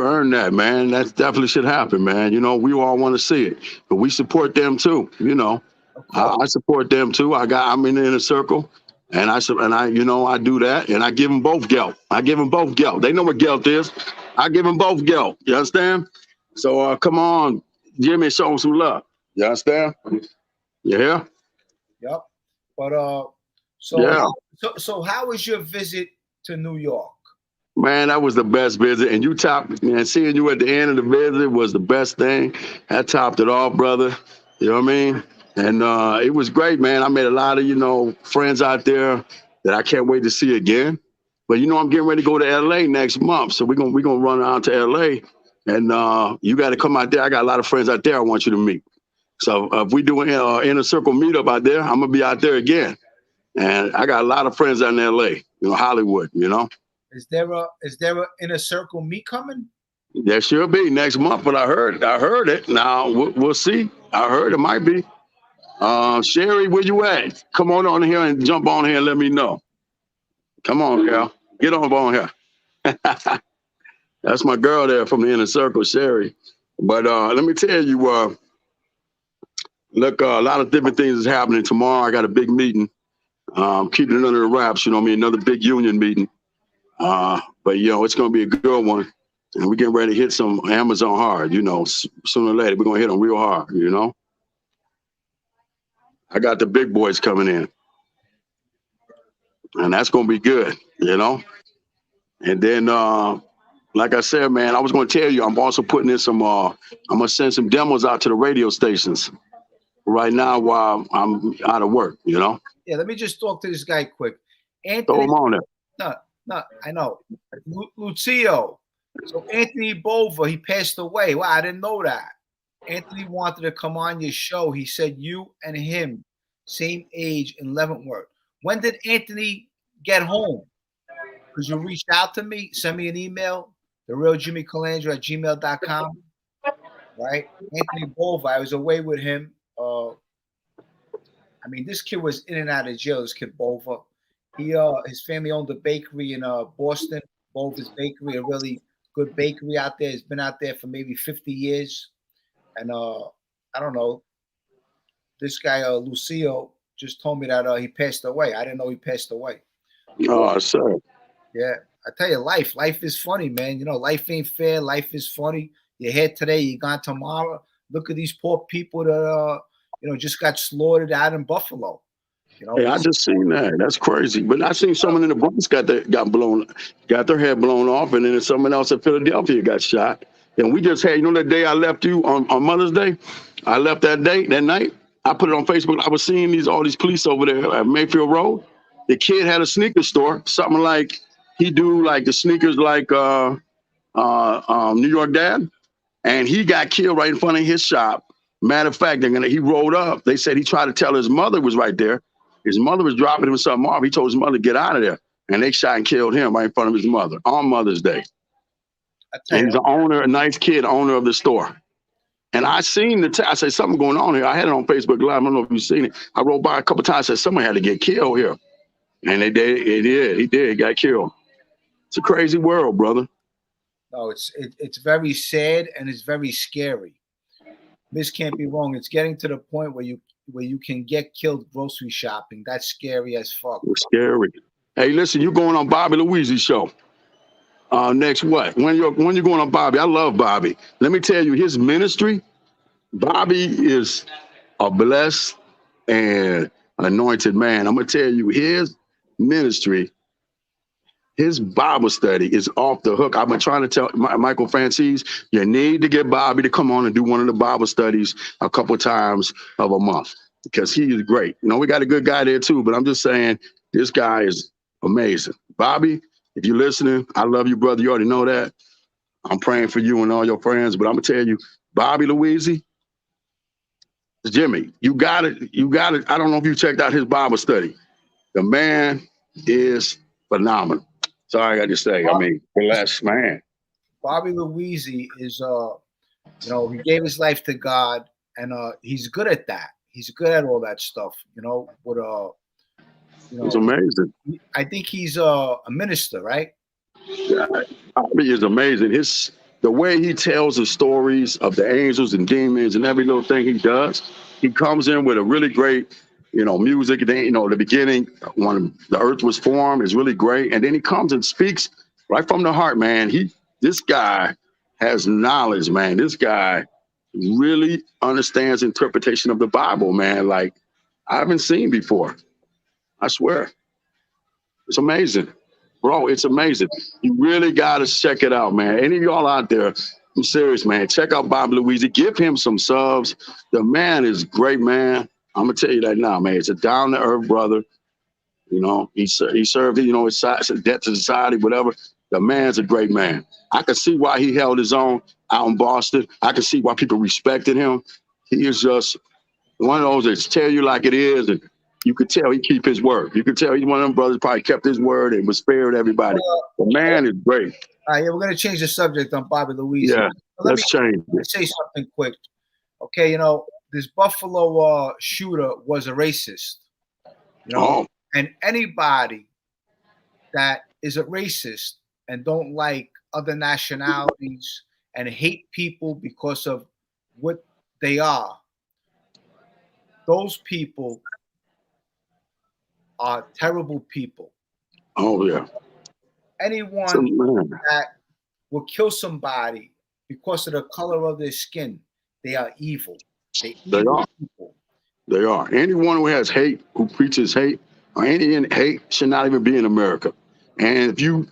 S7: earned that, man. That definitely should happen, man. We all want to see it, but we support them too. I support them too. I'm in the inner circle, and I do that, and I give them both gelt. I give them both gelt. They know what gelt is. I give them both gelt. You understand? So come on, Jimmy, show them some love. You understand? You hear?
S2: Yep. But so how was your visit to New York?
S7: Man, that was the best visit. And you topped, man, seeing you at the end of the visit was the best thing. That topped it all, brother. You know what I mean? And it was great, man. I made a lot of, friends out there that I can't wait to see again. But, I'm getting ready to go to L.A. next month. So we're gonna run out to L.A. And you got to come out there. I got a lot of friends out there I want you to meet. So if we do an inner circle meetup out there, I'm going to be out there again. And I got a lot of friends out in L.A., Hollywood,
S2: Is there a inner circle meet coming?
S7: There should be next month, but I heard it. Now we'll see. I heard it might be. Sherry, where you at? Come on here and jump on here and let me know. Come on, girl. Get on here. That's my girl there from the inner circle, Sherry. But let me tell you, look, a lot of different things is happening tomorrow. I got a big meeting. Keeping it under the wraps, another big union meeting. But it's gonna be a good one, and we're getting ready to hit some Amazon hard. Sooner or later we're gonna hit them real hard. I got the big boys coming in, and that's gonna be good. And then, like I said, man, I was gonna tell you, I'm also putting in some. I'm gonna send some demos out to the radio stations right now while I'm out of work.
S2: Yeah, let me just talk to this guy quick. Anthony,
S7: throw him on there.
S2: No, I know. Lucio. So Anthony Bova, he passed away. Wow, I didn't know that. Anthony wanted to come on your show. He said you and him, same age in Leavenworth. When did Anthony get home? Because you reached out to me, send me an email, therealjimmycalandra@gmail.com. Right? Anthony Bova, I was away with him. This kid was in and out of jail, this kid Bova. His family owned a bakery in Boston, Bova's Bakery, a really good bakery out there. It's been out there for maybe 50 years. And I don't know, this guy, Lucio, just told me that he passed away. I didn't know he passed away.
S7: Oh, sir.
S2: Yeah, I tell you, life is funny, man. Life ain't fair. Life is funny. You're here today, you're gone tomorrow. Look at these poor people that, just got slaughtered out in Buffalo.
S7: Hey, I just seen that. That's crazy. But I seen someone in the Bronx got their head blown off, and then someone else in Philadelphia got shot. And we just had, that day I left you on Mother's Day, I left that night. I put it on Facebook. I was seeing all these police over there at Mayfield Road. The kid had a sneaker store, something like he do like the sneakers like New York Dad, and he got killed right in front of his shop. Matter of fact, he rolled up. They said he tried to tell his mother was right there. His mother was dropping him something off. He told his mother to get out of there. And they shot and killed him right in front of his mother on Mother's Day. And he's the owner, a nice kid, owner of the store. And I seen I said, something going on here. I had it on Facebook Live. I don't know if you've seen it. I rode by a couple times, said someone had to get killed here. And they did. He did. He got killed. It's a crazy world, brother.
S2: No, it's very sad and it's very scary. This can't be wrong. It's getting to the point where you can get killed grocery shopping. That's scary as fuck.
S7: It's scary. Hey, listen, you're going on Bobby Louise's show. Next what? When you going on Bobby? I love Bobby. Let me tell you, his ministry, Bobby is a blessed and anointed man. I'm gonna tell you, his ministry His Bible study is off the hook. I've been trying to tell Michael Francis, you need to get Bobby to come on and do one of the Bible studies a couple times of a month because he is great. You know, we got a good guy there too, but I'm just saying this guy is amazing. Bobby, if you're listening, I love you, brother. You already know that. I'm praying for you and all your friends, but I'm gonna tell you, Bobby Louise, Jimmy, you got it. You got it. I don't know if you checked out his Bible study. The man is phenomenal. Sorry, I got to say. I mean, bless man.
S2: Bobby Louise is, you know, he gave his life to God, and he's good at that. He's good at all that stuff. You know, with you know,
S7: It's amazing.
S2: I think he's a minister, right?
S7: Yeah, Bobby is amazing. The way he tells the stories of the angels and demons and every little thing he does, he comes in with a really great, you know, music. You know, the beginning when the earth was formed is really great, and then he comes and speaks right from the heart, man. This guy has knowledge, man. This guy really understands interpretation of the Bible, man. Like I haven't seen before. I swear, it's amazing. Bro, it's amazing. You really got to check it out, man. Any of y'all out there, I'm serious, man. Check out Bobby Louise. Give him some subs. The man is great, man. I'm going to tell you that now, man. It's a down-to-earth brother. You know, he served, you know, his debt to society, whatever. The man's a great man. I can see why he held his own out in Boston. I can see why people respected him. He is just one of those that tell you like it is, and you could tell he keep his word. You could tell he's one of them brothers probably kept his word and was fair to everybody. The man is great.
S2: Yeah, we're going to change the subject on Bobby Louise.
S7: Yeah, let's change
S2: Let me say something quick. Okay, you know, this Buffalo shooter was a racist. You know, and anybody that is a racist and don't like other nationalities and hate people because of what they are, those people are terrible people.
S7: Oh, yeah.
S2: Anyone that will kill somebody because of the color of their skin, they are evil. They are. People.
S7: They are. Anyone who has hate, who preaches hate, or any hate should not even be in America. And if you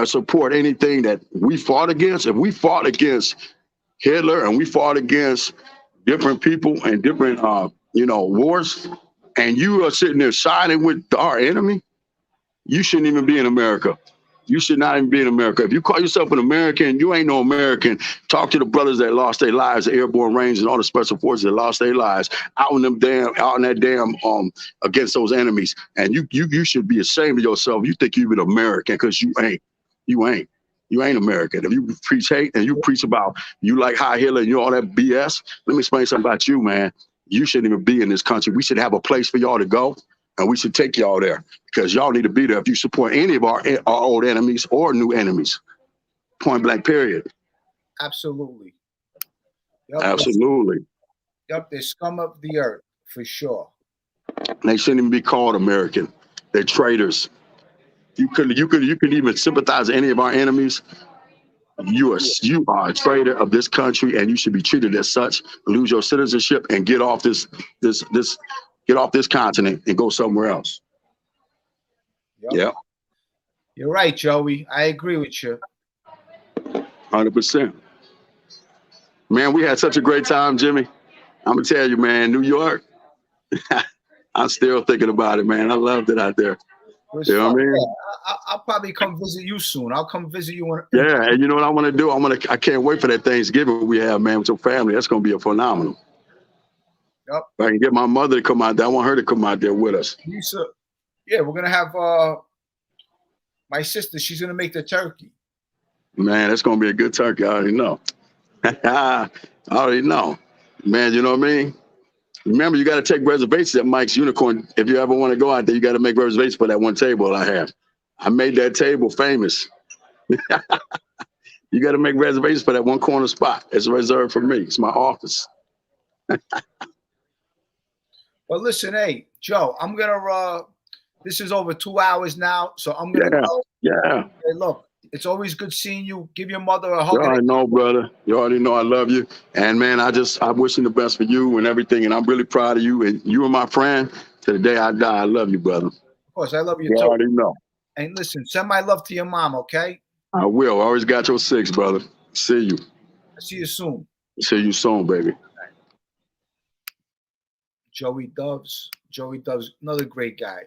S7: support anything that we fought against, if we fought against Hitler and we fought against different people and different, you know, wars, and you are sitting there siding with our enemy, you shouldn't even be in America. You should not even be in America. If you call yourself an American, you ain't no American. Talk to the brothers that lost their lives, the airborne rangers and all the special forces that lost their lives out in that damn against those enemies. And you should be ashamed of yourself. You think you're an American because you ain't. You ain't American. If you preach hate and you preach about you like High Hitler and you all that BS, let me explain something about you, man. You shouldn't even be in this country. We should have a place for y'all to go, and we should take y'all there because y'all need to be there if you support any of our old enemies or new enemies. Point blank, period.
S2: Absolutely. Yep,
S7: absolutely.
S2: Yep, they're scum of the earth for sure.
S7: They shouldn't even be called American. They're traitors. You could even sympathize with any of our enemies. You are a traitor of this country, and you should be treated as such. Lose your citizenship and get off this continent and go somewhere else.
S2: Yep.
S7: Yeah,
S2: you're right, Joey. I agree with you.
S7: 100%. Man, we had such a great time, Jimmy. I'm gonna tell you, man, New York. I'm still thinking about it, man. I loved it out there. You know what I mean?
S2: Yeah, I'll probably come visit you soon. I'll come visit you.
S7: Yeah, and you know what I want to do? I can't wait for that Thanksgiving we have, man, with your family. That's going to be a phenomenal.
S2: Yep.
S7: If I can get my mother to come out there, I want her to come out there with us.
S2: Yeah, we're going to have my sister. She's going to make the turkey.
S7: Man, that's going to be a good turkey. I already know. I already know. Man, you know what I mean? Remember, you got to take reservations at Mike's Unicorn. If you ever want to go out there, you got to make reservations for that one table I have. I made that table famous. You got to make reservations for that one corner spot. It's reserved for me. It's my office.
S2: Well, listen, hey, Joe, I'm going to, this is over 2 hours now, so I'm going to go.
S7: Yeah.
S2: Hey, look, it's always good seeing you. Give your mother a hug.
S7: You already know, brother. You already know I love you. And, man, I'm wishing the best for you and everything, and I'm really proud of you. And you are my friend to the day I die. I love you, brother.
S2: Of course, I love you,
S7: too. You already know.
S2: And listen, send my love to your mom, okay?
S7: I will. I always got your six, brother. See you.
S2: I'll see you soon.
S7: See you soon, baby.
S2: Joey Doves, another great guy.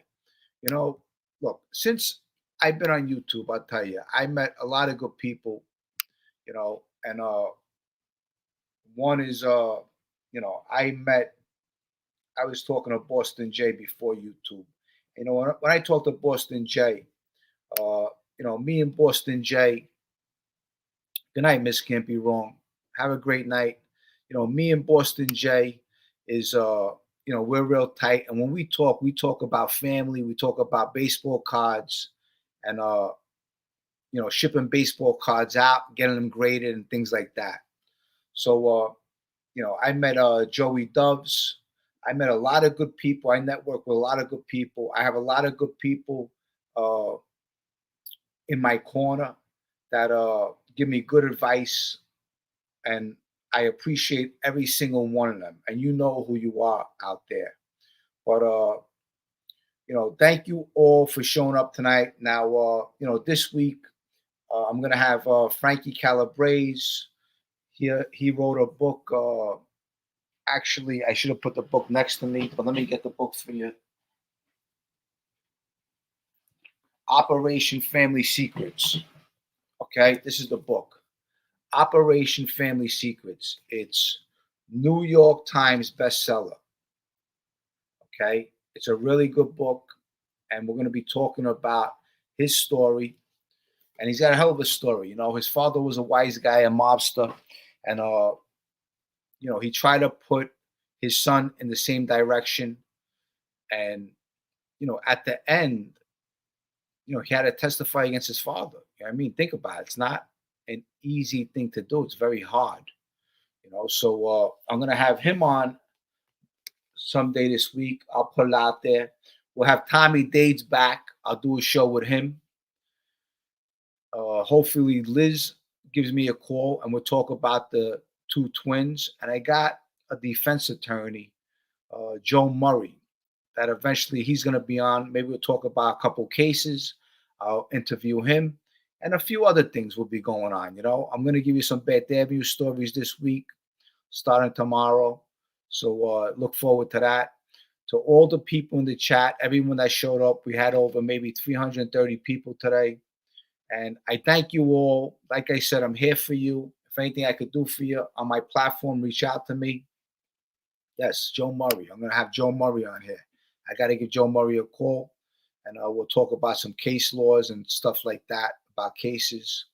S2: You know, look, since I've been on YouTube, I'll tell you, I met a lot of good people, you know, and one is you know, I was talking to Boston Jay before YouTube. You know, when I talked to Boston Jay, you know, me and Boston Jay, good night, Miss Can't Be Wrong. Have a great night. You know, me and Boston Jay is you know, we're real tight. And when we talk about family, we talk about baseball cards and you know, shipping baseball cards out, getting them graded and things like that. So you know, I met Joey Doves. I met a lot of good people. I network with a lot of good people. I have a lot of good people uh, in my corner that give me good advice, and I appreciate every single one of them. And you know who you are out there. But you know, thank you all for showing up tonight. Now, you know, this week I'm gonna have Frankie Calabrese. He wrote a book. Actually, I should have put the book next to me, but let me get the book for you. Operation Family Secrets. Okay, this is the book. Operation Family Secrets. It's New York Times bestseller. Okay, it's a really good book, and we're going to be talking about his story. And he's got a hell of a story. You know, his father was a wise guy, a mobster, and you know, he tried to put his son in the same direction. And you know, at the end, you know, he had to testify against his father. You know what I mean, think about it. It's not an easy thing to do. It's very hard. You know, so I'm gonna have him on someday this week. I'll put it out there. We'll have Tommy Dades back. I'll do a show with him. Hopefully Liz gives me a call and we'll talk about the two twins. And I got a defense attorney, Joe Murray, that eventually he's going to be on. Maybe we'll talk about a couple cases. I'll interview him, and a few other things will be going on. You know, I'm going to give you some Beth Avenue stories this week, starting tomorrow. So look forward to that. To all the people in the chat, everyone that showed up, we had over maybe 330 people today. And I thank you all. Like I said, I'm here for you. If anything I could do for you on my platform, reach out to me. Yes, Joe Murray. I'm going to have Joe Murray on here. I got to give Joe Murray a call, and we'll talk about some case laws and stuff like that, about cases.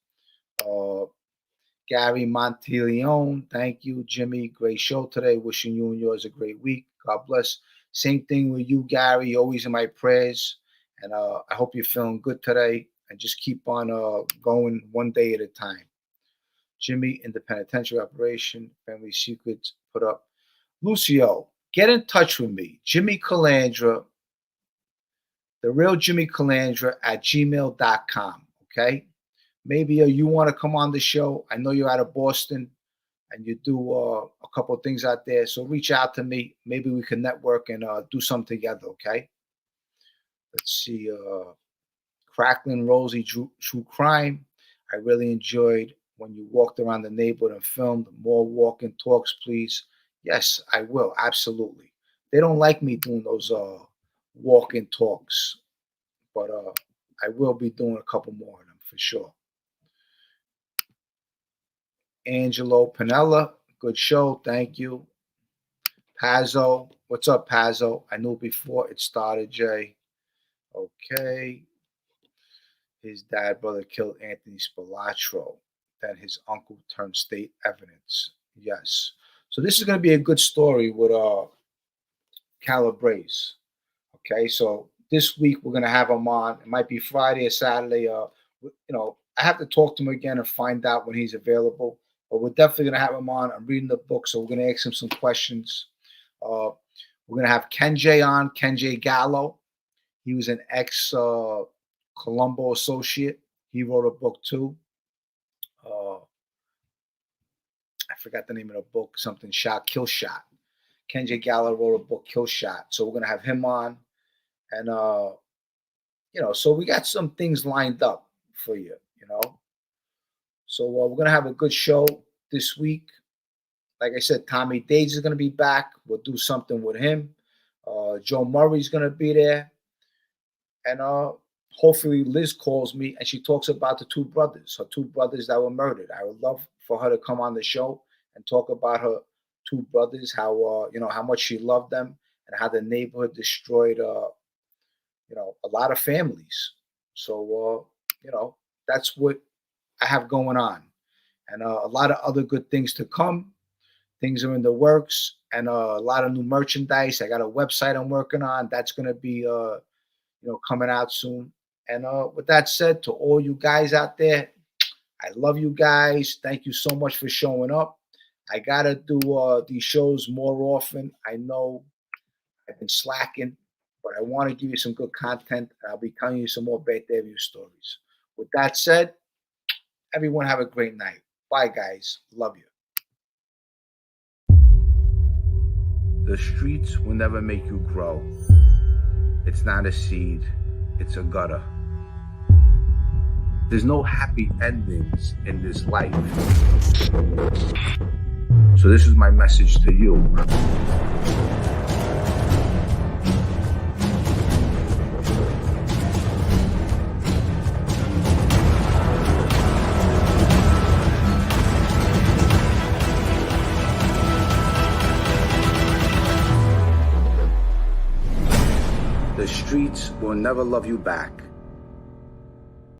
S2: Gary Monteleone, thank you. Jimmy, great show today. Wishing you and yours a great week. God bless. Same thing with you, Gary. You're always in my prayers. And I hope you're feeling good today. And just keep on going one day at a time. Jimmy in the penitentiary operation, family secrets put up. Lucio, get in touch with me. Jimmy Calandra, the real Jimmy Calandra at gmail.com. Okay. Maybe you want to come on the show. I know you're out of Boston and you do a couple of things out there. So reach out to me. Maybe we can network and do something together. Okay. Let's see. Crackling Rosie, True Crime. I really enjoyed when you walked around the neighborhood and filmed. More walk-in talks, please. Yes, I will. Absolutely. They don't like me doing those walk-in talks, but I will be doing a couple more of them for sure. Angelo Pinella, good show. Thank you. Pazzo, what's up, Pazzo? I knew before it started, Jay. Okay. His dad brother killed Anthony Spilatro. Then his uncle turned state evidence. Yes. So this is going to be a good story with Calabrese. Okay. So this week we're going to have him on. It might be Friday or Saturday. You know, I have to talk to him again and find out when he's available. But we're definitely going to have him on. I'm reading the book, so we're going to ask him some questions. We're going to have Kenjay on, Kenjay Gallo. He was an ex Colombo associate. He wrote a book too. I forgot the name of the book, something Shot, Kill Shot. Kenjay Gallo wrote a book, Kill Shot. So we're going to have him on. And, so we got some things lined up for you, So we're gonna have a good show this week. Like I said, Tommy Dades is gonna be back. We'll do something with him. Joe Murray's gonna be there, and hopefully Liz calls me and she talks about her two brothers that were murdered. I would love for her to come on the show and talk about her two brothers, how how much she loved them, and how the neighborhood destroyed a lot of families. So that's what I have going on, and a lot of other good things to come. Things are in the works, and a lot of new merchandise. I got a website I'm working on. That's gonna be coming out soon. And with that said, to all you guys out there, I love you guys. Thank you so much for showing up. I gotta do these shows more often. I know I've been slacking, but I want to give you some good content. I'll be telling you some more Beth Davies stories. With that said, everyone have a great night. Bye, guys. Love you.
S1: The streets will never make you grow. It's not a seed, it's a gutter. There's no happy endings in this life. So this is my message to you. The streets will never love you back.